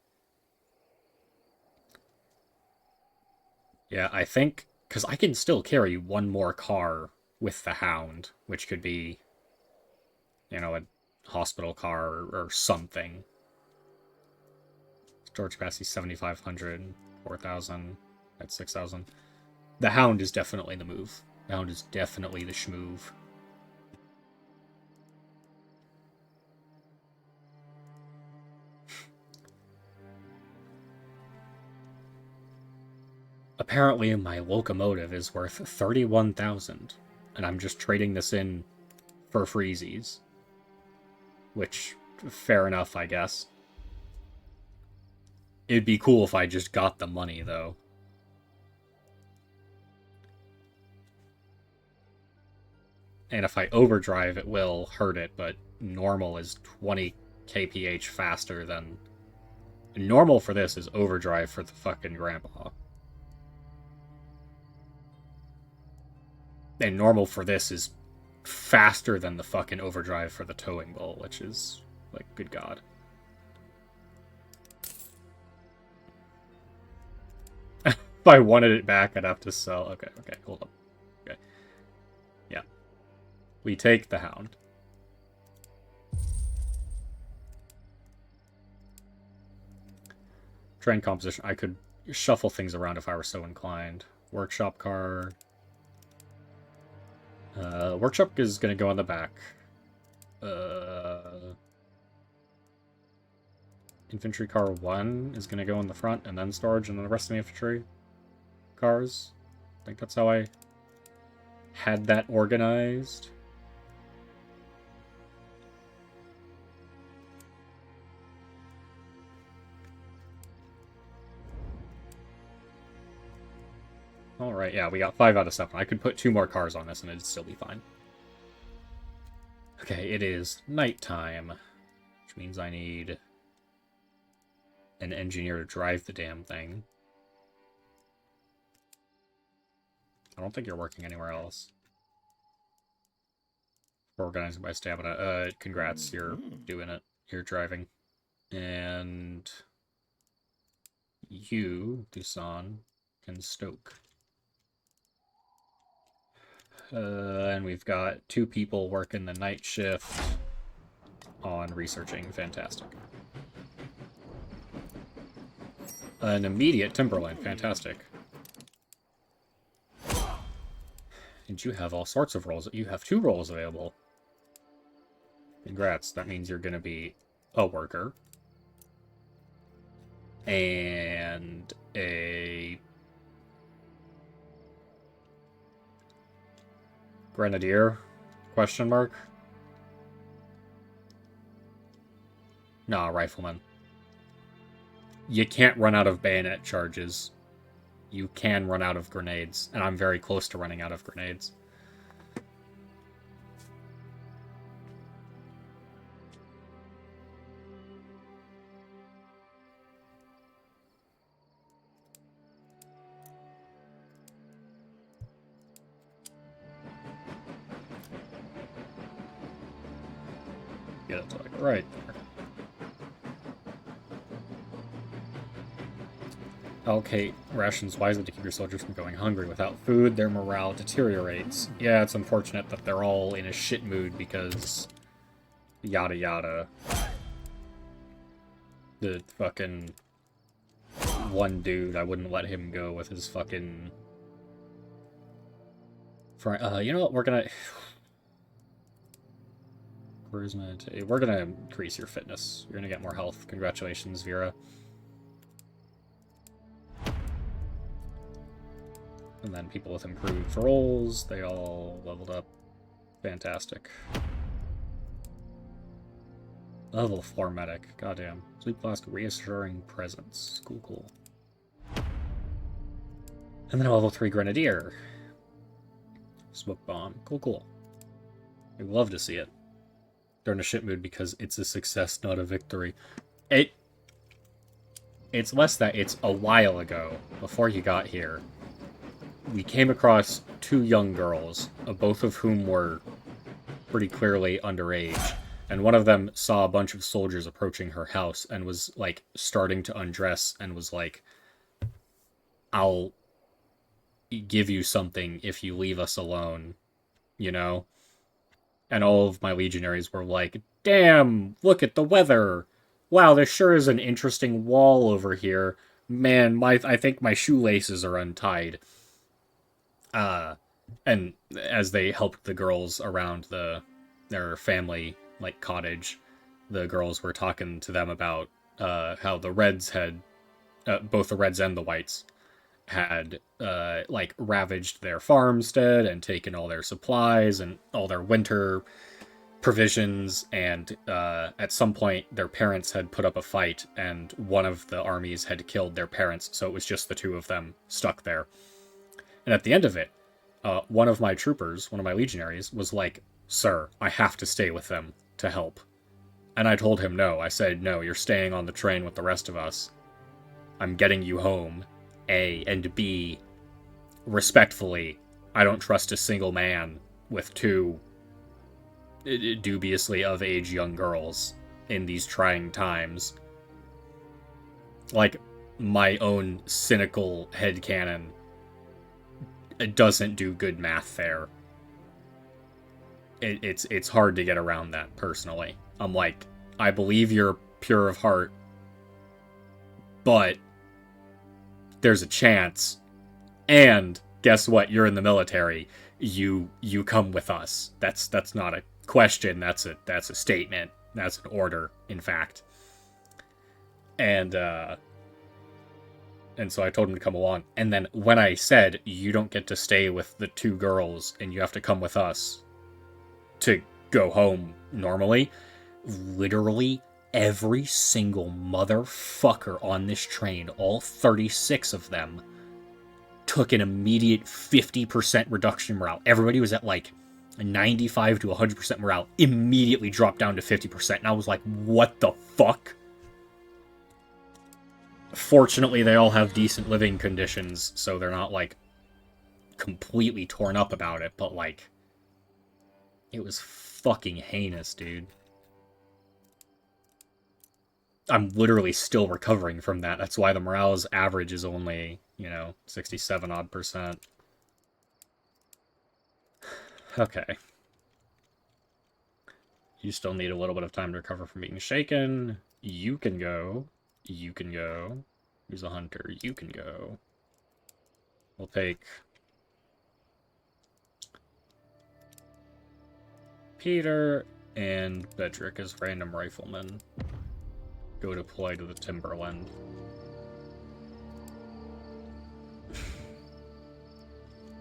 Yeah, I think... Because I can still carry 1 more car with the Hound, which could be, you know, a hospital car or something. Storage capacity 7,500, 4,000, that's 6,000. The Hound is definitely the move. The Hound is definitely the schmoove. Apparently my locomotive is worth 31,000, and I'm just trading this in for freezies. Which, fair enough, I guess. It'd be cool if I just got the money, though. And if I overdrive, it will hurt it, but normal is 20 kph faster than... Normal for this is overdrive for the fucking grandpa. And normal for this is faster than the fucking overdrive for the towing bowl, which is, like, good god. If I wanted it back, I'd have to sell. Okay, hold on. Okay. Yeah. We take the Hound. Train composition. I could shuffle things around if I were so inclined. Workshop car. Workshop is going to go on the back. Infantry car 1 is going to go in the front, and then storage, and then the rest of the infantry cars. I think that's how I had that organized. Alright, yeah, we got 5 out of 7. I could put 2 more cars on this and it'd still be fine. Okay, it is nighttime, which means I need an engineer to drive the damn thing. I don't think you're working anywhere else. Organizing by stamina. Congrats, you're doing it. You're driving. And you, Dusan, can stoke. And we've got 2 people working the night shift on researching. Fantastic. An immediate Timberline. Fantastic. And you have all sorts of roles. You have 2 roles available. Congrats. That means you're going to be a worker. And a... Grenadier? Question mark? Nah, rifleman. You can't run out of bayonet charges. You can run out of grenades, and I'm very close to running out of grenades. get it to like right there. Allocate rations wisely to keep your soldiers from going hungry. Without food, their morale deteriorates. Yeah, it's unfortunate that they're all in a shit mood because yada yada. The fucking one dude, I wouldn't let him go with his fucking... you know what, we're gonna... Charisma, we're gonna increase your fitness. You're gonna get more health. Congratulations, Vera. And then people with improved rolls, they all leveled up. Fantastic. Level 4 medic. Goddamn. Sleep flask, reassuring presence. Cool, cool. And then a level 3 grenadier. Smoke bomb. Cool, cool. We'd love to see it. They're in a shit mood because it's a success, not a victory. It's less that it's a while ago, before you got here. We came across 2 young girls, both of whom were pretty clearly underage. And one of them saw a bunch of soldiers approaching her house and was, like, starting to undress and was like, I'll give you something if you leave us alone, you know? And all of my legionaries were like, damn, look at the weather. Wow, there sure is an interesting wall over here. Man, I think my shoelaces are untied. And as they helped the girls around their family, like, cottage, the girls were talking to them about how the Reds had, both the Reds and the Whites, had, like, ravaged their farmstead and taken all their supplies and all their winter provisions, and at some point their parents had put up a fight and one of the armies had killed their parents, so it was just the 2 of them stuck there. And at the end of it, one of my troopers, one of my legionaries, was like, sir, I have to stay with them to help. And I told him no. I said, no, you're staying on the train with the rest of us. I'm getting you home, A, and B, respectfully, I don't trust a single man with 2 dubiously of age young girls in these trying times. Like, my own cynical headcanon, it doesn't do good math there. It's hard to get around that, personally. I'm like, I believe you're pure of heart, but there's a chance, and guess what? You're in the military. You come with us. That's not a question. That's a statement. That's an order, in fact. And so I told him to come along. And then when I said, you don't get to stay with the 2 girls and you have to come with us to go home normally, literally every single motherfucker on this train, all 36 of them, took an immediate 50% reduction in morale. Everybody was at like 95 to 100% morale, immediately dropped down to 50%. And I was like, what the fuck? Fortunately, they all have decent living conditions, so they're not, like, completely torn up about it, but, like, it was fucking heinous, dude. I'm literally still recovering from that. That's why the morale's average is only, 67-odd%. Okay. You still need a little bit of time to recover from being shaken. You can go. You can go. Who's a hunter? You can go. We'll take Peter and Bedrick as random riflemen. Go deploy to the Timberland.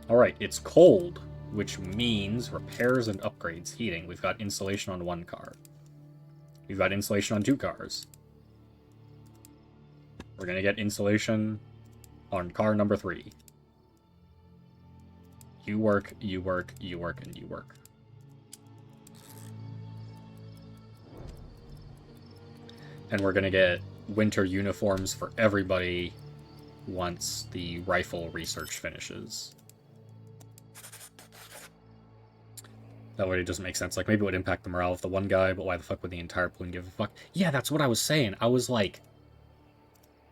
Alright, it's cold, which means repairs and upgrades, heating. We've got insulation on 1 car. We've got insulation on 2 cars. We're gonna get insulation on car number 3. You work, you work, you work, and you work. And we're gonna get winter uniforms for everybody once the rifle research finishes. That way it doesn't make sense. Like, maybe it would impact the morale of the one guy, but why the fuck would the entire platoon give a fuck? Yeah, that's what I was saying. I was like...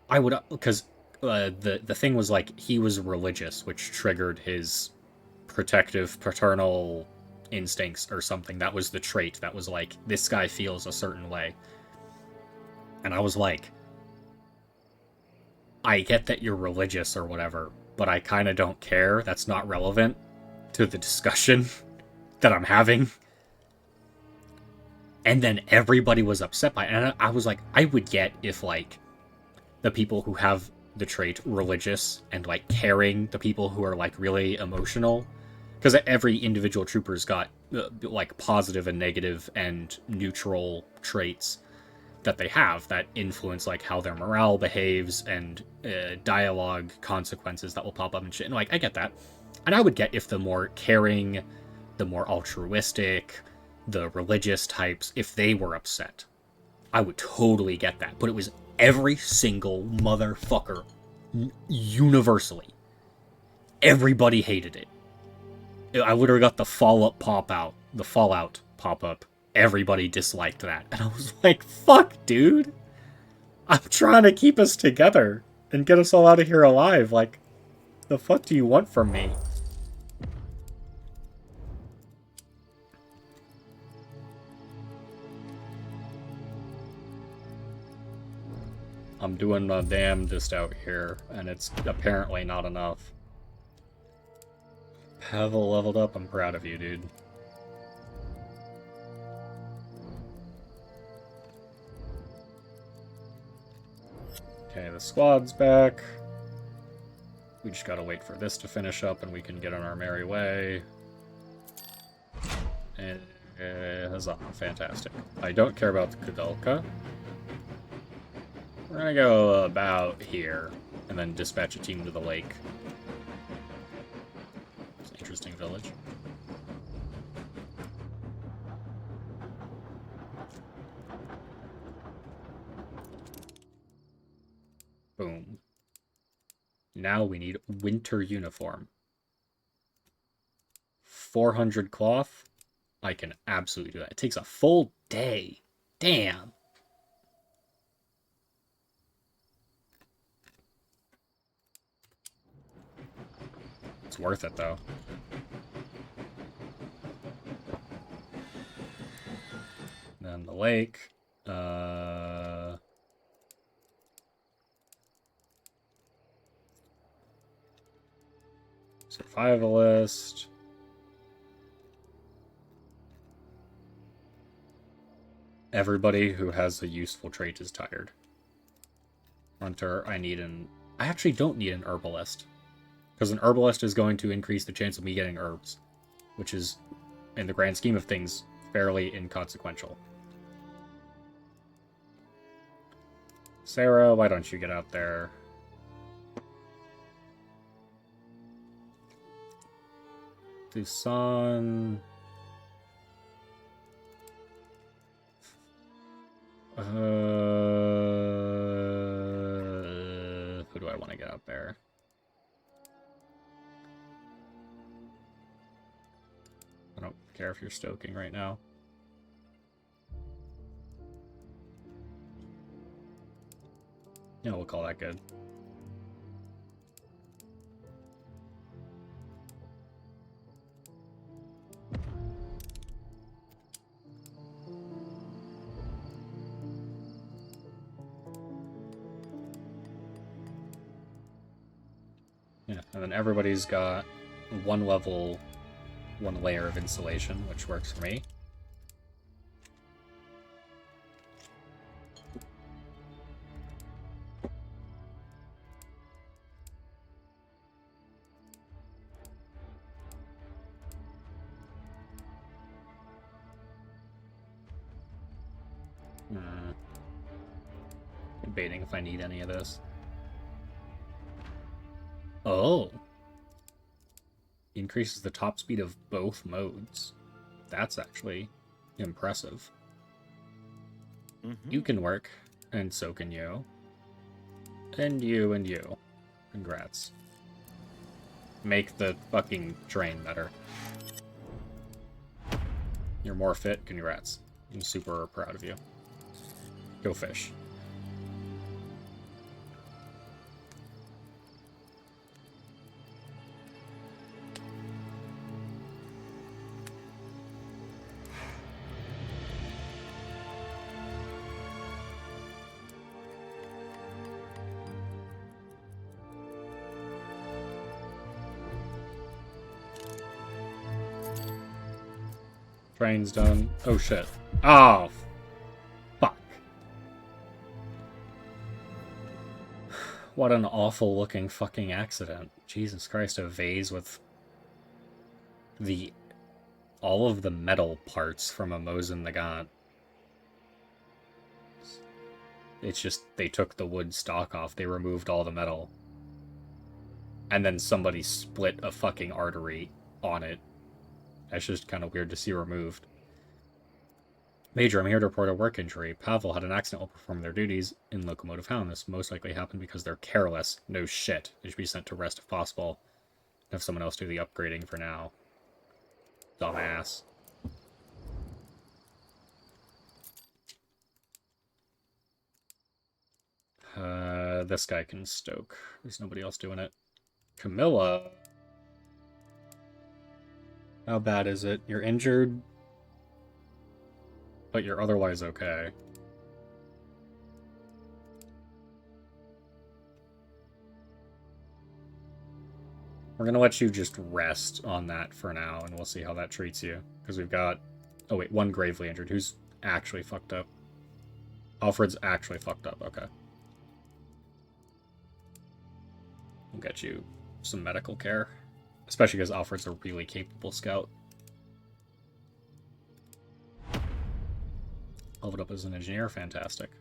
I would... Because the thing was, like, he was religious, which triggered his protective, paternal instincts or something. That was the trait. That was like, this guy feels a certain way. And I was like... I get that you're religious or whatever, but I kind of don't care. That's not relevant to the discussion that I'm having. And then everybody was upset by it. And I was like, I would get if, like, the people who have the trait religious and, like, caring, the people who are, like, really emotional, because every individual trooper's got, like, positive and negative and neutral traits that they have that influence, like, how their morale behaves and dialogue consequences that will pop up and shit. And, like, I get that. And I would get if the more caring, the more altruistic, the religious types, if they were upset. I would totally get that. But it was every single motherfucker, universally. Everybody hated it. I literally got the Fallout pop-up. Everybody disliked that. And I was like, fuck, dude. I'm trying to keep us together and get us all out of here alive. Like, the fuck do you want from me? I'm doing my damnedest out here, and it's apparently not enough. Pavel leveled up. I'm proud of you, dude. Okay, the squad's back. We just gotta wait for this to finish up and we can get on our merry way. And huzzah, fantastic. I don't care about the Kudalka. We're gonna go about here and then dispatch a team to the lake. It's an interesting village. Boom. Now we need winter uniform. 400 cloth? I can absolutely do that. It takes a full day. Damn. It's worth it, though. Then the lake. Survivalist. Everybody who has a useful trait is tired. Hunter, I actually don't need an herbalist. Because an herbalist is going to increase the chance of me getting herbs. Which is, in the grand scheme of things, fairly inconsequential. Sarah, why don't you get out there? Dusan. Who do I want to get out there? I don't care if you're stoking right now. Yeah, we'll call that good. Yeah, and then everybody's got one layer of insulation, which works for me. Debating if I need any of this. Oh. Increases the top speed of both modes. That's actually impressive. You can work, and so can you. And you, and you. Congrats. Make the fucking train better. You're more fit. Congrats. I'm super proud of you. Go fish. Train's done. Oh shit. Oh, fuck. What an awful looking fucking accident. Jesus Christ, a vase with all of the metal parts from a Mosin Nagant. It's just, they took the wood stock off, they removed all the metal. And then somebody split a fucking artery on it. That's just kind of weird to see removed. Major, I'm here to report a work injury. Pavel had an accident while performing their duties in Locomotive Hound. This most likely happened because they're careless. No shit. They should be sent to rest if possible. Have someone else do the upgrading for now. Dumbass. This guy can stoke. There's nobody else doing it. Camilla. How bad is it? You're injured, but you're otherwise okay. We're gonna let you just rest on that for now, and we'll see how that treats you. Because we've got... Oh wait, one gravely injured. Who's actually fucked up? Alfred's actually fucked up, okay. We'll get you some medical care. Especially because Alfred's a really capable scout. Leveled up as an engineer, fantastic.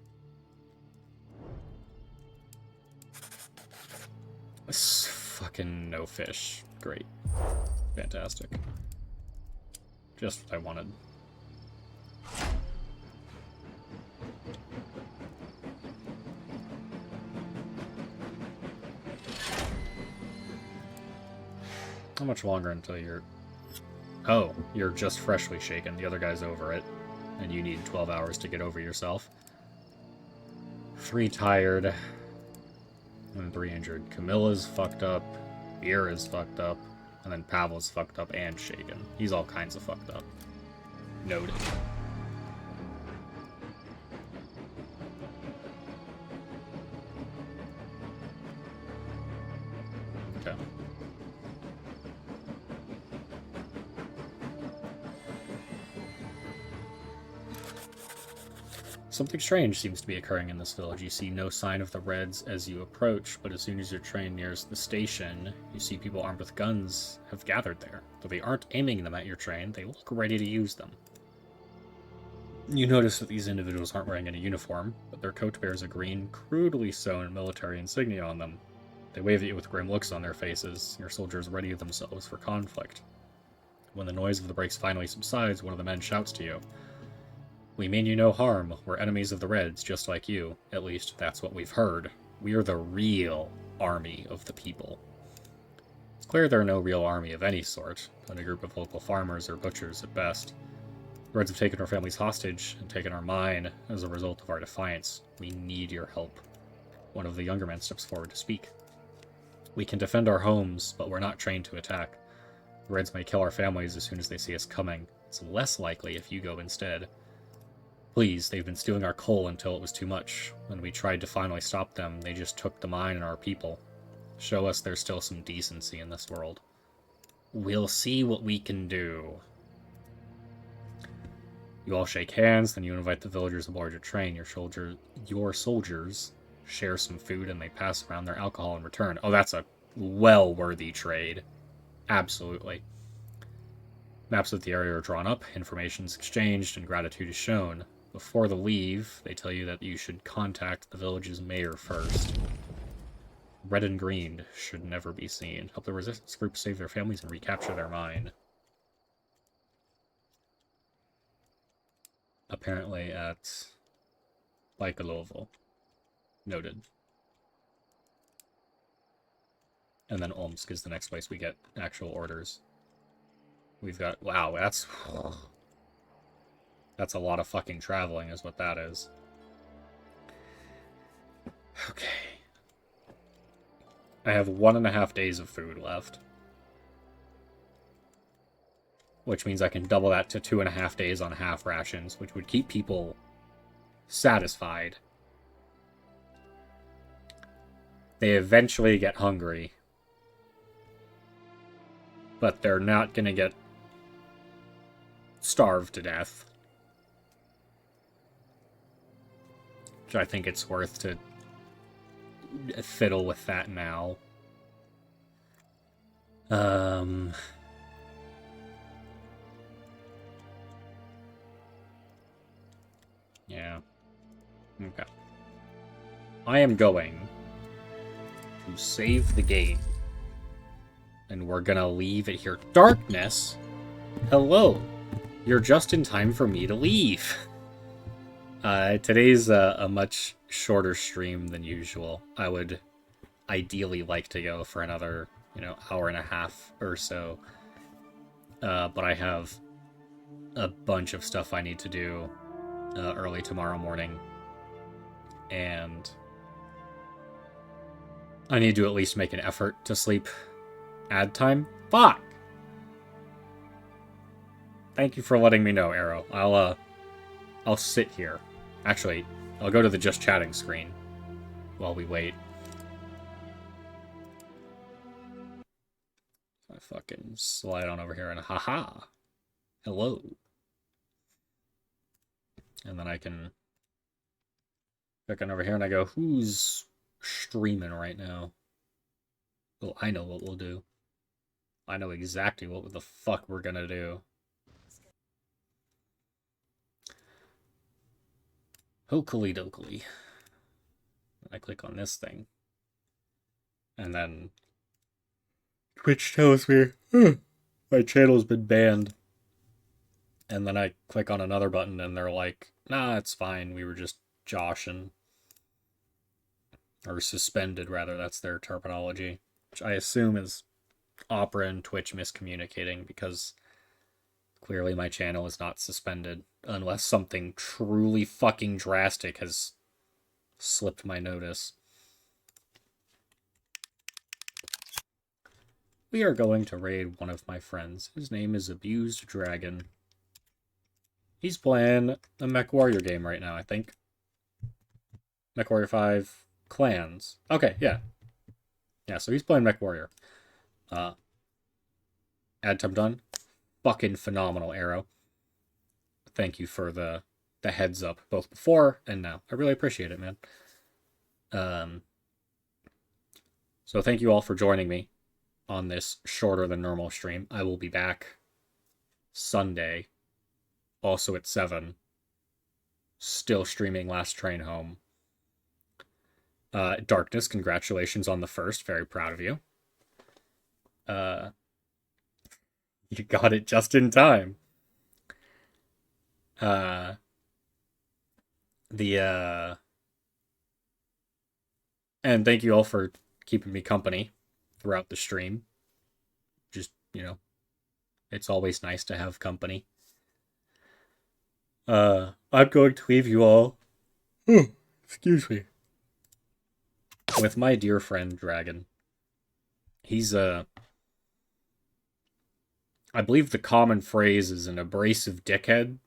This fucking no fish. Great. Fantastic. Just what I wanted. How much longer until you're... Oh, you're just freshly shaken. The other guy's over it. And you need 12 hours to get over yourself. 3 tired. And 3 injured. Camilla's fucked up. Beer is fucked up. And then Pavel's fucked up and shaken. He's all kinds of fucked up. Noted. Okay. Something strange seems to be occurring in this village. You see no sign of the Reds as you approach, but as soon as your train nears the station, you see people armed with guns have gathered there. Though they aren't aiming them at your train, they look ready to use them. You notice that these individuals aren't wearing any uniform, but their coat bears a green, crudely sewn military insignia on them. They wave at you with grim looks on their faces. Your soldiers ready themselves for conflict. When the noise of the brakes finally subsides, one of the men shouts to you, "We mean you no harm. We're enemies of the Reds, just like you. At least, that's what we've heard. We're the real army of the people." It's clear they're no real army of any sort, but a group of local farmers or butchers at best. The Reds have taken our families hostage and taken our mine as a result of our defiance. We need your help. One of the younger men steps forward to speak. "We can defend our homes, but we're not trained to attack. The Reds may kill our families as soon as they see us coming. It's less likely if you go instead. Please, they've been stealing our coal until it was too much. When we tried to finally stop them, they just took the mine and our people. Show us there's still some decency in this world. We'll see what we can do." You all shake hands, then you invite the villagers aboard your train. Your soldiers share some food, and they pass around their alcohol in return. Oh, that's a well-worthy trade. Absolutely. Maps of the area are drawn up, information's exchanged, and gratitude is shown. Before the leave, they tell you that you should contact the village's mayor first. Red and green should never be seen. Help the resistance group save their families and recapture their mine. Apparently at Baikalovo. Noted. And then Omsk is the next place we get actual orders. We've got... Wow, that's... That's a lot of fucking traveling is what that is. Okay. I have 1.5 days of food left. Which means I can double that to 2.5 days on half rations, which would keep people satisfied. They eventually get hungry. But they're not gonna get starved to death. Which I think it's worth to fiddle with that now. Yeah. Okay. I am going to save the game. And we're gonna leave it here. Darkness? Hello. You're just in time for me to leave. Today's a much shorter stream than usual. I would ideally like to go for another, hour and a half or so. But I have a bunch of stuff I need to do early tomorrow morning. And I need to at least make an effort to sleep. Ad time? Fuck! Thank you for letting me know, Arrow. I'll sit here. Actually, I'll go to the just chatting screen while we wait. I fucking slide on over here and haha. Hello. And then I can click on over here and I go, who's streaming right now? Well, I know what we'll do. I know exactly what the fuck we're gonna do. Hokely dokely. I click on this thing. And then Twitch tells me my channel's been banned. And then I click on another button and they're like, nah, it's fine. We were just joshing. Or suspended, rather. That's their terminology. Which I assume is Opera and Twitch miscommunicating, because clearly my channel is not suspended unless something truly fucking drastic has slipped my notice. We are going to raid one of my friends. His name is Abused Dragon. He's playing a MechWarrior game right now, I think. MechWarrior 5 Clans. Okay, yeah. Yeah, so he's playing MechWarrior. Ad time done. Fucking phenomenal, Arrow. Thank you for the heads up, both before and now. I really appreciate it, man. So thank you all for joining me on this shorter than normal stream. I will be back Sunday, also at 7. Still streaming Last Train Home. Darkness, congratulations on the first. Very proud of you. You got it just in time. And thank you all for keeping me company throughout the stream. Just, it's always nice to have company. I'm going to leave you all. Excuse me. With my dear friend Dragon. He's I believe the common phrase is an abrasive dickhead.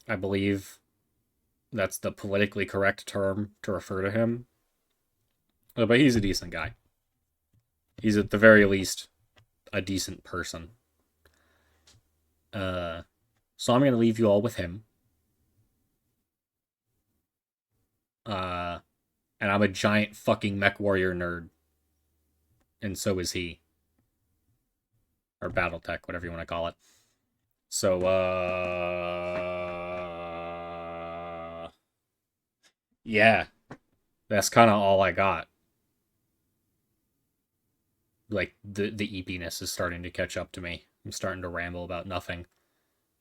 I believe that's the politically correct term to refer to him. But he's a decent guy. He's at the very least a decent person. So I'm going to leave you all with him. And I'm a giant fucking MechWarrior nerd. And so is he. Or Battletech, whatever you want to call it. So, yeah. That's kind of all I got. Like, the eepiness is starting to catch up to me. I'm starting to ramble about nothing.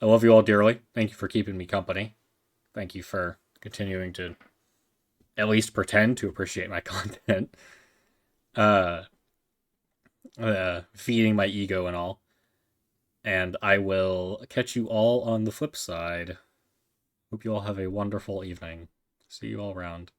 I love you all dearly. Thank you for keeping me company. Thank you for continuing to at least pretend to appreciate my content. Feeding my ego and all. And I will catch you all on the flip side. Hope you all have a wonderful evening. See you all around.